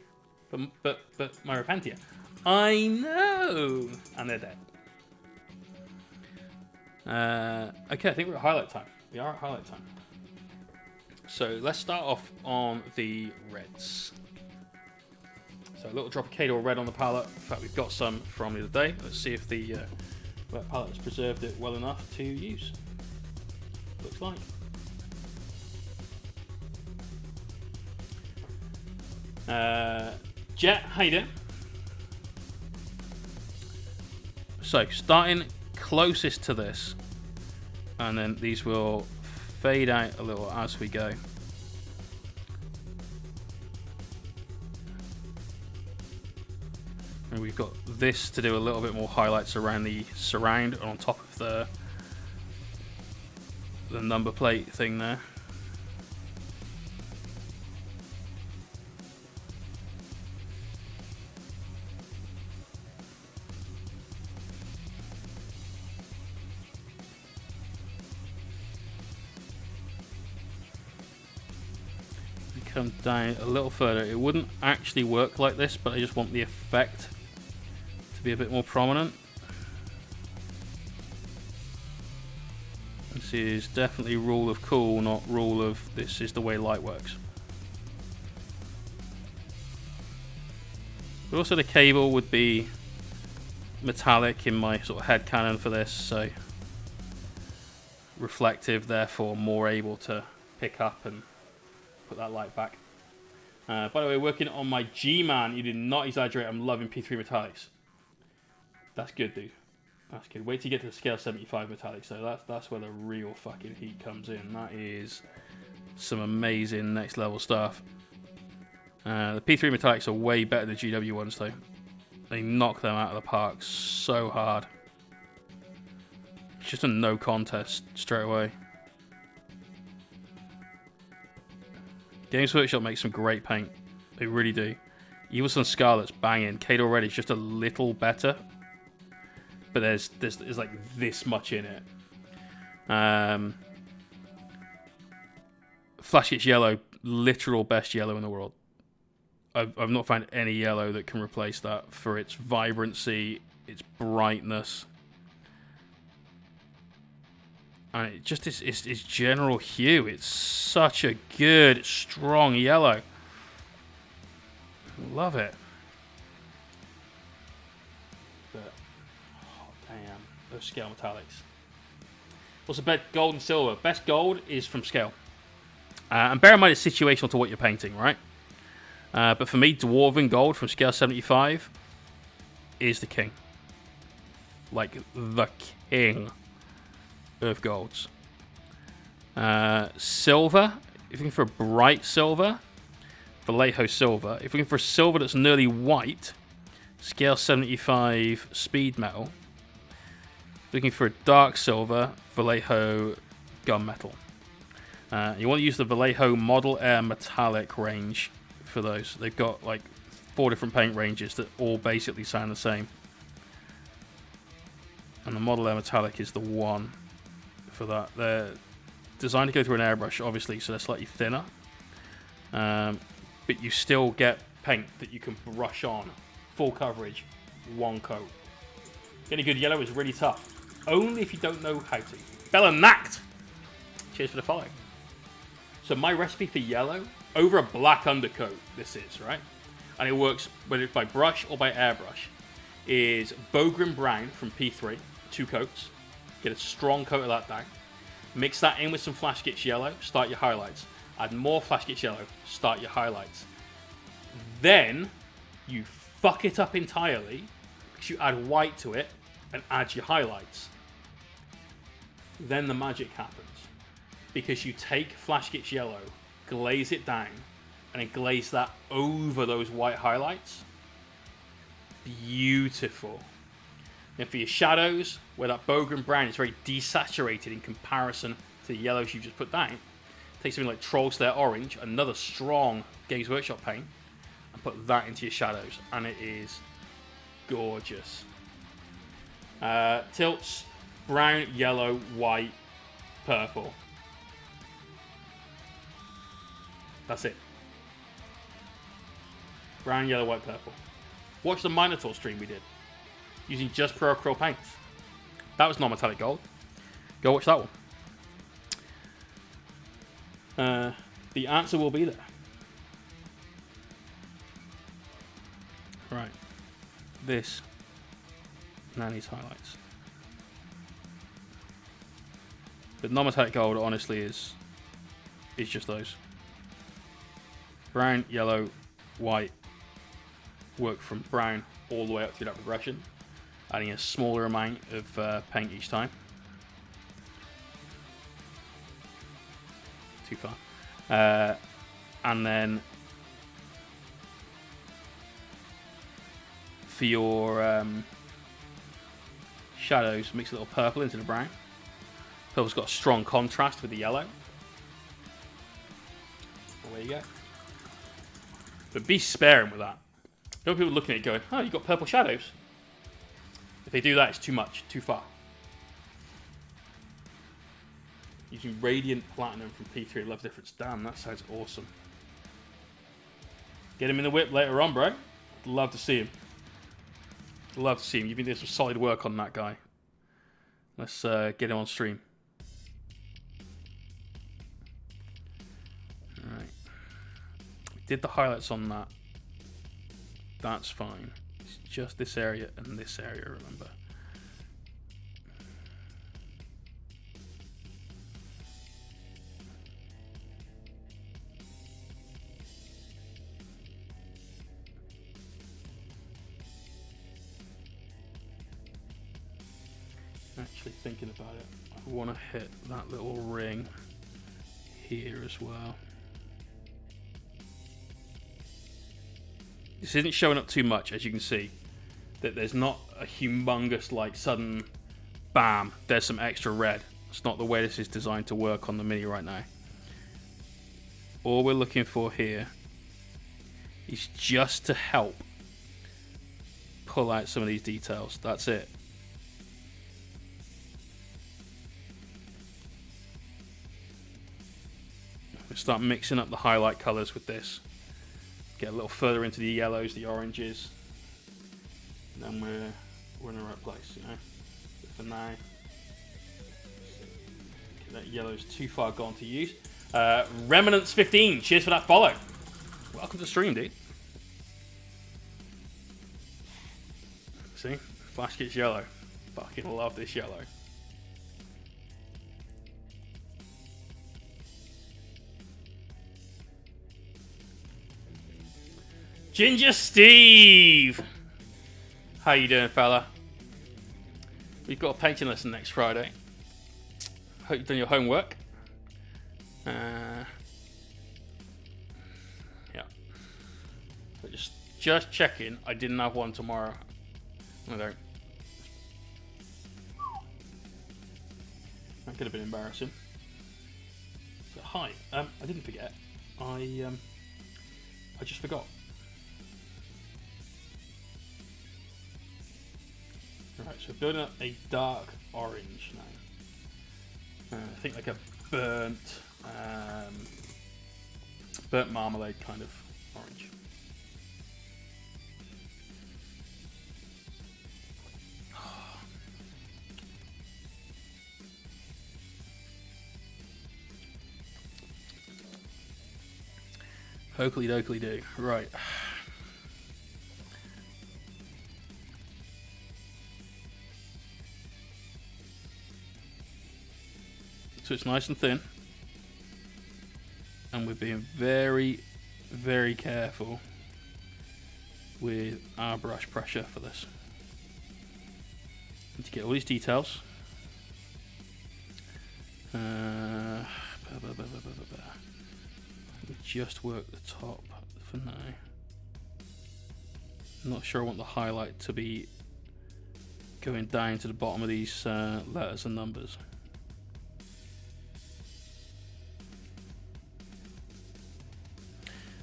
S1: But my Repentia. I know. And they're dead. Okay, I think we're at highlight time. We are at highlight time. So let's start off on the reds. So a little drop of Cador red on the palette. In fact, we've got some from the other day. Let's see if the red palette has preserved it well enough to use. Looks like. Jet, how you doing? So starting closest to this, and then these will fade out a little as we go. And we've got this to do a little bit more highlights around the surround on top of the number plate thing there. Come down a little further. It wouldn't actually work like this, but I just want the effect to be a bit more prominent. This is definitely rule of cool, not rule of this is the way light works. But also the cable would be metallic in my sort of headcanon for this, so reflective, therefore more able to pick up and put that light back. By the way, working on my G-Man, you did not exaggerate. I'm loving P3 metallics. That's good, dude. That's good. Wait till you get to the scale 75 metallics, so that's where the real fucking heat comes in. That is some amazing next level stuff. The P3 metallics are way better than the GW ones, though. They knock them out of the park so hard. It's just a no contest straight away. Games Workshop makes some great paint. They really do. Evil Sun Scarlet's banging. Cador Red is just a little better. But there's like this much in it. Flash Gets Yellow, literal best yellow in the world. I've not found any yellow that can replace that for its vibrancy, its brightness. And it just is its general hue. It's such a good, strong yellow. Love it. But, oh damn, those scale metallics. What's the best gold and silver? Best gold is from scale. And bear in mind it's situational to what you're painting, right? But for me, Dwarven gold from scale 75 is the king. Like, the king of golds. Silver, if you're looking for a bright silver, Vallejo silver. If you're looking for a silver that's nearly white, scale 75 speed metal. If you're looking for a dark silver, Vallejo gunmetal. You want to use the Vallejo Model Air Metallic range for those. They've got like 4 different paint ranges that all basically sound the same. And the Model Air Metallic is the one for that. They're designed to go through an airbrush, obviously, so they're slightly thinner. But you still get paint that you can brush on. Full coverage, one coat. Getting good yellow is really tough. Only if you don't know how to. Bella Nacht! Cheers for the follow. So my recipe for yellow, over a black undercoat, this is, right? And it works whether it's by brush or by airbrush, is Bogrim Brown from P3, 2 coats. Get a strong coat of that down. Mix that in with some Flash Gets Yellow, start your highlights. Add more Flash Gets Yellow, start your highlights. Then you fuck it up entirely because you add white to it and add your highlights. Then the magic happens. Because you take Flash Gets Yellow, glaze it down, and then glaze that over those white highlights. Beautiful. Then for your shadows, where that Bogrim Brown is very desaturated in comparison to the yellows you just put down, take something like Troll Slayer Orange, another strong Games Workshop paint, and put that into your shadows, and it is gorgeous. Tilts, brown, yellow, white, purple. That's it. Brown, yellow, white, purple. Watch the Minotaur stream we did. Using just Pro Acryl paints. That was non-metallic gold. Go watch that one. The answer will be there. Right. This Nanny's highlights. But non-metallic gold, honestly, is just those. Brown, yellow, white. Work from brown all the way up through that progression. Adding a smaller amount of paint each time. Too far. And then for your shadows, mix a little purple into the brown. Purple's got a strong contrast with the yellow. Away you go. But be sparing with that. Don't people looking at it going, oh, you got purple shadows. If they do that, it's too much, too far. Using Radiant Platinum from P3 Love Difference. Damn, that sounds awesome. Get him in the whip later on, bro. I'd love to see him. I'd love to see him. You've been doing some solid work on that guy. Let's get him on stream. Alright. Did the highlights on that. That's fine. It's just this area and this area, remember. Actually thinking about it, I want to hit that little ring here as well. This isn't showing up too much, as you can see. That there's not a humongous, like, sudden bam, there's some extra red. It's not the way this is designed to work on the Mini right now. All we're looking for here is just to help pull out some of these details. That's it. We'll start mixing up the highlight colors with this. Get a little further into the yellows, the oranges. And then we're in the right place, you know. But for now, that yellow's too far gone to use. Remnants 15, cheers for that follow. Welcome to the stream, dude. See, Flash gets yellow. Fucking love this yellow. Ginger Steve! How you doing, fella? We've got a painting lesson next Friday. Hope you've done your homework. Yeah. But just checking, I didn't have one tomorrow. I don't. That could have been embarrassing. So, hi. I didn't forget. I just forgot. Right, so building up a dark orange now. I think like a burnt marmalade kind of orange. Hokely dokely do. Right. So it's nice and thin. And we're being very, very careful with our brush pressure for this. Need to get all these details. We just work the top for now. I'm not sure I want the highlight to be going down to the bottom of these letters and numbers.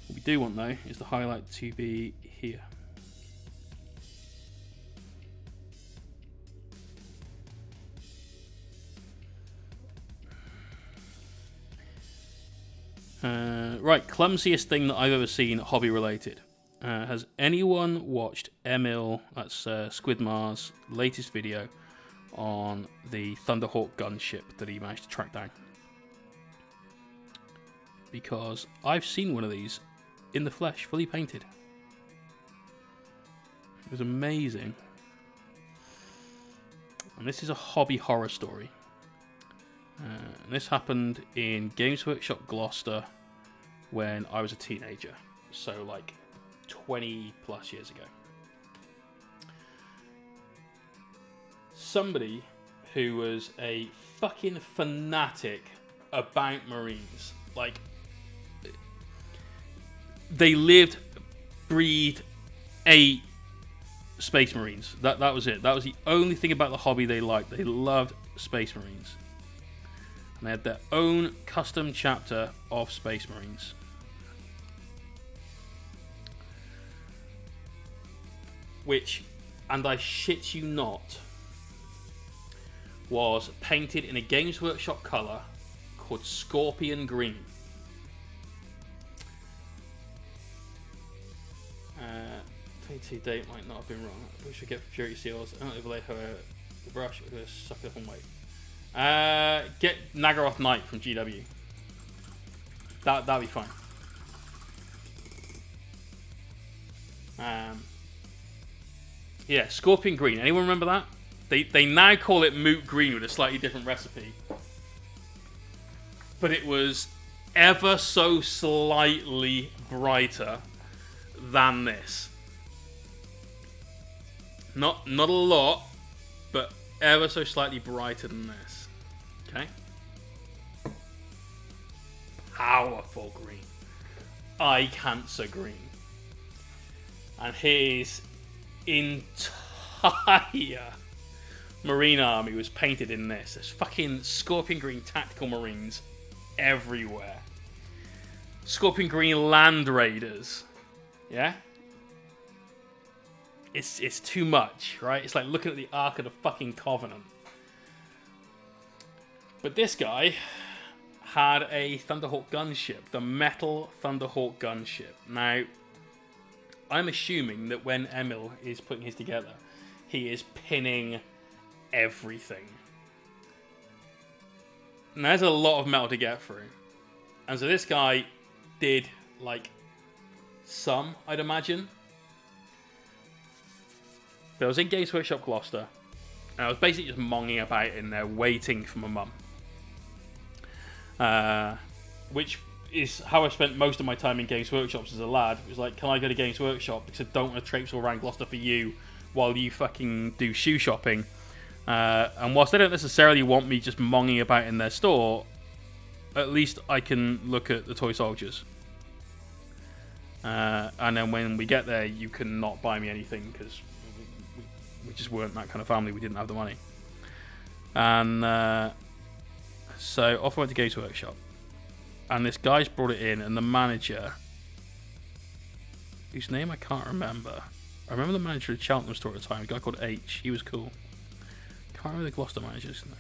S1: What we do want though is the highlight to be here. Right, clumsiest thing that I've ever seen hobby related. Has anyone watched Emil, that's Squidmar's latest video on the Thunderhawk gunship that he managed to track down? because I've seen one of these in the flesh, fully painted. It was amazing. And this is a hobby horror story. And this happened in Games Workshop Gloucester when I was a teenager. So like 20 plus years ago. Somebody who was a fucking fanatic about Marines. Like, they lived, breathed, ate Space Marines. That was it. That was the only thing about the hobby they liked. They loved Space Marines. And they had their own custom chapter of Space Marines. Which, and I shit you not, was painted in a Games Workshop colour called Scorpion Green. 22 date might not have been wrong. We should get purity seals. I don't overlay her the brush. I'm going to suck it up and wait. Get Nagaroth Knight from GW. That'll be fine. Yeah, Scorpion Green. Anyone remember that? They now call it Moot Green with a slightly different recipe. But it was ever so slightly brighter than this. Not a lot, but ever so slightly brighter than this. Okay? Powerful green. Eye cancer green. And his entire Marine army was painted in this. There's fucking Scorpion Green tactical Marines everywhere. Scorpion Green Land Raiders. Yeah? It's too much, right? It's like looking at the Ark of the fucking Covenant. But this guy had a Thunderhawk gunship. The metal Thunderhawk gunship. Now, I'm assuming that when Emil is putting his together, he is pinning everything. And there's a lot of metal to get through. And so this guy did, like, some, I'd imagine. But I was in Games Workshop Gloucester, and I was basically just monging about in there, waiting for my mum. Which is how I spent most of my time in Games Workshops as a lad. It was like, can I go to Games Workshop? Because I don't want to traipse all around Gloucester for you while you fucking do shoe shopping. And whilst they don't necessarily want me just monging about in their store, at least I can look at the toy soldiers. And then when we get there, you can not buy me anything because we just weren't that kind of family. We didn't have the money. And so off I went to Games Workshop. And this guy's brought it in, and the manager, whose name I can't remember. I remember the manager of the Cheltenham store at the time, a guy called H. He was cool. Can't remember the Gloucester manager's name.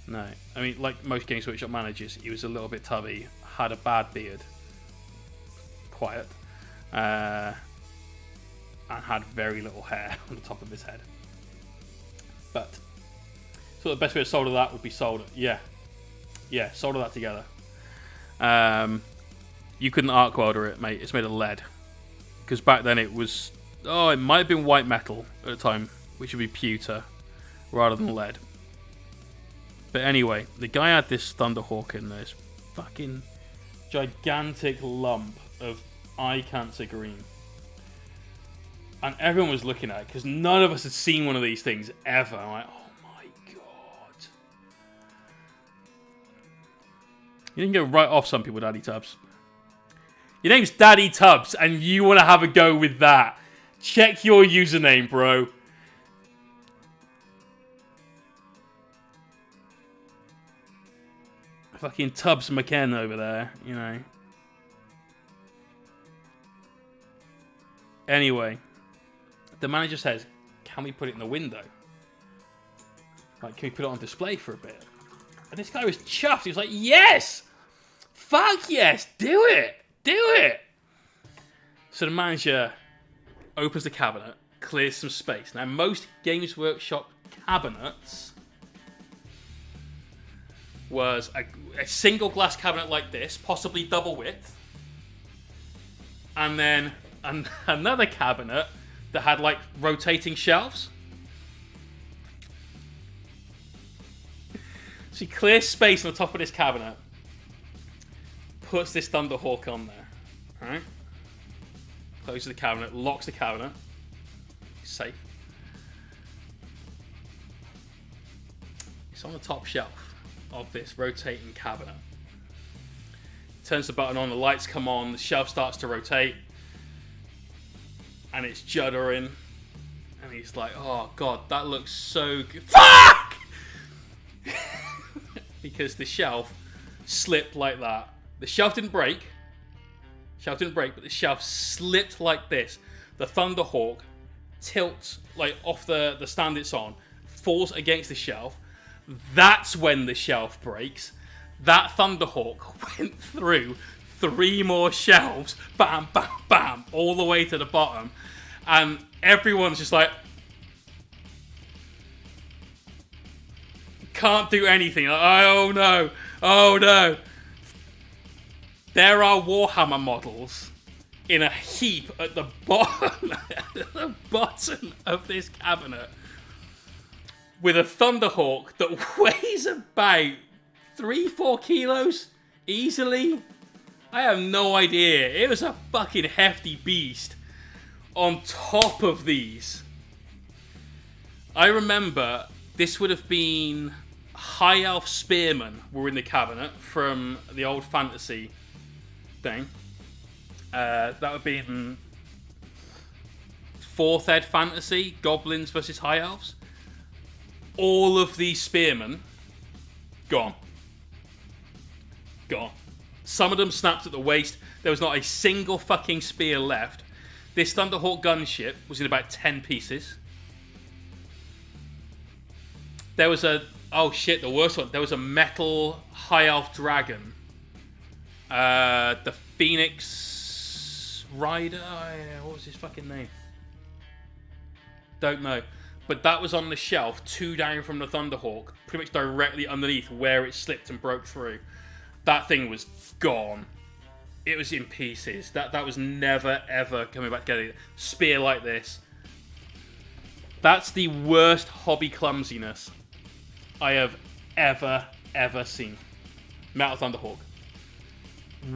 S1: No. I mean, like most Games Workshop managers, he was a little bit tubby, had a bad beard, quiet, and had very little hair on the top of his head. But so the best way to solder that would be solder. Yeah, solder that together. You couldn't arc welder it, mate. It's made of lead. Because back then it was... Oh, it might have been white metal at the time, which would be pewter rather than lead. But anyway, the guy had this Thunderhawk in there. This fucking gigantic lump of eye cancer green. And everyone was looking at it, because none of us had seen one of these things ever. I'm like, oh my god. You didn't go right off some people, Daddy Tubbs. Your name's Daddy Tubbs, and you want to have a go with that. Check your username, bro. Fucking Tubbs McKen over there, you know. Anyway, the manager says, can we put it in the window? Like, can we put it on display for a bit? And this guy was chuffed. He was like, yes! Fuck yes! Do it! Do it! So the manager opens the cabinet, clears some space. Now, most Games Workshop cabinets was a single glass cabinet like this, possibly double width, and then another cabinet that had like rotating shelves. She clears space on the top of this cabinet, puts this Thunderhawk on there, right? Closes the cabinet, locks the cabinet. Safe. It's on the top shelf of this rotating cabinet. Turns the button on, the lights come on, the shelf starts to rotate, and it's juddering. And he's like, oh god, that looks so good. Fuck! Because the shelf slipped like that. The shelf didn't break. But the shelf slipped like this. The Thunderhawk tilts like off the stand it's on, falls against the shelf. That's when the shelf breaks. That Thunderhawk went through 3 more shelves, bam, bam, bam, all the way to the bottom. And everyone's just like, can't do anything. Like, oh no. There are Warhammer models in a heap at the bottom, at the bottom of this cabinet with a Thunderhawk that weighs about 3-4 kilos easily. I have no idea. It was a fucking hefty beast on top of these. I remember this would have been High Elf Spearmen were in the cabinet from the old fantasy thing. That would be in 4th Ed Fantasy, Goblins versus High Elves. All of these spearmen gone. Some of them snapped at the waist. There was not a single fucking spear left. This Thunderhawk gunship was in about 10 pieces. There was the worst one. There was a metal High Elf Dragon. The Phoenix Rider? What was his fucking name? Don't know. But that was on the shelf, 2 down from the Thunderhawk, pretty much directly underneath where it slipped and broke through. That thing was gone. It was in pieces. That was never, ever coming back together. Spear like this. That's the worst hobby clumsiness I have ever seen. Metal Thunderhawk.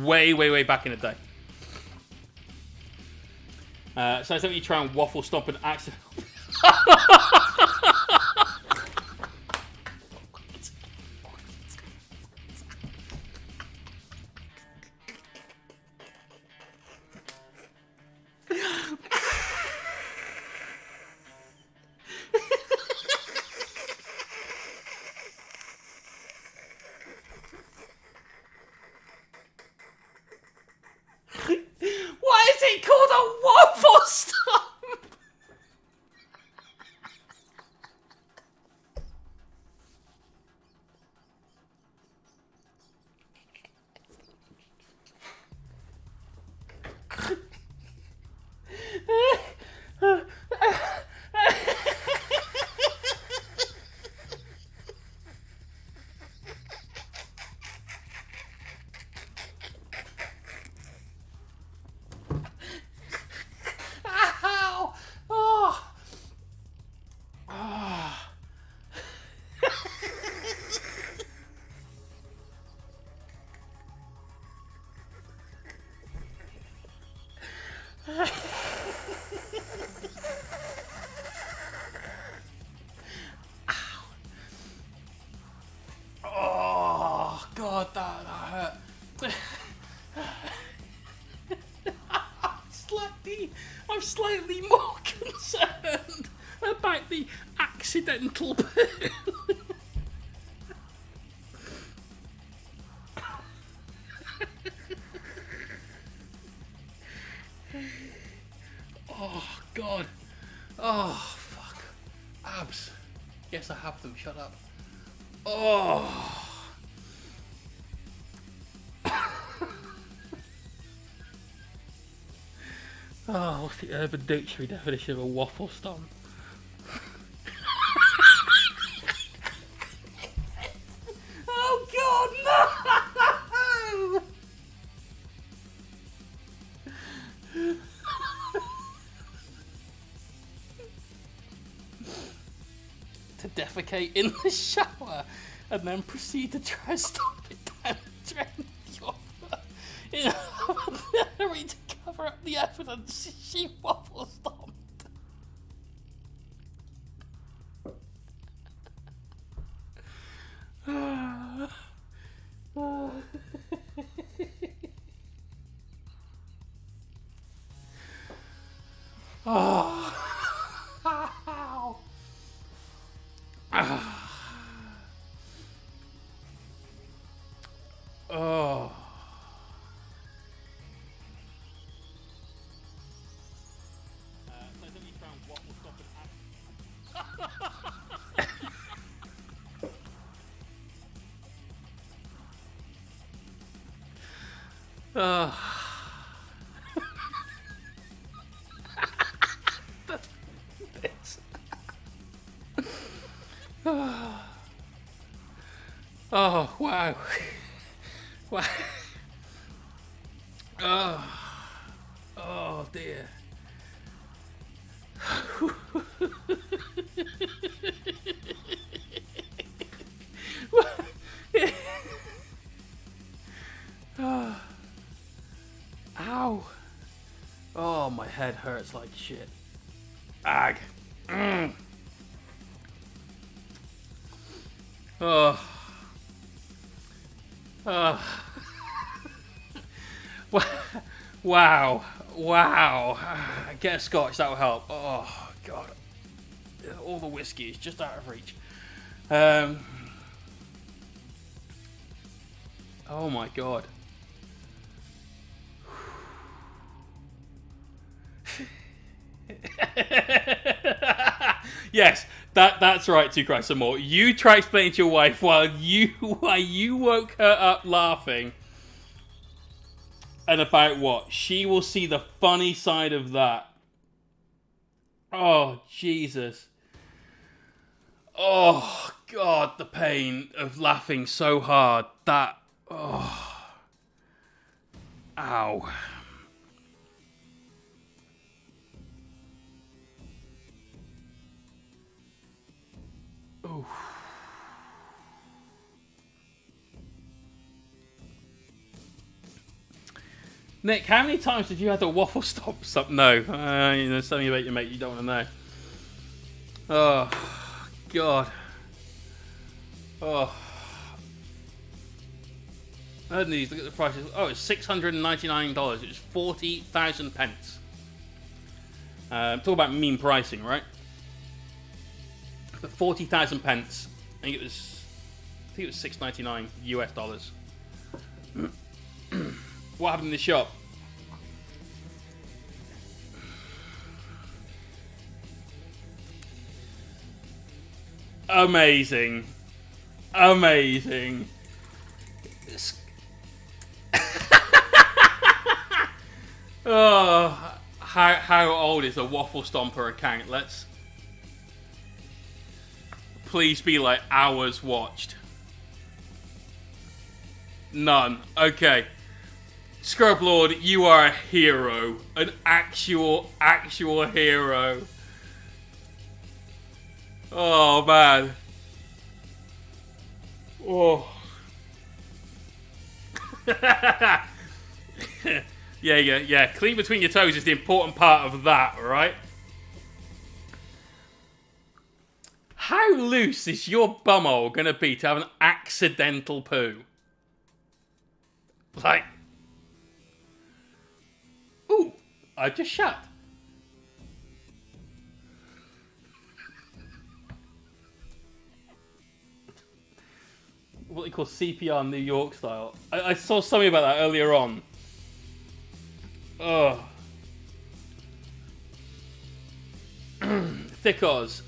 S1: Way back in the day. So I think you try and waffle stomp an accident. Why is it called a waffle stomp? Oh, God, that hurt. I'm slightly more concerned about the accidental poo. Oh, God. Oh, fuck. Abs. Yes, I have them. Shut up. Oh. Oh, what's the Urban Dictionary definition of a waffle stomp? Oh, God. defecate in the shower and then proceed to try and stop it down the drain with your foot in a hurry to cover up the evidence she waffle stomped. Oh. Oh. Oh, wow. Wow. Oh dear. Ow. Oh, my head hurts like shit. Ag. Oh. Wow. Wow. Get a scotch, that'll help. Oh, God. All the whiskey is just out of reach. Oh, my God. Yes, that's right, to cry some more. You try explaining to your wife while you woke her up laughing. And about what? She will see the funny side of that. Oh, Jesus. Oh, God, the pain of laughing so hard. That... Oh. Ow. Oh. Nick, how many times did you have to waffle stop something? No, something about your mate you don't want to know. Oh, God. Oh. Heard news, look at the prices. Oh, it's $699. It's 40,000 pence. Talk about mean pricing, right? But 40,000 pence. I think it was $6.99 US dollars. What happened in the shop? Amazing. Amazing. Oh, how old is a Waffle Stomper account? Let's please be like hours watched. None. Okay. Scrub Lord, you are a hero. An actual hero. Oh, man. Oh. Yeah. Clean between your toes is the important part of that, right? How loose is your bumhole gonna be to have an accidental poo? Like... Ooh, I just shut. What they call CPR New York style. I saw something about that earlier on. Oh. Thick Oz.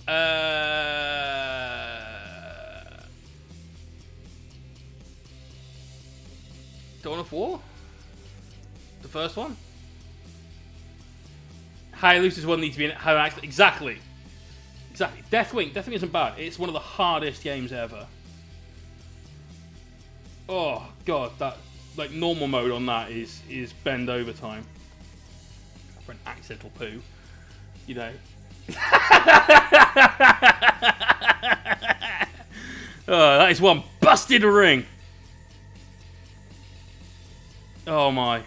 S1: Dawn of War? The first one? How loose does one need to be in how actually exactly. Deathwing isn't bad. It's one of the hardest games ever. Oh god, that like normal mode on that is bend over time. For an accidental poo. You know. That is one busted ring. Oh my.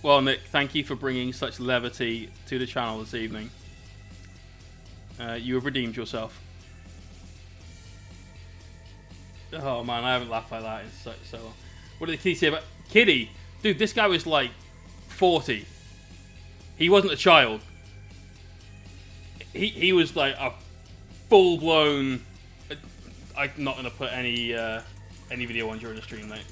S1: Well, Nick, thank you for bringing such levity to the channel this evening. You have redeemed yourself. Oh man, I haven't laughed like that in so long. What did the kids say about Kitty? Dude, this guy was like 40. He wasn't a child. He was like a full-blown. I'm not gonna put any video on during the stream, mate.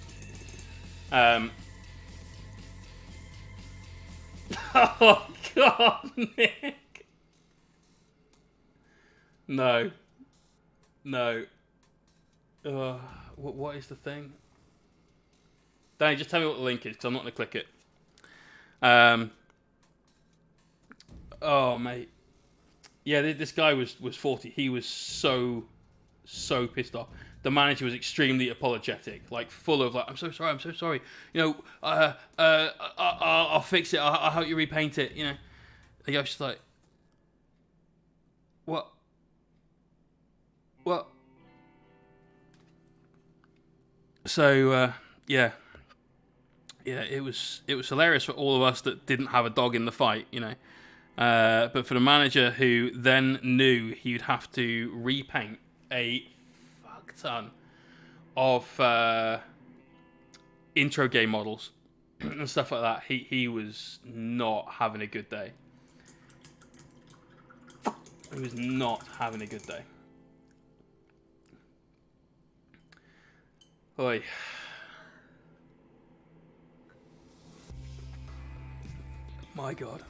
S1: Oh God, Nick. No. What is the thing? Danny, just tell me what the link is, because I'm not going to click it. Oh, mate. Yeah, this guy was 40. He was so pissed off. The manager was extremely apologetic, like full of like, I'm so sorry. You know, I'll fix it. I'll help you repaint it. You know, and I was just like, what? So yeah, it was hilarious for all of us that didn't have a dog in the fight, you know. But for the manager who then knew he would have to repaint a fuck ton of intro game models and stuff like that, he was not having a good day. He was not having a good day. Oi. My God.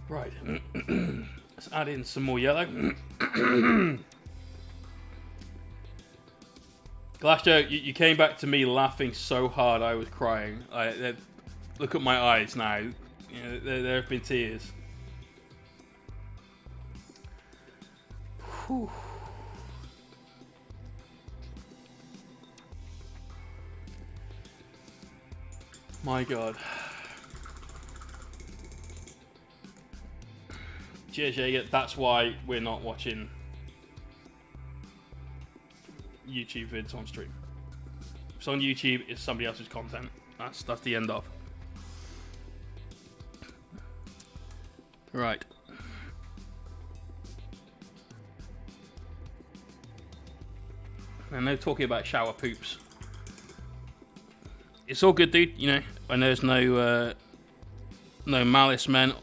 S1: Right. Let's add in some more yellow. Glassjoe, you came back to me laughing so hard I was crying. Look at my eyes now. You know, there have been tears. Whew. My God. Cheers, Jaeger. That's why we're not watching YouTube vids on stream. If it's on YouTube, it's somebody else's content. That's the end of. Right. And no talking about shower poops. It's all good, dude. You know, I know there's no malice meant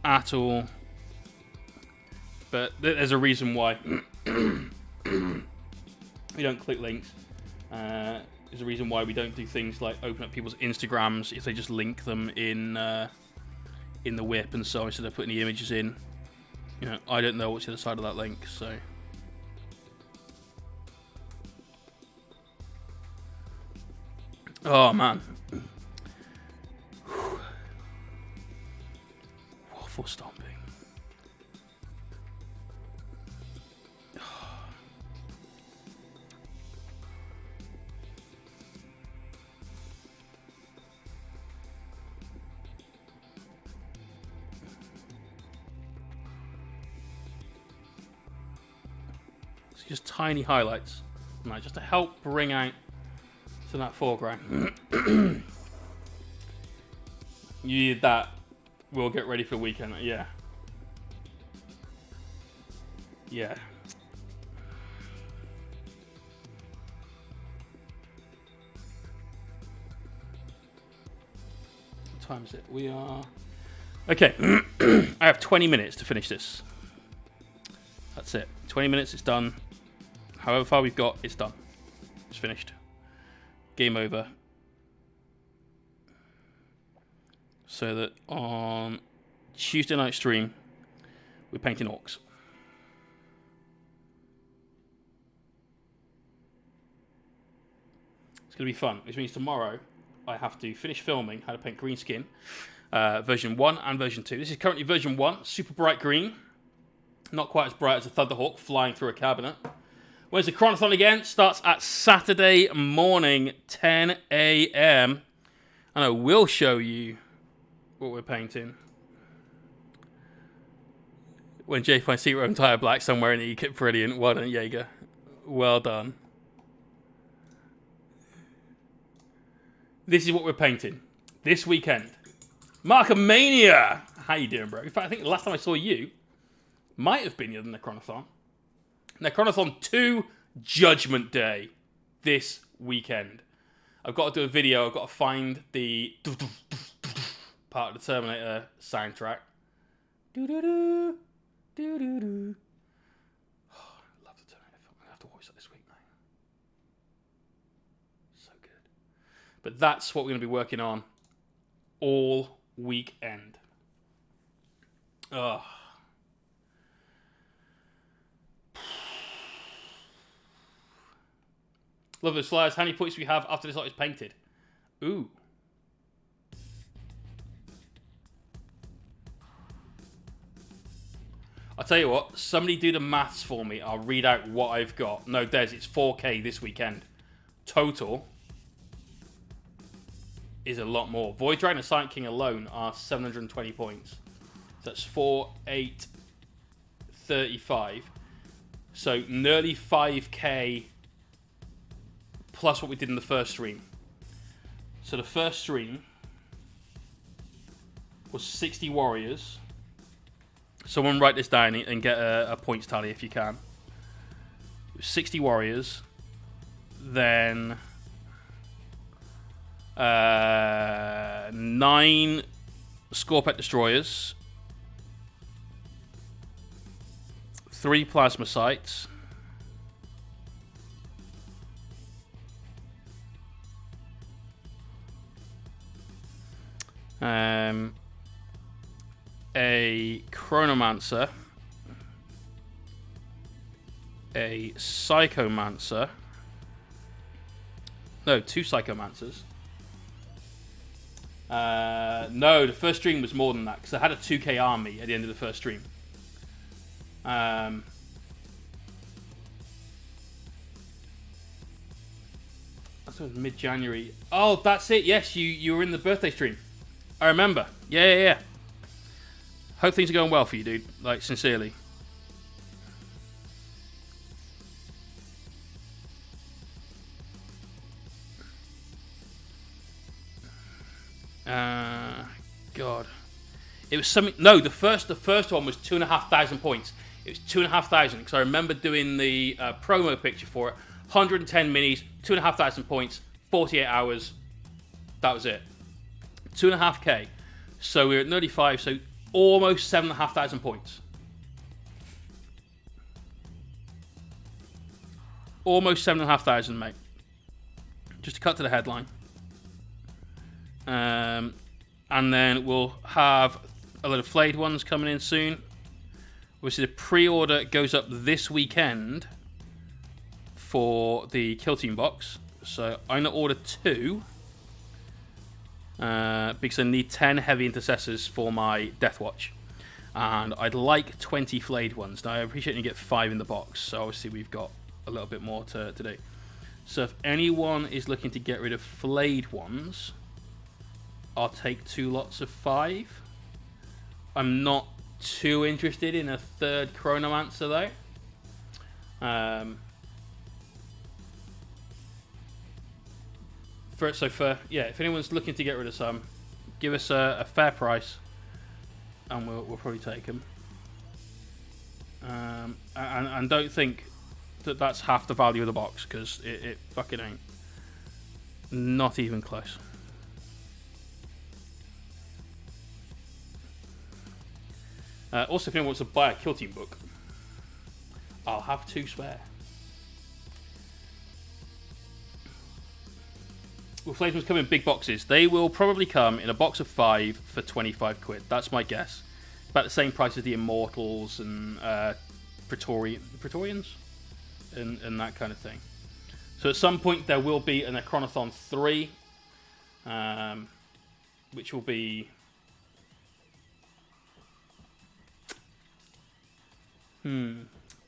S1: at all, but there's a reason why we don't click links. There's a reason why we don't do things like open up people's Instagrams if they just link them in the whip and so instead of putting the images in. You know, I don't know what's the other side of that link, so. Oh man. Waffle stomping. It's just tiny highlights, right, just to help bring out to that foreground. You need that. We'll get ready for the weekend. Yeah. Yeah. What time is it? We are... Okay. I have 20 minutes to finish this. That's it. 20 minutes, it's done. However far we've got, it's done. It's finished. Game over. So that on Tuesday night stream, we're painting orcs. It's going to be fun, which means tomorrow I have to finish filming how to paint green skin, version 1 and version 2. This is currently version 1, super bright green. Not quite as bright as a Thunderhawk flying through a cabinet. Where's the Chronothon again? Starts at Saturday morning, 10 a.m. And I will show you what we're painting. When Jay finds secret entire black somewhere in the kit, brilliant. Well done, Jaeger. Well done. This is what we're painting this weekend. Markomania! How you doing, bro? In fact, I think the last time I saw you might have been the Necronathon. Necronathon 2 Judgment Day this weekend. I've got to do a video. I've got to find the part of the Terminator soundtrack. Do-do-do. Do-do-do. Oh, I love the Terminator film. I'm going to have to watch that this week, mate. So good. But that's what we're going to be working on all weekend. Oh. Love those flyers. How many points do we have after this lot is painted? Ooh. I'll tell you what. Somebody do the maths for me. I'll read out what I've got. No, Des, it's 4K this weekend. Total is a lot more. Void Dragon and Silent King alone are 720 points. So that's 4, 8, 35. So nearly 5K plus what we did in the first stream. So the first stream was 60 warriors. Someone write this down and get a points tally if you can. 60 warriors. Then 9 Scorpet destroyers. 3 plasma sites. A Chronomancer, a Psychomancer, no, 2 Psychomancers. No, the first stream was more than that, because I had a 2K army at the end of the first stream. That was mid-January. Oh, that's it, yes, you were in the birthday stream. I remember. Yeah. Hope things are going well for you, dude. Like, sincerely. God. It was something... No, the first one was 2,500 points. It was 2,500, because I remember doing the promo picture for it. 110 minis, 2,500 points, 48 hours. That was it. 2.5K. So we were at nearly 5, so almost 7,500 points. Almost 7,500, mate. Just to cut to the headline. And then we'll have a lot of flayed ones coming in soon. Obviously, the pre-order goes up this weekend for the Kill Team box. So I'm going to order 2. Because I need 10 heavy intercessors for my Death Watch. And I'd like 20 flayed ones. Now, I appreciate you get 5 in the box. So obviously we've got a little bit more to do. So if anyone is looking to get rid of flayed ones, I'll take 2 lots of 5. I'm not too interested in a 3rd Chronomancer though. If anyone's looking to get rid of some, give us a fair price, and we'll probably take them. And don't think that that's half the value of the box, because it fucking ain't. Not even close. Also, if anyone wants to buy a Kill Team book, I'll have 2 spare. Will flayed ones come in big boxes? They will probably come in a box of 5 for 25 quid. That's my guess. About the same price as the Immortals and Praetorians and that kind of thing. So at some point there will be an Necronathon 3, which will be...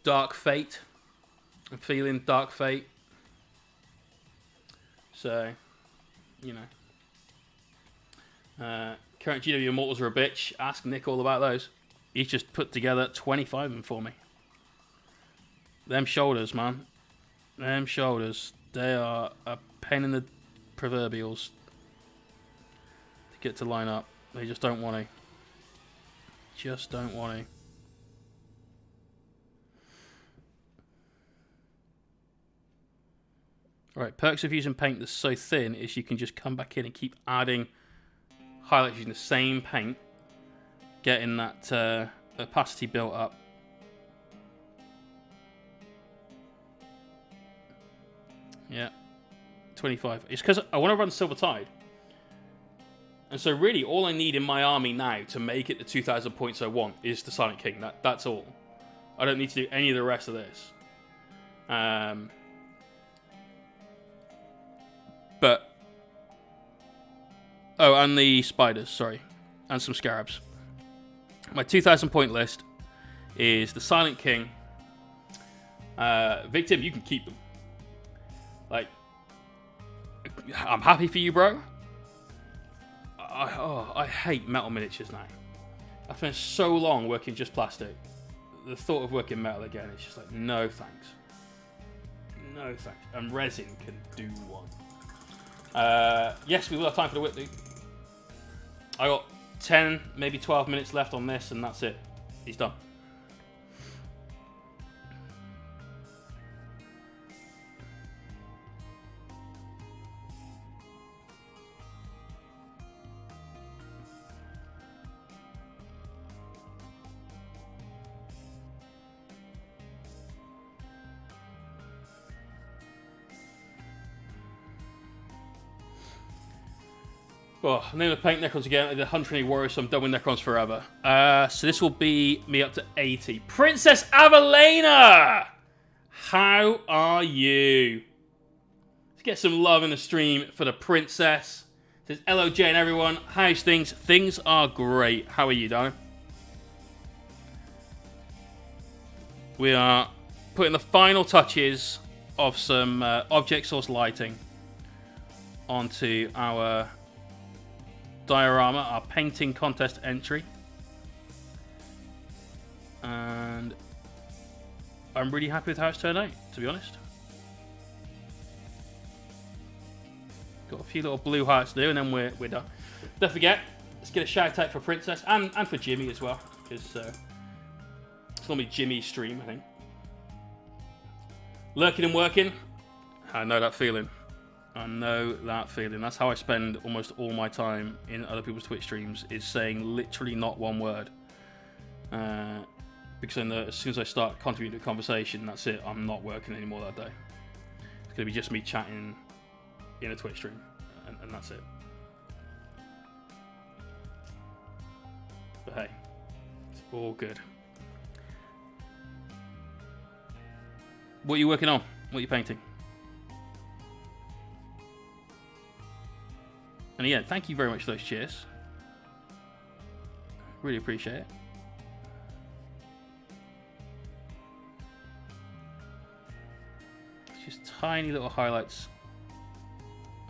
S1: Dark Fate. I'm feeling Dark Fate. So... current GW Immortals are a bitch. Ask Nick all about those. He's just put together 25 of them for me. Them shoulders, man. Them shoulders. They are a pain in the proverbials to get to line up. They just don't want to. Just don't want to. Alright, perks of using paint that's so thin is you can just come back in and keep adding highlights using the same paint, getting that opacity built up. Yeah, 25. It's because I want to run Silver Tide. And so really, all I need in my army now to make it the 2,000 points I want is the Silent King. That's all. I don't need to do any of the rest of this. But... Oh, and the spiders, sorry. And some scarabs. My 2,000 point list is the Silent King. Victim, you can keep them. Like, I'm happy for you, bro. I hate metal miniatures now. I've spent so long working just plastic. The thought of working metal again is just like, no thanks. No thanks. And resin can do one. Yes, we will have time for the whip, dude. I got 10, maybe 12 minutes left on this, and that's it. He's done. Oh, I'm going to paint Necrons again. I did 120 Warriors, so I'm done with Necrons forever. So this will be me up to 80. Princess Avalena! How are you? Let's get some love in the stream for the princess. It says LOJ and everyone. How's things? Things are great. How are you, darling? We are putting the final touches of some object source lighting onto our diorama, our painting contest entry. And I'm really happy with how it's turned out, to be honest. Got a few little blue hearts to do, and then we're done. Don't forget, let's get a shout out for Princess and for Jimmy as well, because it's normally Jimmy's stream, I think. Lurking and working. I know that feeling. I know that feeling. That's how I spend almost all my time in other people's Twitch streams, is saying literally not one word. Because I know as soon as I start contributing to a conversation, that's it. I'm not working anymore that day. It's going to be just me chatting in a Twitch stream, and that's it. But hey, it's all good. What are you working on? What are you painting? And yeah, thank you very much for those cheers. Really appreciate it. It's just tiny little highlights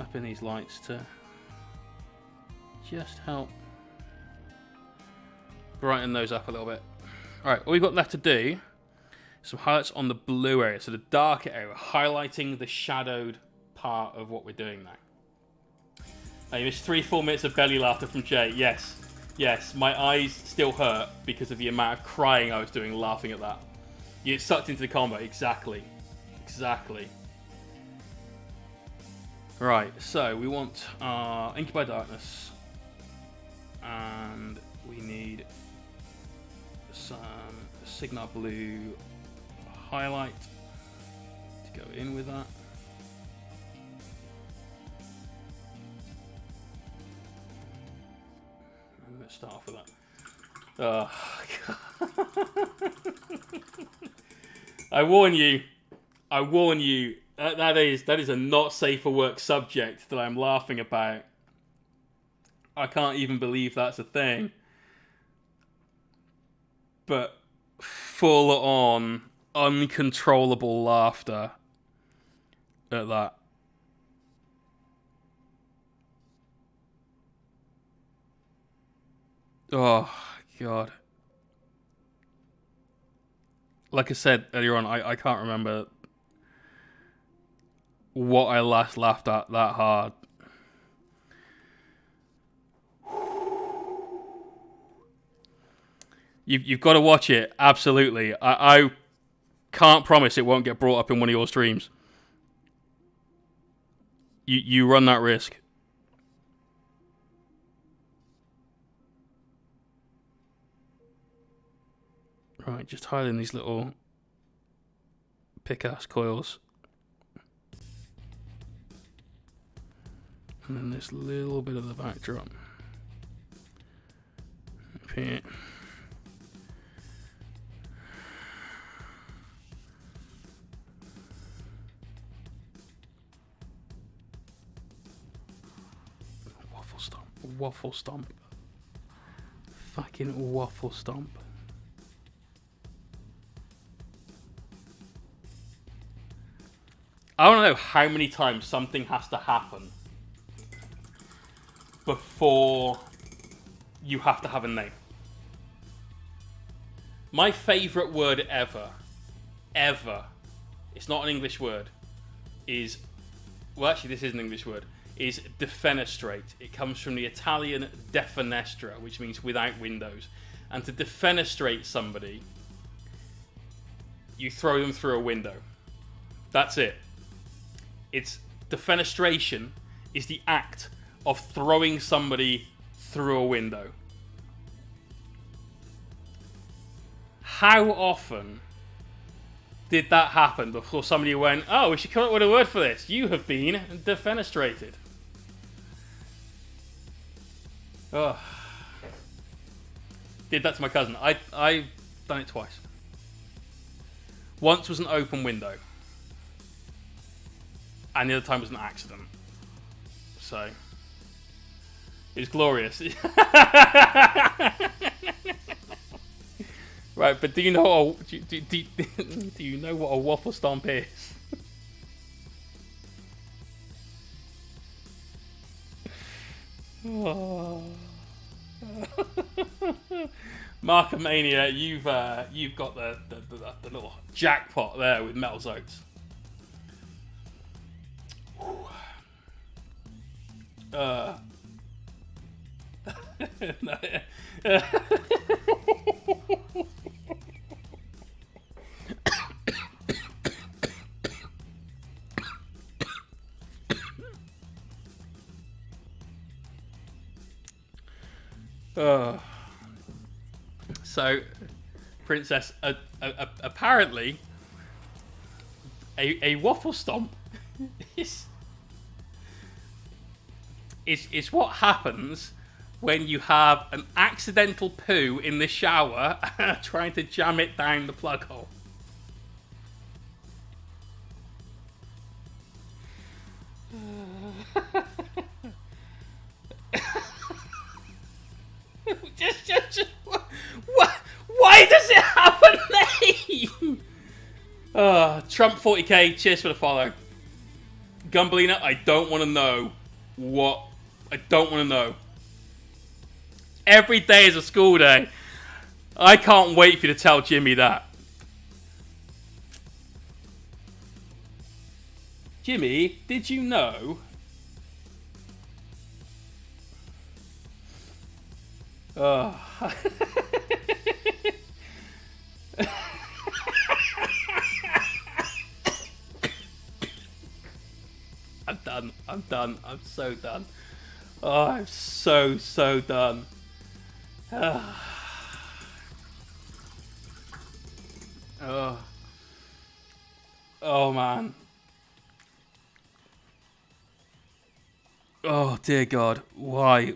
S1: up in these lights to just help brighten those up a little bit. Alright, all we've got left to do is some highlights on the blue area, so the darker area, highlighting the shadowed part of what we're doing now. You missed 3 full minutes of belly laughter from Jay. Yes. Yes, my eyes still hurt because of the amount of crying I was doing laughing at that. You get sucked into the combo. Exactly. Exactly. Right, so we want our Ink by Darkness. And we need some Signar Blue highlight to go in with that. Let's start off with that. Oh, I warn you. I warn you. That is a not safe for work subject that I'm laughing about. I can't even believe that's a thing. But full on uncontrollable laughter at that. Oh, God. like I said earlier on, I can't remember what I last laughed at that hard. You've got to watch it, absolutely. I can't promise it won't get brought up in one of your streams. You run that risk. Right, just hiding these little pick-ass coils. And then this little bit of the backdrop. Up here. Waffle stomp. Waffle stomp. Fucking waffle stomp. I don't know how many times something has to happen before you have to have a name. My favourite word ever, it's not an English word, is, well actually this is an English word, is defenestrate. It comes from the Italian defenestra, which means without windows. And to defenestrate somebody, you throw them through a window. That's it. It's defenestration is the act of throwing somebody through a window. How often did that happen before somebody went, oh, we should come up with a word for this? You have been defenestrated. Oh. Did that to my cousin. I've done it twice. Once was an open window. And the other time was an accident. So, it was glorious. Right, but do you know do you know what a waffle stomp is? Oh. Markomania, you've got the little jackpot there with Metal Zotes. So, Princess, apparently, a waffle stomp is what happens when you have an accidental poo in the shower trying to jam it down the plug hole. just why does it have a name? Trump 40k, cheers for the follow. Gumbelina, I don't want to know what. I don't want to know. Every day is a school day. I can't wait for you to tell Jimmy that. Jimmy, did you know? Oh. I'm done. I'm so done. Oh, I'm so done. Oh man. Oh dear God. Why?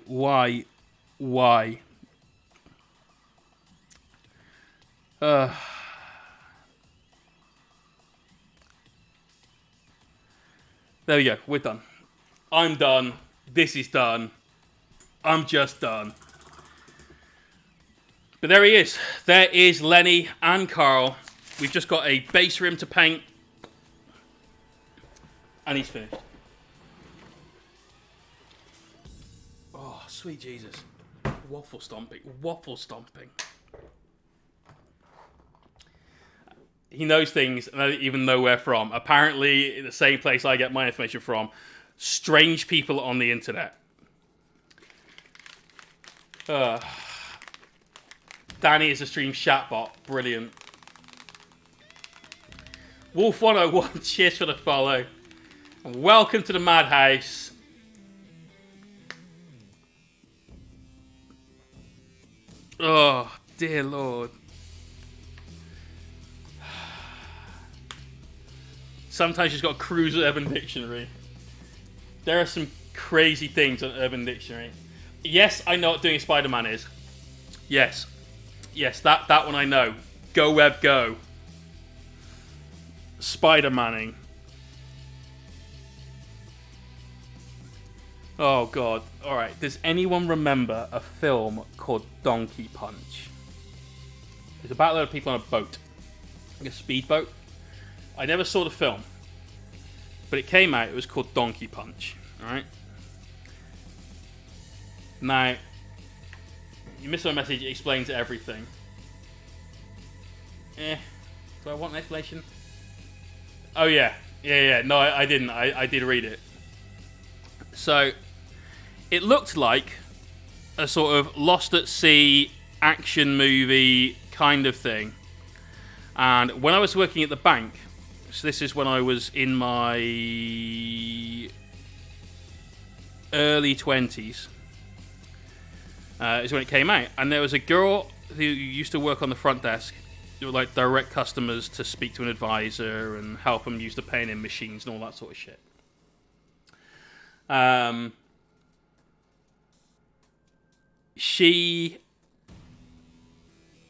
S1: There we go. We're done. I'm done. This is done. I'm just done. But there he is. There is Lenny and Carl. We've just got a base rim to paint. And he's finished. Oh, sweet Jesus. Waffle stomping. Waffle stomping. He knows things and I don't even know where from. Apparently, the same place I get my information from. Strange people on the internet. Danny is a stream chatbot. Brilliant. Wolf101, cheers for the follow. And welcome to the madhouse. Oh, dear Lord. Sometimes you've got to cruise Urban Dictionary. There are some crazy things on Urban Dictionary. Yes, I know what doing Spider-Man is. Yes. Yes, that one I know. Go web go. Spider-Manning. Oh god. Alright, does anyone remember a film called Donkey Punch? It's about a lot of people on a boat. Like a speedboat. I never saw the film. But it came out, it was called Donkey Punch. Alright? Now, you missed my message, it explains everything. Do I want an explanation? Oh yeah. Yeah. No, I didn't. I did read it. So, it looked like a sort of Lost at Sea action movie kind of thing. And when I was working at the bank, so this is when I was in my early 20s, is when it came out. And there was a girl who used to work on the front desk, who would like direct customers to speak to an advisor and help them use the paying in machines and all that sort of shit. She...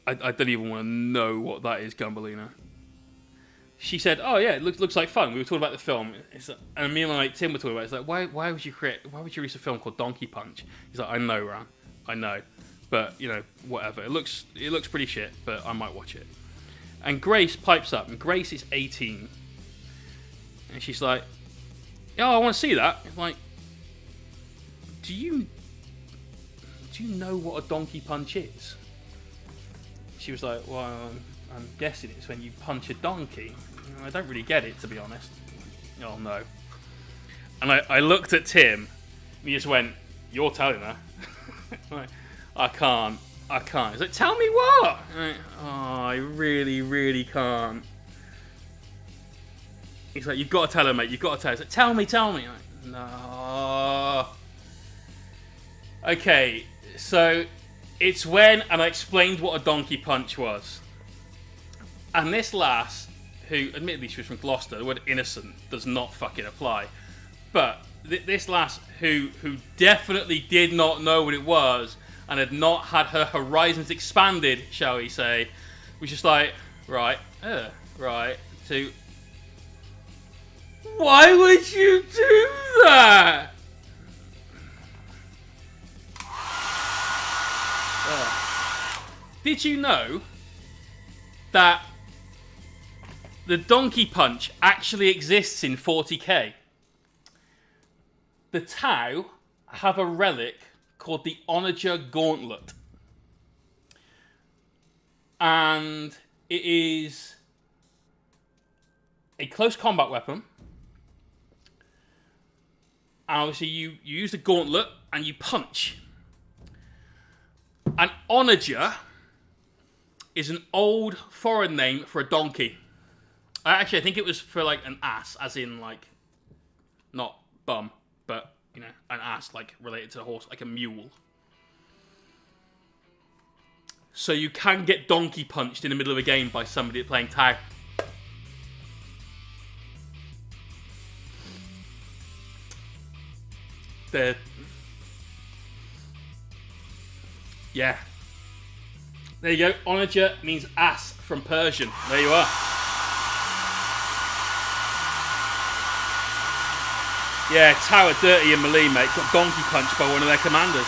S1: I don't even want to know what that is, Gumbalina. She said, "Oh yeah, it looks like fun." We were talking about the film, and me and my mate Tim were talking about it. It's like, why would you release a film called Donkey Punch? He's like, "I know, Ran, I know, but you know, whatever. It looks pretty shit, but I might watch it." And Grace pipes up, and Grace is 18, and she's like, "Oh, I want to see that." I'm like, do you know what a donkey punch is? She was like, "Well, I'm guessing it's when you punch a donkey." I don't really get it, to be honest. Oh no. And I looked at Tim, and he just went, "You're telling her." Like, I can't. He's like, "Tell me what?" Like, oh, I really, really can't. He's like, "You've got to tell her, mate. You've got to tell her." He's like, Tell me. I'm like, no. Okay, so it's when, and I explained what a donkey punch was. And this lass, who admittedly she was from Gloucester, the word innocent does not fucking apply. But this lass who definitely did not know what it was and had not had her horizons expanded, shall we say, was just like, right, to... Why would you do that? Did you know that the donkey punch actually exists in 40k? The Tau have a relic called the Onager Gauntlet. And it is a close combat weapon. And obviously you use the gauntlet and you punch. An onager is an old foreign name for a donkey. Actually, I think it was for like an ass, as in like, not bum, but, you know, an ass, like related to a horse, like a mule. So you can get donkey punched in the middle of a game by somebody playing tag. Yeah. There you go. Onager means ass from Persian. There you are. Yeah, Tower Dirty and Melee, mate. Got donkey punched by one of their commanders.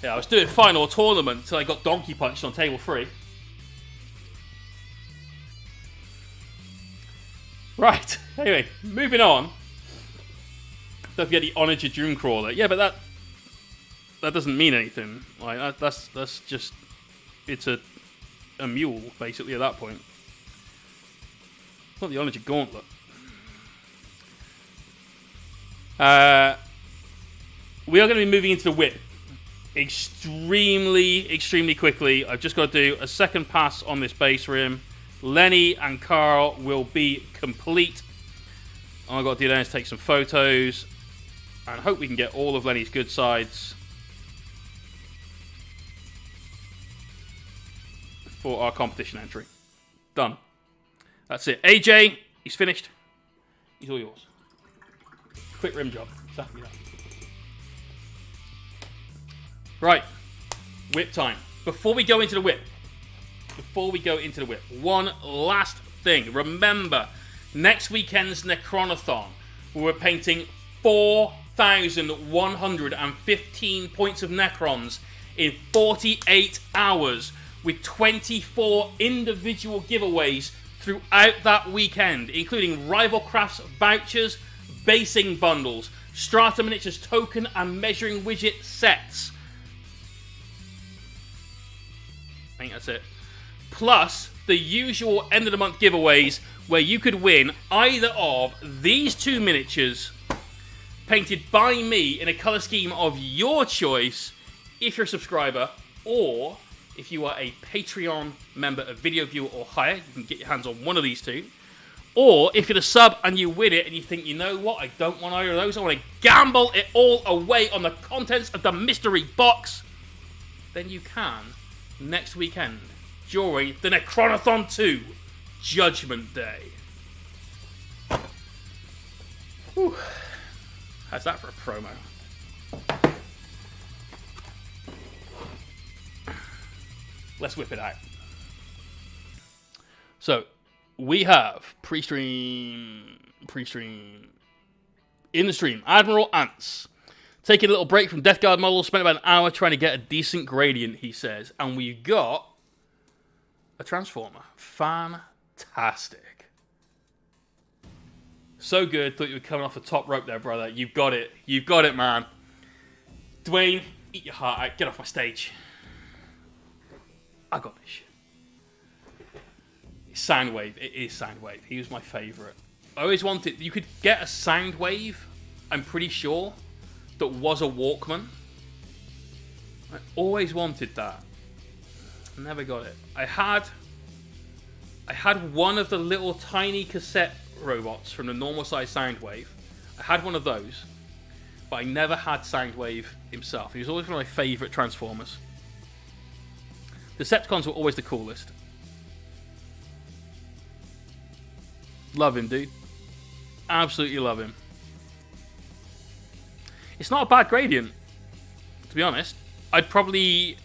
S1: Yeah, I was doing final tournament until I got donkey punched on table 3. Right, anyway, moving on. Don't forget the Onager Dreamcrawler. Yeah, but that doesn't mean anything. Like that's just it's a mule basically at that point. It's not the Onager Gauntlet. We are going to be moving into the whip extremely quickly. I've just got to do a second pass on this base rim. Lenny and Carl will be complete. All I've got to do then is take some photos and hope we can get all of Lenny's good sides for our competition entry. Done. That's it. AJ, he's finished. He's all yours. Quick rim job. Exactly that. Right. Whip time. Before we go into the whip, one last thing. Remember, next weekend's Necronathon, we're painting 4,115 points of Necrons in 48 hours with 24 individual giveaways throughout that weekend, including Rival Crafts vouchers, basing bundles, Strata Miniatures token and measuring widget sets. I think that's it. Plus the usual end of the month giveaways where you could win either of these two miniatures painted by me in a colour scheme of your choice if you're a subscriber, or if you are a Patreon member, a video viewer or higher, you can get your hands on one of these two. Or if you're a sub and you win it and you think, you know what, I don't want either of those, I want to gamble it all away on the contents of the mystery box, then you can next weekend during the Necronathon 2 Judgment Day. Whew. How's that for a promo? Let's whip it out. So, we have pre-stream. In the stream, Admiral Ants. Taking a little break from Death Guard models, spent about an hour trying to get a decent gradient, he says. And we got a Transformer. Fantastic. So good, thought you were coming off the top rope there, brother. You've got it. You've got it, man. Dwayne, eat your heart out. Get off my stage. I got this shit. Soundwave. It is Soundwave. He was my favourite. I always wanted... You could get a Soundwave, I'm pretty sure, that was a Walkman. I always wanted that. Never got it. I had one of the little tiny cassette robots from the normal size Soundwave. I had one of those, but I never had Soundwave himself. He was always one of my favourite Transformers. Decepticons were always the coolest. Love him, dude. Absolutely love him. It's not a bad gradient, to be honest. I'd probably...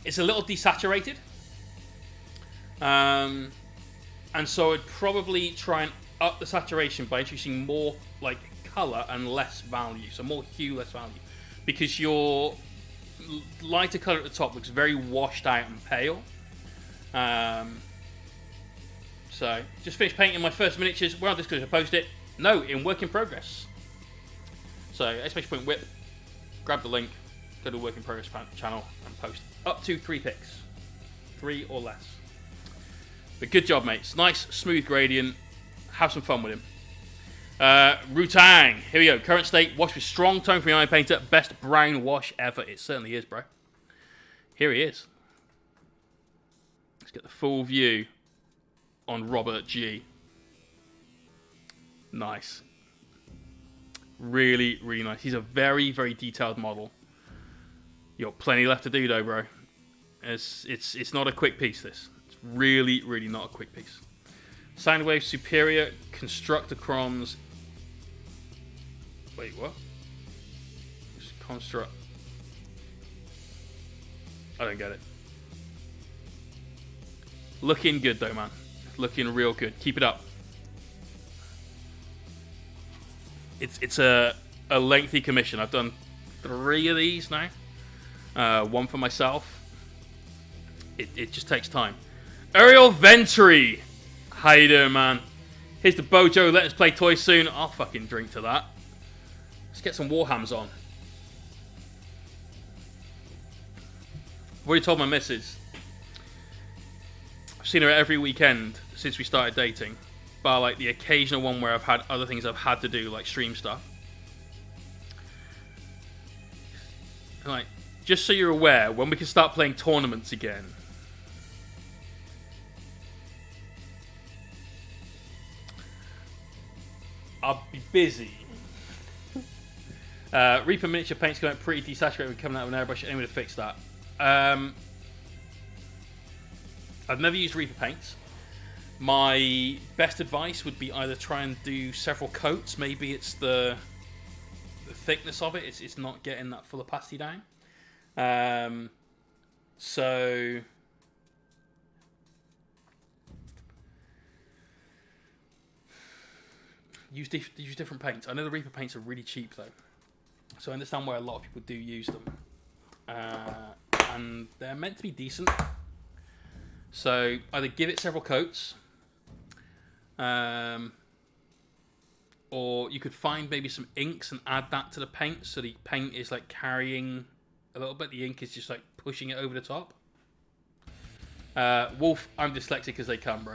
S1: It's a little desaturated. And so I'd probably try and up the saturation by introducing more like colour and less value. So more hue, less value. Because your lighter colour at the top looks very washed out and pale. So, just finished painting my first miniatures. Where on this going to post it? No, in work in progress. So, exclamation point whip. Grab the link. Go to the work in progress channel and post up to 3 pics. 3 or less. But good job, mates. Nice, smooth gradient. Have some fun with him. Rutang. Here we go. Current state. Wash with strong tone from the Iron Painter. Best brown wash ever. It certainly is, bro. Here he is. Let's get the full view on Robert G. Nice. Really, really nice. He's a very, very detailed model. You got plenty left to do, though, bro. It's not a quick piece, this. It's really, really not a quick piece. Soundwave Superior Constructicrons. Wait, what? Construct. I don't get it. Looking good, though, man. Looking real good. Keep it up. It's a lengthy commission. I've done 3 of these now. 1 for myself. It just takes time. Ariel Ventry. How you doing, man? Here's the Bojo. Let us play toys soon. I'll fucking drink to that. Let's get some Warhams on. I've already told my missus. I've seen her every weekend since we started dating. Bar like the occasional one where I've had other things I've had to do, like stream stuff. And like, just so you're aware, when we can start playing tournaments again, I'll be busy. Reaper miniature paint's going pretty desaturated with coming out of an airbrush. Anyway to fix that. I've never used Reaper paints. My best advice would be either try and do several coats. Maybe it's the thickness of it. It's not getting that full opacity down. So use different paints. I know the Reaper paints are really cheap though, so I understand why a lot of people do use them, and they're meant to be decent. So either give it several coats, or you could find maybe some inks and add that to the paint, so the paint is like carrying a little bit. The ink is just like pushing it over the top. Wolf, I'm dyslexic as they come, bro.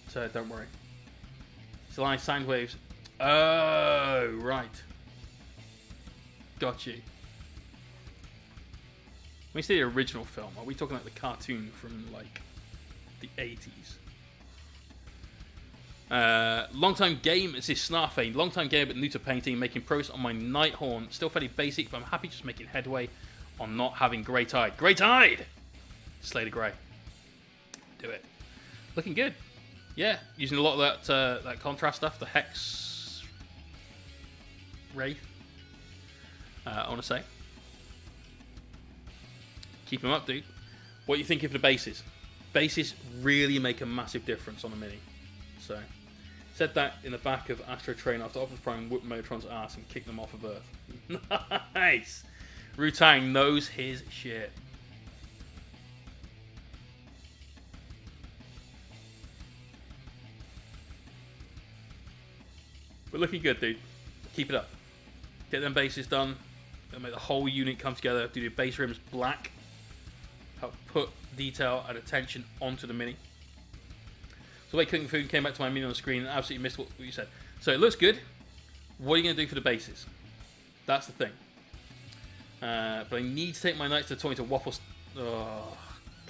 S1: So don't worry. So line sound waves. Oh, right. Got you. When you say the original film, are we talking like the cartoon from like the 80s? Long time game, this is Snarfane. Long time game but new to painting, making progress on my Nighthorn. Still fairly basic, but I'm happy just making headway on not having Grey Tide. Grey Tide! Slater Grey. Do it. Looking good. Yeah, using a lot of that contrast stuff, the Hex Wraith, I want to say. Keep them up, dude. What do you think of the bases? Bases really make a massive difference on a Mini. So, said that in the back of Astro Train after Optimus Prime whipped Megatron's ass and kicked them off of Earth. Nice! Wu-Tang knows his shit. We're looking good, dude. Keep it up. Get them bases done. Gonna make the whole unit come together. Do the base rims black. Help put detail and attention onto the Mini. So wait, cooking food came back to my Mini on the screen and absolutely missed what you said. So it looks good. What are you gonna do for the bases? That's the thing. But I need to take my Knights to the toy to waffles. Oh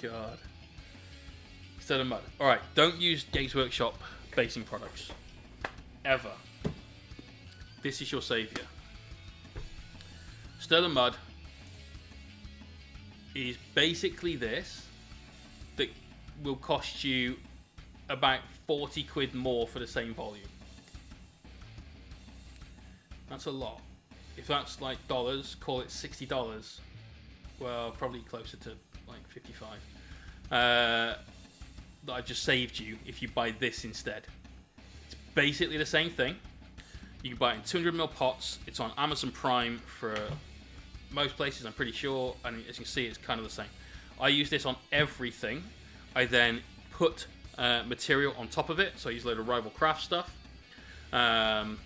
S1: god. Instead of mud. Alright, don't use Games Workshop basing products. Ever. This is your savior. Sterling Mud is basically this that will cost you about 40 quid more for the same volume. That's a lot. If that's like dollars, call it $60. Well, probably closer to like 55. That I just saved you if you buy this instead. It's basically the same thing. You can buy it in 200ml pots. It's on Amazon Prime for most places, I'm pretty sure. And as you can see, it's kind of the same. I use this on everything. I then put material on top of it. So I use a load of Rival Craft stuff. Probably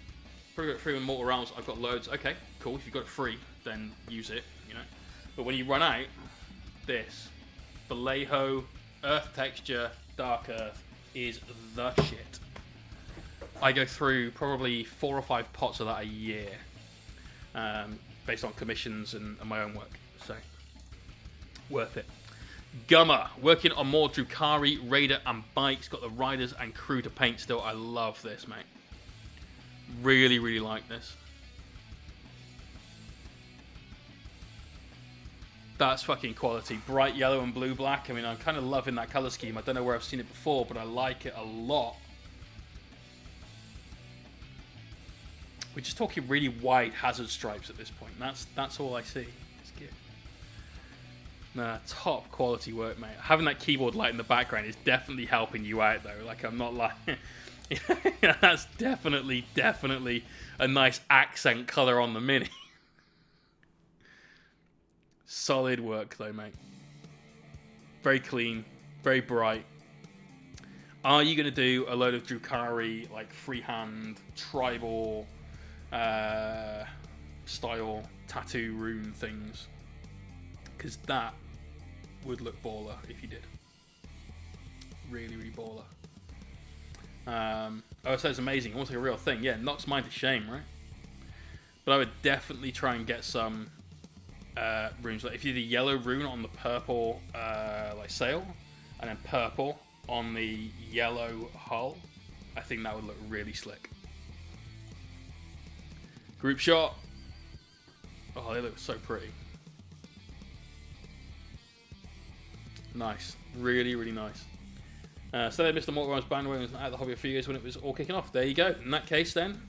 S1: got free with Mortal Realms. I've got loads. Okay, cool. If you've got it free, then use it, you know. But when you run out, this Vallejo Earth Texture Dark Earth is the shit. I go through probably 4 or 5 pots of that a year, based on commissions and my own work. So, worth it. Gummer, working on more Drukari, Raider, and bikes. Got the riders and crew to paint still. I love this, mate. Really, really like this. That's fucking quality. Bright yellow and blue black. I mean, I'm kind of loving that color scheme. I don't know where I've seen it before, but I like it a lot. We're just talking really wide hazard stripes at this point. That's all I see. It's good. Nah, top quality work, mate. Having that keyboard light in the background is definitely helping you out, though. Like, I'm not like... That's definitely a nice accent color on the Mini. Solid work, though, mate. Very clean, very bright. Are you going to do a load of Drukhari, like freehand, tribal style tattoo rune things? Because that would look baller if you did. Really, really baller. Oh, so it's amazing. Almost like a real thing. Yeah, knocks mine to shame, right? But I would definitely try and get some runes. Like if you did a yellow rune on the purple like sail, and then purple on the yellow hull, I think that would look really slick. Group shot. Oh, they look so pretty. Nice. Really, really nice. So they Mr. Mortimer's bandwagon was out of the hobby a few years when it was all kicking off. There you go. In that case then,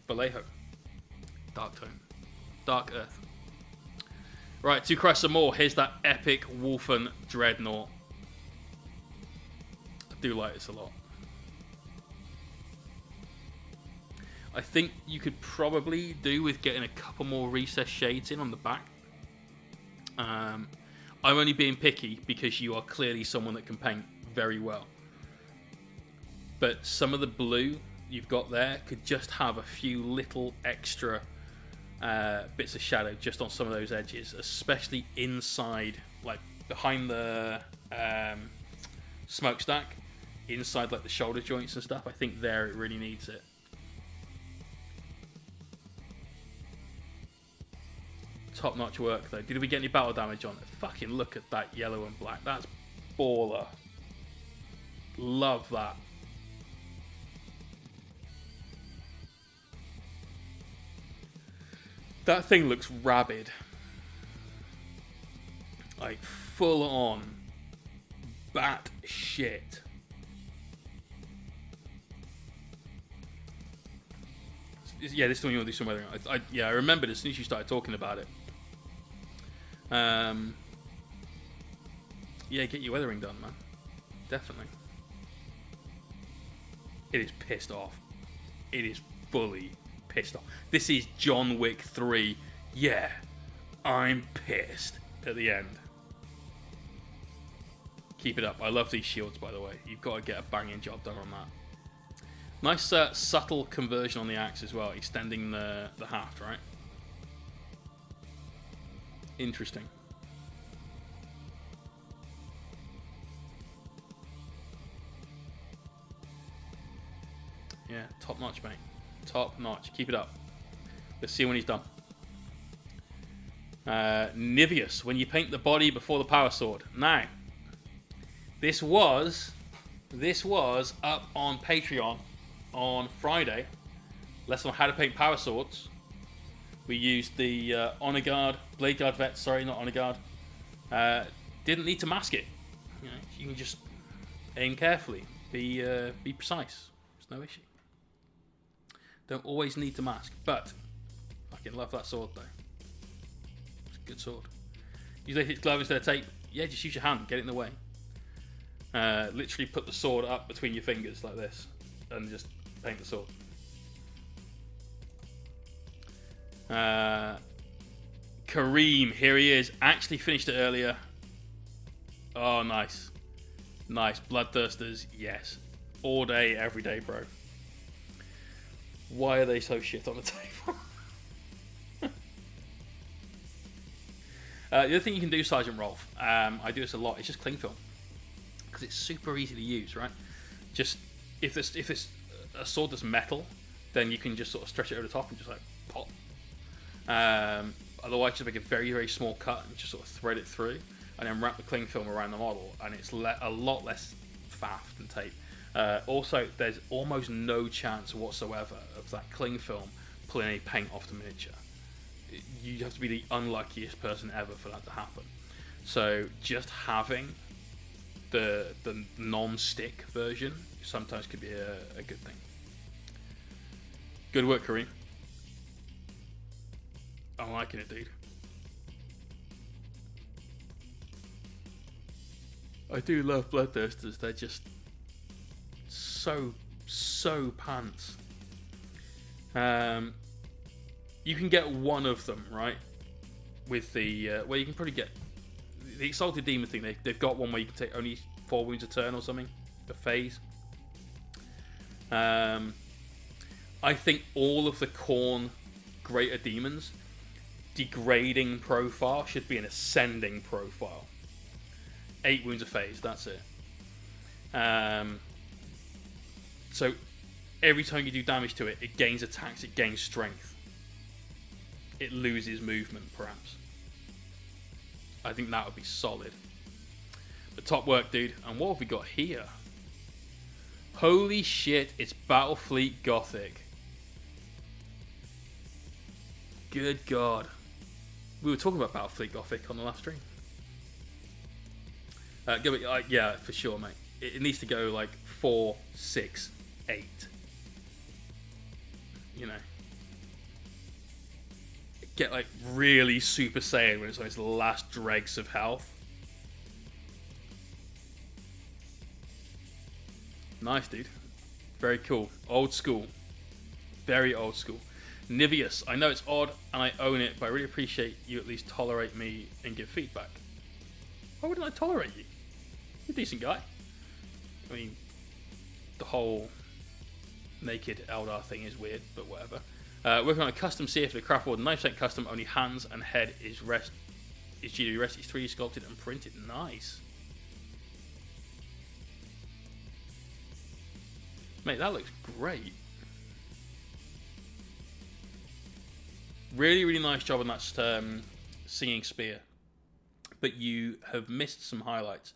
S1: Vallejo. Dark Tone. Dark Earth. Right, to crush some more, here's that epic Wolfen Dreadnought. I do like this a lot. I think you could probably do with getting a couple more recessed shades in on the back. I'm only being picky because you are clearly someone that can paint very well. But some of the blue you've got there could just have a few little extra bits of shadow just on some of those edges, especially inside, like behind the smokestack, inside like the shoulder joints and stuff. I think there it really needs it. Top-notch work though. Did we get any battle damage on it? Fucking look at that yellow and black. That's baller. Love that. That thing looks rabid. Like full on bat shit. Yeah, this one you want to do some weathering. I remembered as soon as you started talking about it. Yeah, get your weathering done, man. Definitely. It is pissed off. It is fully pissed off. This is John Wick 3. Yeah, I'm pissed at the end. Keep it up. I love these shields, by the way. You've got to get a banging job done on that. Nice subtle conversion on the axe as well, extending the haft, right? Interesting. Yeah, top notch, mate. Top notch. Keep it up. Let's see when he's done. Niveus, when you paint the body before the power sword. Now, this was up on Patreon on Friday. Lesson on how to paint power swords. We used the Honor Guard, Blade Guard Vet, sorry, not Honor Guard. Didn't need to mask it. You can just aim carefully, be precise. There's no issue. Don't always need to mask, but I can love that sword though. It's a good sword. Use its glove instead of tape. Yeah, just use your hand, get it in the way. Literally put the sword up between your fingers like this, and just paint the sword. Kareem, here he is. Actually finished it earlier. Oh, nice. Nice. Bloodthirsters, yes. All day, every day, bro. Why are they so shit on the table? The other thing you can do, Sergeant Rolf, I do this a lot, it's just cling film. Because it's super easy to use, right? Just, if it's a sword that's metal, then you can just sort of stretch it over the top and just like pop. Otherwise, just make a very, very small cut and just sort of thread it through, and then wrap the cling film around the model, and it's a lot less faff than tape. Also, there's almost no chance whatsoever of that cling film pulling any paint off the miniature. You have to be the unluckiest person ever for that to happen. So just having the non-stick version sometimes could be a good thing. Good work, Kareem. I'm liking it, dude. I do love Bloodthirsters. They're just so pants. You can get one of them, right? With the well, you can probably get the Exalted Demon thing. They've got one where you can take only 4 wounds a turn or something, a phase. I think all of the Khorne Greater Demons degrading profile should be an ascending profile. 8 wounds a phase, that's it. So every time you do damage to it, it gains attacks, it gains strength. It loses movement, perhaps. I think that would be solid. But top work, dude. And what have we got here? Holy shit, it's Battlefleet Gothic. Good God. We were talking about Battlefleet Gothic on the last stream. Yeah, for sure, mate. It needs to go like 4, 6, 8. You know. Get like really Super Saiyan when it's on its last dregs of health. Nice, dude. Very cool. Old school. Very old school. Nivius, I know it's odd and I own it, but I really appreciate you at least tolerate me and give feedback. Why wouldn't I tolerate you? You're a decent guy. I mean, the whole naked Eldar thing is weird, but whatever. Working on a custom CF for the craft world, 9% custom, only hands and head is GW rest, is 3D sculpted and printed. Nice. Mate, that looks great. Really, really nice job on that singing spear. But you have missed some highlights.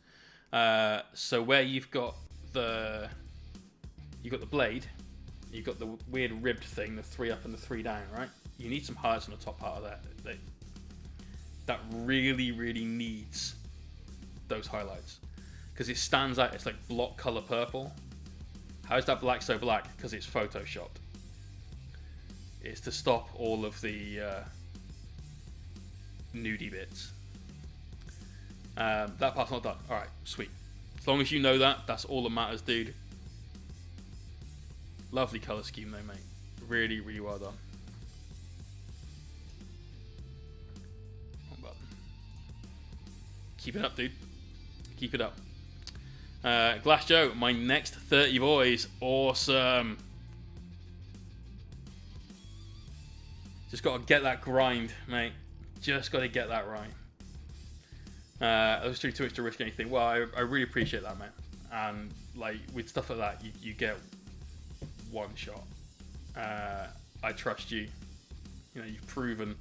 S1: So where you've got the blade, you've got the weird ribbed thing, the 3 up and the 3 down, right? You need some highlights on the top part of that. That really, really needs those highlights. Because it stands out, it's like block color purple. How is that black so black? Because it's photoshopped. It's to stop all of the nudie bits. That part's not done. Alright, sweet. As long as you know that, that's all that matters, dude. Lovely colour scheme though, mate. Really, really well done. Wrong button. Keep it up, dude. Keep it up. Glass Joe, my next 30 boys. Awesome. Just got to get that grind, mate. Just got to get that right. I was too much to risk anything. Well, I really appreciate that, man. And like with stuff like that, you get one shot. I trust you. You know, you've proven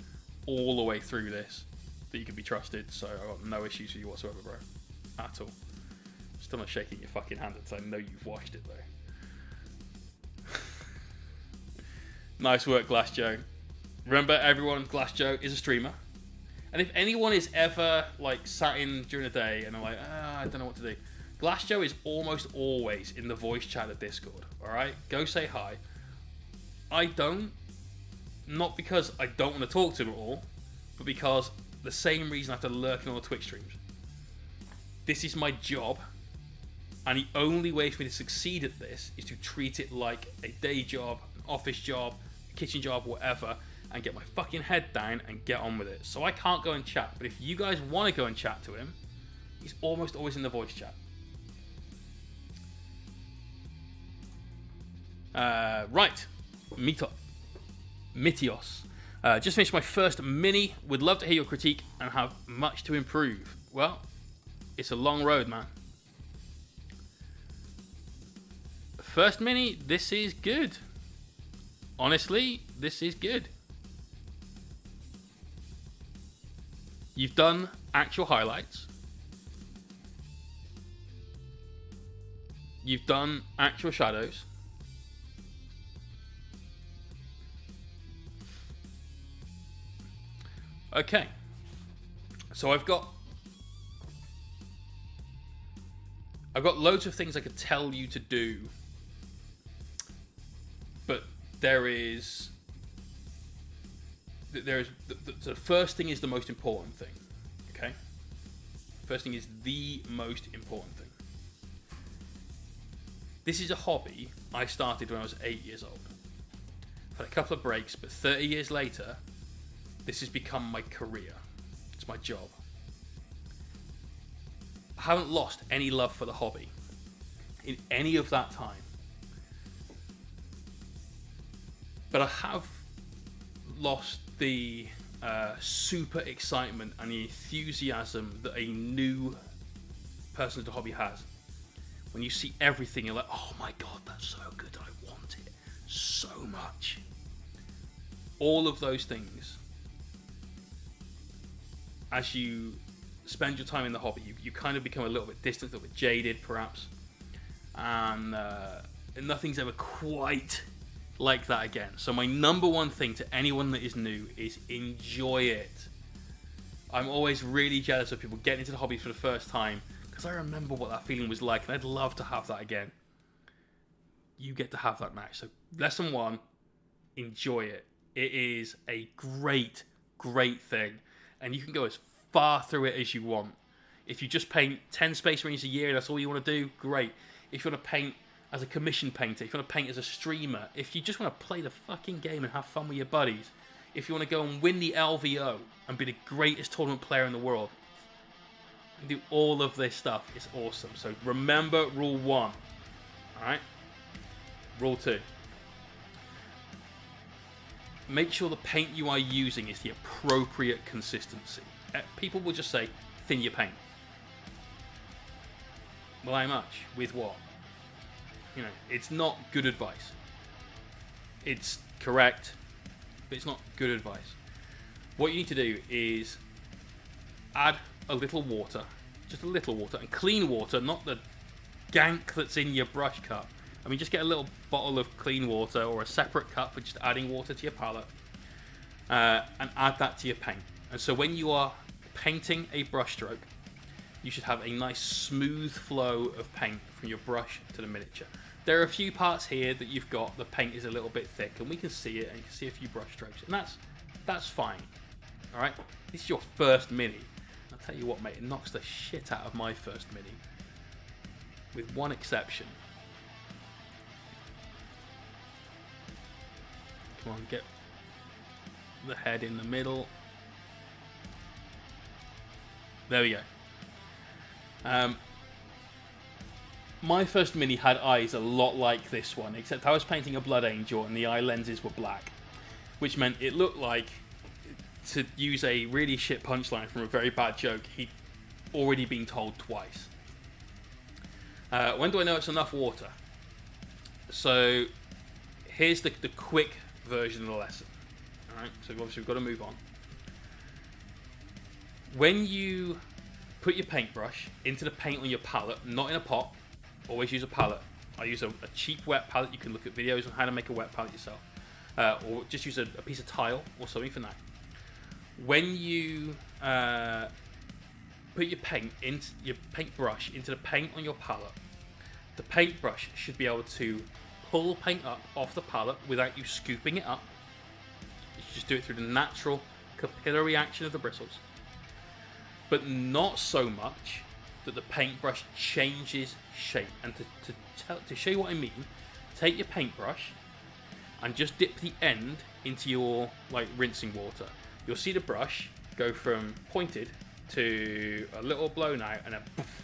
S1: all the way through this that you can be trusted. So I've got no issues with you whatsoever, bro. At all. Still not shaking your fucking hand until I know you've watched it, though. Nice work, Glass Joe. Remember, everyone, Glass Joe is a streamer. And if anyone is ever like sat in during the day and they're like, I don't know what to do, Glass Joe is almost always in the voice chat of Discord. Alright? Go say hi. I don't. Not because I don't want to talk to him at all, but because the same reason I have to lurk in all the Twitch streams. This is my job. And the only way for me to succeed at this is to treat it like a day job, an office job, a kitchen job, whatever, and get my fucking head down and get on with it. So I can't go and chat, but if you guys want to go and chat to him, he's almost always in the voice chat. Right, Mitios. Just finished my first mini. Would love to hear your critique and have much to improve. Well, it's a long road, man. First mini, this is good. Honestly, this is good. You've done actual highlights. You've done actual shadows. Okay. So I've got loads of things I could tell you to do. But the first thing is the most important thing, okay? First thing is the most important thing. This is a hobby I started when I was 8 years old. I've had a couple of breaks, but 30 years later, this has become my career. It's my job. I haven't lost any love for the hobby in any of that time. But I have lost the super excitement and the enthusiasm that a new person to the hobby has. When you see everything, you're like, oh my god, that's so good, I want it so much. All of those things, as you spend your time in the hobby, you kind of become a little bit distant, a little bit jaded perhaps, and nothing's ever quite like that again. So my number one thing to anyone that is new is enjoy it. I'm always really jealous of people getting into the hobby for the first time, because I remember what that feeling was like, and I'd love to have that again. You get to have that now. So lesson 1, enjoy it. It is a great, great thing, and you can go as far through it as you want. If you just paint 10 Space Marines a year, that's all you want to do, great. If you want to paint as a commission painter, if you want to paint as a streamer, if you just want to play the fucking game and have fun with your buddies, if you want to go and win the LVO and be the greatest tournament player in the world, and do all of this stuff, it's awesome. So remember rule 1, alright? Rule 2. Make sure the paint you are using is the appropriate consistency. People will just say, thin your paint. Well, how much? With what? You know, it's not good advice. It's correct, but it's not good advice. What you need to do is add a little water, just a little water, and clean water, not the gank that's in your brush cup. I mean, just get a little bottle of clean water or a separate cup for just adding water to your palette, and add that to your paint. And so when you are painting a brush stroke, you should have a nice smooth flow of paint from your brush to the miniature. There are a few parts here that you've got, the paint is a little bit thick, and we can see it, and you can see a few brush strokes, and that's fine. Alright? This is your first mini. I'll tell you what, mate, it knocks the shit out of my first mini. With one exception. Come on, get the head in the middle. There we go. My first mini had eyes a lot like this one, except I was painting a Blood Angel and the eye lenses were black, which meant it looked like, to use a really shit punchline from a very bad joke, he'd already been told twice. When do I know it's enough water? So here's the quick version of the lesson. Alright, so obviously we've got to move on. When you put your paintbrush into the paint on your palette, not in a pot, always use a palette. I use a cheap wet palette. You can look at videos on how to make a wet palette yourself. Or just use a piece of tile or something for that. When you put your paintbrush into the paint on your palette, the paintbrush should be able to pull paint up off the palette without you scooping it up. You should just do it through the natural capillary action of the bristles. But not so much that the paintbrush changes shape. And to show you what I mean, take your paintbrush and just dip the end into your rinsing water. You'll see the brush go from pointed to a little blown out, and then poof,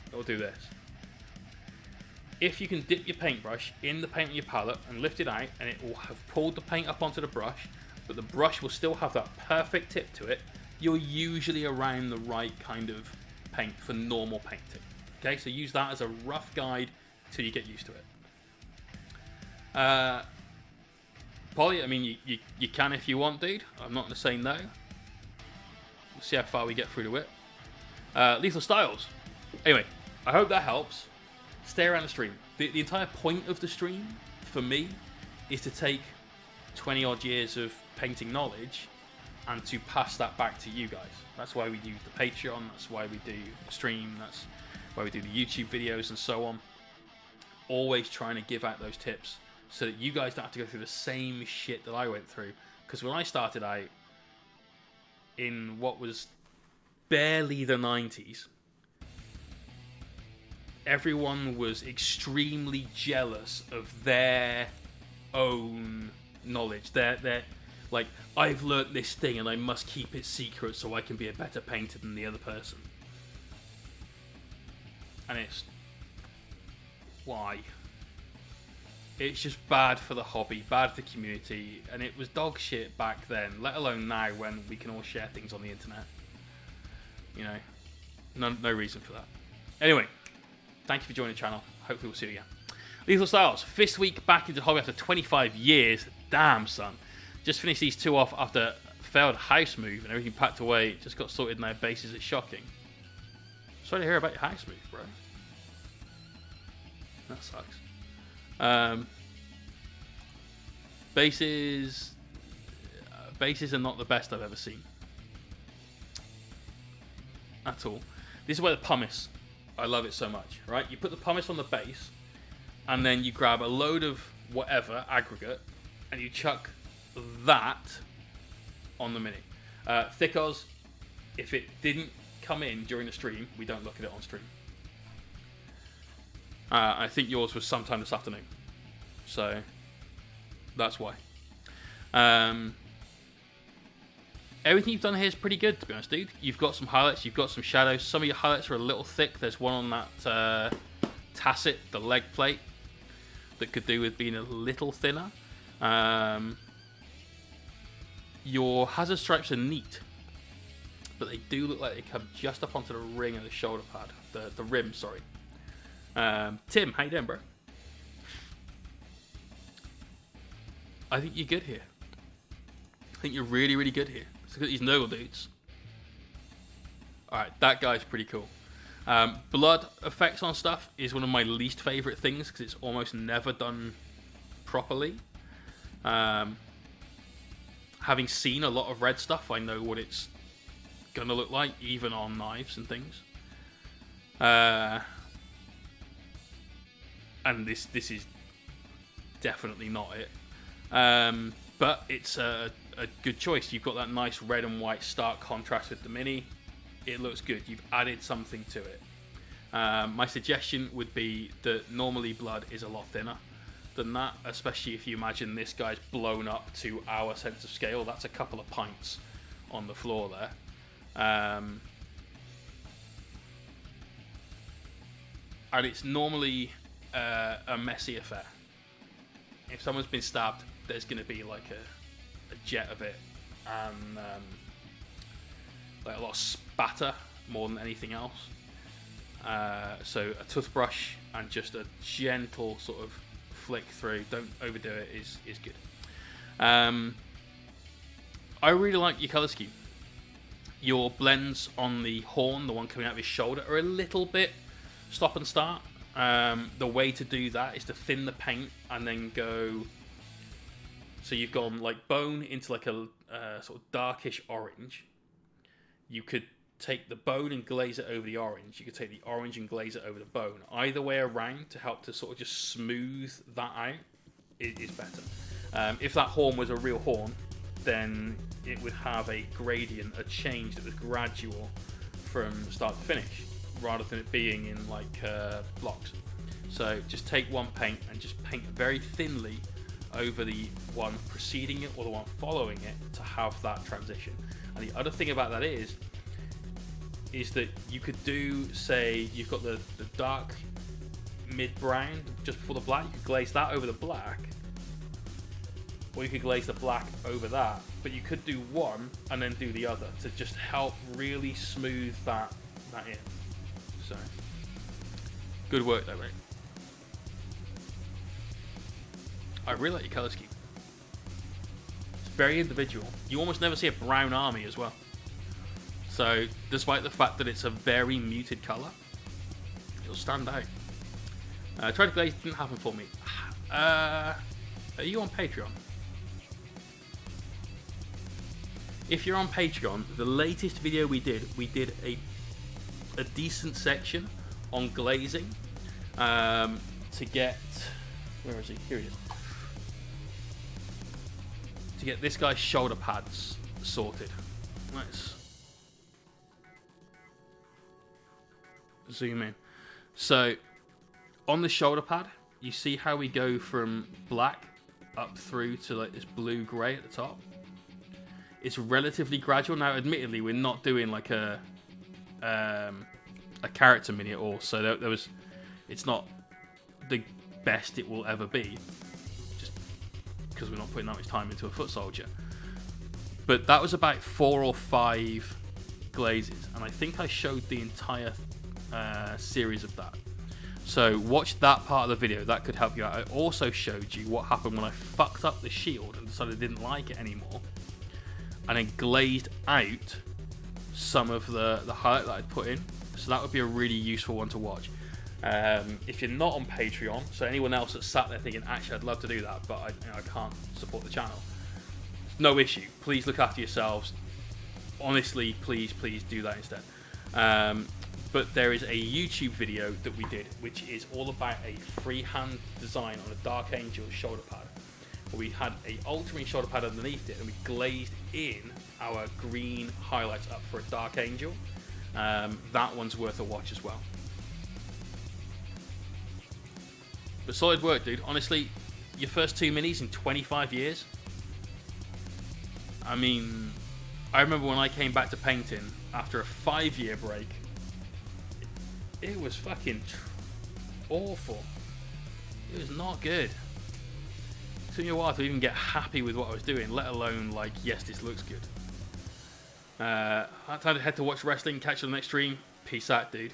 S1: it'll do this. If you can dip your paintbrush in the paint on your palette and lift it out, and it will have pulled the paint up onto the brush, but the brush will still have that perfect tip to it, you're usually around the right kind of paint for normal painting. Okay, so use that as a rough guide till you get used to it. Poly, I mean, you can if you want, dude. I'm not going to say no. We'll see how far we get through to it. Lethal Styles. Anyway, I hope that helps. Stay around the stream. The entire point of the stream, for me, is to take 20 odd years of painting knowledge and to pass that back to you guys. That's why we do the Patreon, that's why we do the stream, that's why we do the YouTube videos and so on. Always trying to give out those tips so that you guys don't have to go through the same shit that I went through. Because when I started out in what was barely the 90s, everyone was extremely jealous of their own knowledge. They're like, I've learnt this thing and I must keep it secret so I can be a better painter than the other person. And it's... why? It's just bad for the hobby, bad for the community, and it was dog shit back then, let alone now when we can all share things on the internet. You know, no reason for that. Anyway, thank you for joining the channel. Hopefully we'll see you again. Lethal Styles, fifth week back into the hobby after 25 years. Damn, son. Just finished these two off after a failed house move and everything packed away. Just got sorted in their bases. It's shocking. Sorry to hear about your house move, bro. That sucks. Bases are not the best I've ever seen at all. This is where the pumice, I love it so much, right? You put the pumice on the base and then you grab a load of whatever aggregate and you chuck that on the mini. Thick Oz, if it didn't come in during the stream, we don't look at it on stream. I think yours was sometime this afternoon. So, that's why. Everything you've done here is pretty good, to be honest, dude. You've got some highlights, you've got some shadows. Some of your highlights are a little thick. There's one on that Tacit, the leg plate, that could do with being a little thinner. Your hazard stripes are neat, but they do look like they come just up onto the ring of the shoulder pad. The rim, sorry. Tim, how you doing, bro? I think you're good here. I think you're really, really good here. Let's look at these Nurgle dudes. Alright, that guy's pretty cool. Blood effects on stuff is one of my least favourite things because it's almost never done properly. Having seen a lot of red stuff, I know what it's going to look like, even on knives and things. And this is definitely not it. But it's a good choice. You've got that nice red and white stark contrast with the mini. It looks good. You've added something to it. My suggestion would be that normally blood is a lot thinner than that, especially if you imagine this guy's blown up to our sense of scale. That's a couple of pints on the floor there. And it's normally a messy affair. If someone's been stabbed, there's going to be like a jet of it and like a lot of spatter more than anything else. So a toothbrush and just a gentle sort of flick through, don't overdo it, is good. I really like your colour scheme. Your blends on the horn, the one coming out of his shoulder, are a little bit stop and start. The way to do that is to thin the paint and then go. So you've gone like bone into like a sort of darkish orange. You could take the bone and glaze it over the orange. You could take the orange and glaze it over the bone. Either way around to help to sort of just smooth that out is better. If that horn was a real horn, then it would have a gradient, a change that was gradual from start to finish, rather than it being in like blocks. So just take one paint and just paint very thinly over the one preceding it or the one following it to have that transition. And the other thing about that is that you could do, say, you've got the dark mid-brown just before the black, you could glaze that over the black, or you could glaze the black over that, but you could do one and then do the other to just help really smooth that in. So, good work though, mate. I really like your colour scheme. It's very individual. You almost never see a brown army as well. So, despite the fact that it's a very muted colour, it'll stand out. Try to glaze didn't happen for me. Are you on Patreon? If you're on Patreon, the latest video we did a decent section on glazing to get, where is he? Here he is. To get this guy's shoulder pads sorted. Let's zoom in. So on the shoulder pad, you see how we go from black up through to like this blue grey at the top. It's relatively gradual. Now, admittedly, we're not doing like a character mini at all, so there was, it's not the best it will ever be. because we're not putting that much time into a foot soldier. But that was about 4 or 5 glazes, and I think I showed the entire series of that. So watch that part of the video, that could help you out. I also showed you what happened when I fucked up the shield and decided I didn't like it anymore, and then glazed out some of the highlight that I'd put in. So that would be a really useful one to watch. If you're not on Patreon, so anyone else that's sat there thinking, actually I'd love to do that, but I can't support the channel, no issue. Please look after yourselves. Honestly, please do that instead. But there is a YouTube video that we did, which is all about a freehand design on a Dark Angel shoulder pad. We had a ultramarine shoulder pad underneath it, and we glazed in our green highlights up for a Dark Angel. That one's worth a watch as well. But solid work, dude. Honestly, your first 2 minis in 25 years. I mean, I remember when I came back to painting after a 5-year break. It was fucking awful. It was not good. It took me a while to even get happy with what I was doing, let alone like, yes, this looks good. Time to head to watch wrestling. Catch you on the next stream. Peace out, dude.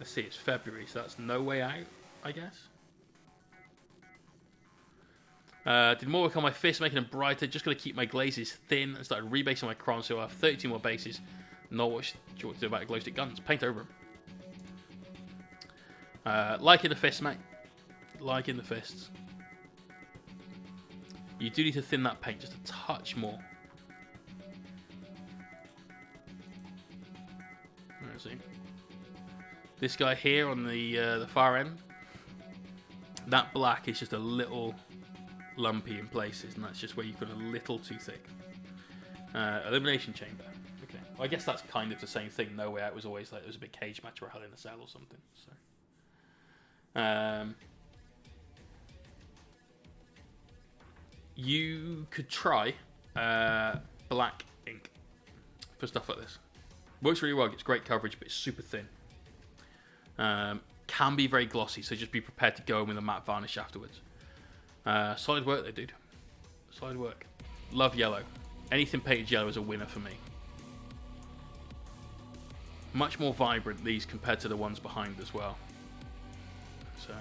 S1: Let's see, it's February, so that's no way out, I guess. Did more work on my fist, making them brighter. Just going to keep my glazes thin and started rebasing my crons, so I have 32 more bases. Not what you want to do about glow stick guns. Paint over them. Like in the fists, mate. Like in the fists. You do need to thin that paint just a touch more. Let's see. This guy here on the far end, that black is just a little lumpy in places, and that's just where you've got a little too thick. Elimination chamber. Okay, well, I guess that's kind of the same thing. No Way Out was always like, it was a big cage match or Hell in a Cell or something. So, you could try black ink for stuff like this. Works really well. Gets great coverage, but it's super thin. Can be very glossy, so just be prepared to go in with a matte varnish afterwards. Solid work there, dude. Solid work. Love yellow. Anything painted yellow is a winner for me. Much more vibrant, these, compared to the ones behind as well. So,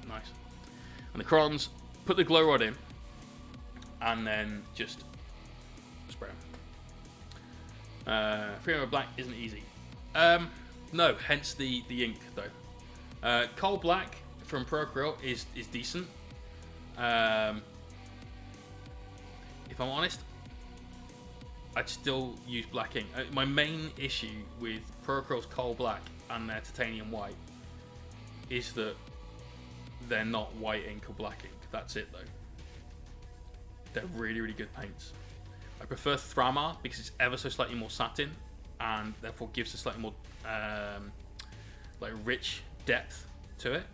S1: nice. And the crons, put the glow rod in, and then just spray them. Freehand black isn't easy. No, hence the ink, though. Coal black from Procreate is decent. If I'm honest, I'd still use black ink. My main issue with Procreate's coal black and their titanium white is that they're not white ink or black ink. That's it, though. They're really, really good paints. I prefer Thramar because it's ever so slightly more satin and therefore gives a slightly more like rich depth to it,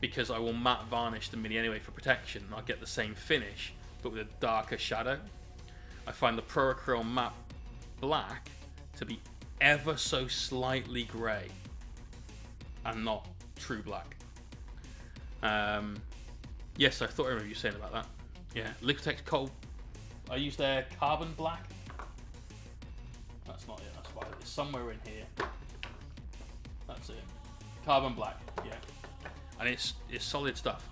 S1: because I will matte varnish the mini anyway for protection, and I'll get the same finish but with a darker shadow. I find the Procreate matte black to be ever so slightly grey and not true black. Yes, I thought I remember you saying about that. Yeah, Liquitex Coal. I use their carbon black. That's not it, that's why it's somewhere in here. That's it. Carbon black, yeah. And it's solid stuff.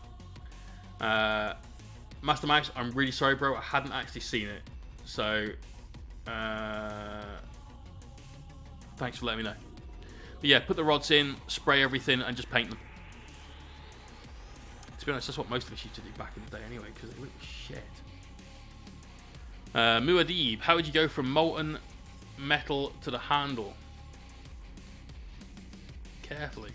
S1: Master Mouse, I'm really sorry, bro. I hadn't actually seen it. So, thanks for letting me know. But yeah, put the rods in, spray everything, and just paint them. To be honest, that's what most of us used to do back in the day anyway, because they look shit. Muad'Dib, how would you go from molten metal to the handle? Carefully.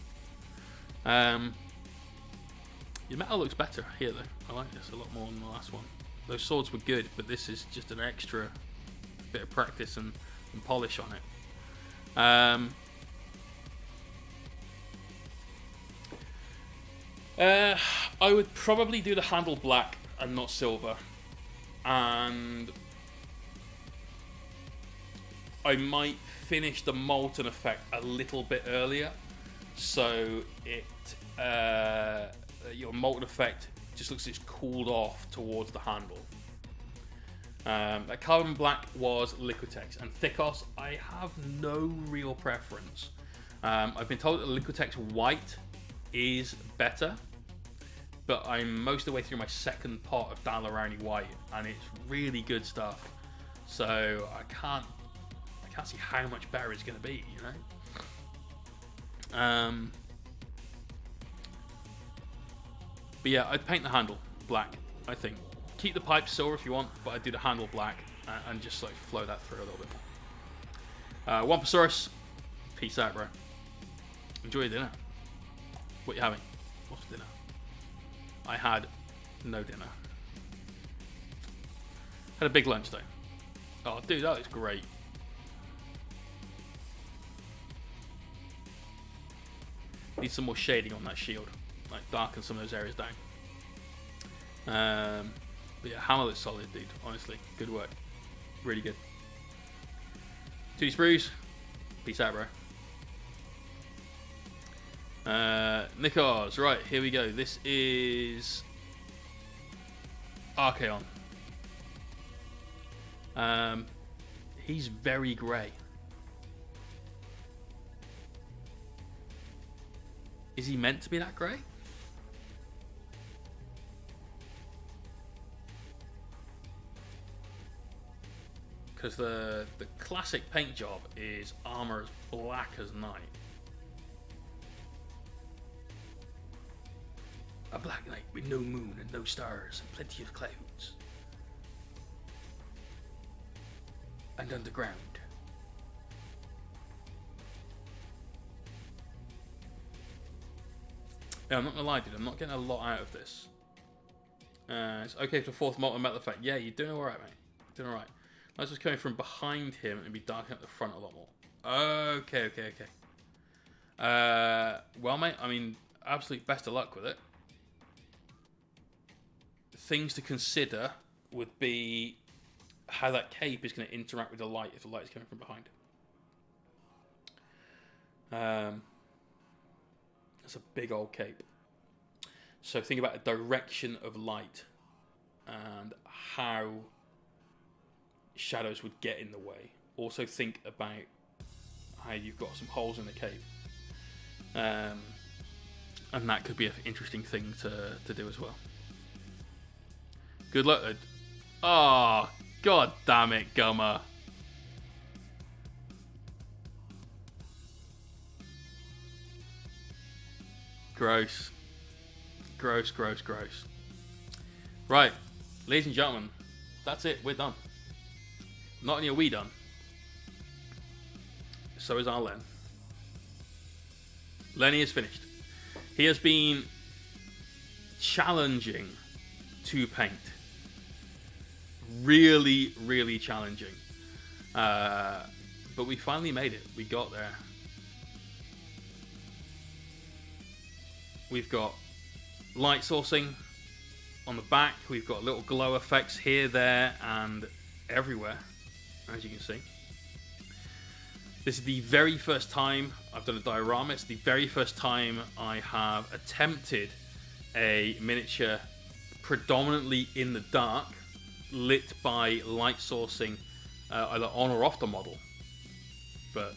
S1: Your metal looks better here, though. I like this a lot more than the last one. Those swords were good, but this is just an extra bit of practice and polish on it. I would probably do the handle black and not silver, and I might finish the molten effect a little bit earlier, so it your molten effect just looks like it's cooled off towards the handle. That carbon black was Liquitex, and Thicos, I have no real preference. I've been told that Liquitex white is better, but I'm most of the way through my second pot of Dalarani white, and it's really good stuff. So I can't see how much better it's going to be, you know. But yeah, I'd paint the handle black, I think. Keep the pipe silver if you want, but I'd do the handle black and just like flow that through a little bit more. Wamposaurus, peace out, bro. Enjoy your dinner. What you having? What's for dinner? I had no dinner. Had a big lunch though. Oh, dude, that looks great. Need some more shading on that shield, like darken some of those areas down. But yeah, hammer looks solid, dude. Honestly, good work, really good. 2 sprues, peace out, bro. Nikos, right, here we go. This is Archaon. He's very grey. Is he meant to be that grey? Because the classic paint job is armor as black as night. A black night with no moon and no stars and plenty of clouds. And underground. Yeah, I'm not gonna lie, dude. I'm not getting a lot out of this. It's okay for 4th molten metal effect. Yeah, you're doing alright, mate. Doing alright. That's just coming from behind him and be darkening up the front a lot more. Okay. Well, mate, I mean, absolute best of luck with it. Things to consider would be how that cape is going to interact with the light if the light is coming from behind. That's a big old cape. So think about the direction of light and how shadows would get in the way. Also think about how you've got some holes in the cape. And that could be an interesting thing to do as well. Good luck. Oh, god damn it, Gummer. Gross. Gross. Right, ladies and gentlemen, that's it. We're done. Not only are we done, so is our Len. Lenny is finished. He has been challenging to paint. Really challenging. But we finally made it. We got there. We've got light sourcing on the back. We've got little glow effects here, there, and everywhere, as you can see. This is the very first time I've done a diorama. It's the very first time I have attempted a miniature predominantly in the dark, lit by light sourcing either on or off the model, but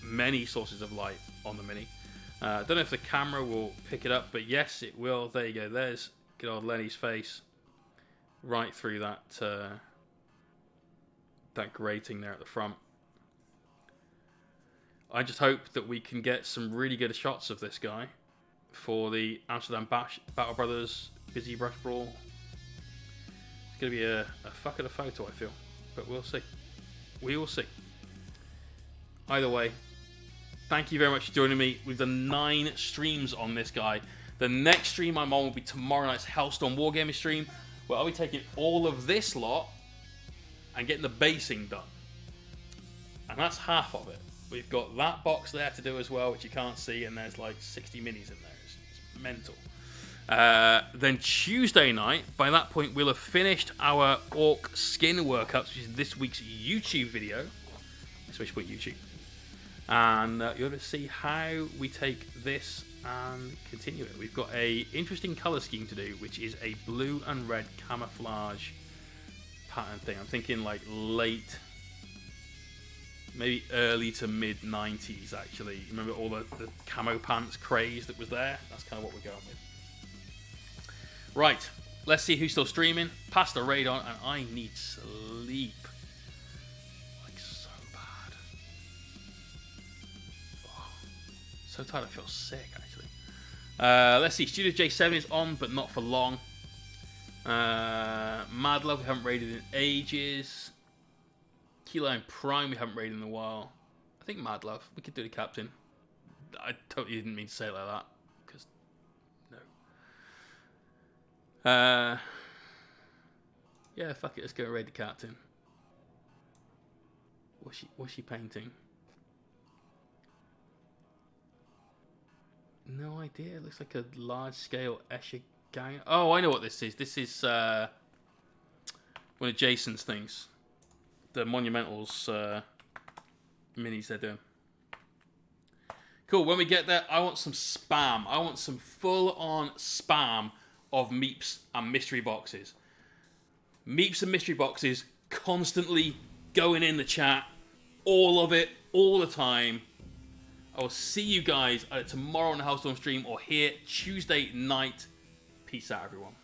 S1: many sources of light on the Mini. I don't know if the camera will pick it up, but yes, it will. There you go. There's good old Lenny's face right through that that grating there at the front. I just hope that we can get some really good shots of this guy for the Amsterdam Battle Brothers Busy Brush Brawl. It's going to be a fuck of a photo, I feel. But we'll see. We will see. Either way, thank you very much for joining me. We've done 9 streams on this guy. The next stream I'm on will be tomorrow night's Hellstorm Wargaming stream, where I'll be taking all of this lot and getting the basing done. And that's half of it. We've got that box there to do as well, which you can't see, and there's like 60 minis in there. It's mental. Then Tuesday night, by that point, we'll have finished our Orc skin workups, which is this week's YouTube video. Let's switch to YouTube. And you'll be able to see how we take this and continue it. We've got a interesting colour scheme to do, which is a blue and red camouflage pattern thing. I'm thinking like late, maybe early to mid 90s actually. Remember all the camo pants craze that was there? That's kind of what we're going with. Right, let's see who's still streaming. Pass the raid on, and I need sleep. Like, so bad. Oh, so tired I feel sick, actually. Let's see, Studio J7 is on, but not for long. Mad Love, we haven't raided in ages. Keyline Prime, we haven't raided in a while. I think Mad Love, we could do the captain. I totally didn't mean to say it like that. Because, no. Yeah, fuck it, let's go raid the captain. What's she painting? No idea. It looks like a large-scale Escher gang. Oh, I know what this is. This is one of Jason's things. The Monumentals minis they're doing. Cool. When we get there, I want some spam. I want some full-on spam of meeps and mystery boxes. Meeps and mystery boxes constantly going in the chat. All of it, all the time. I will see you guys either tomorrow on the Hellstorm stream or here Tuesday night. Peace out, everyone.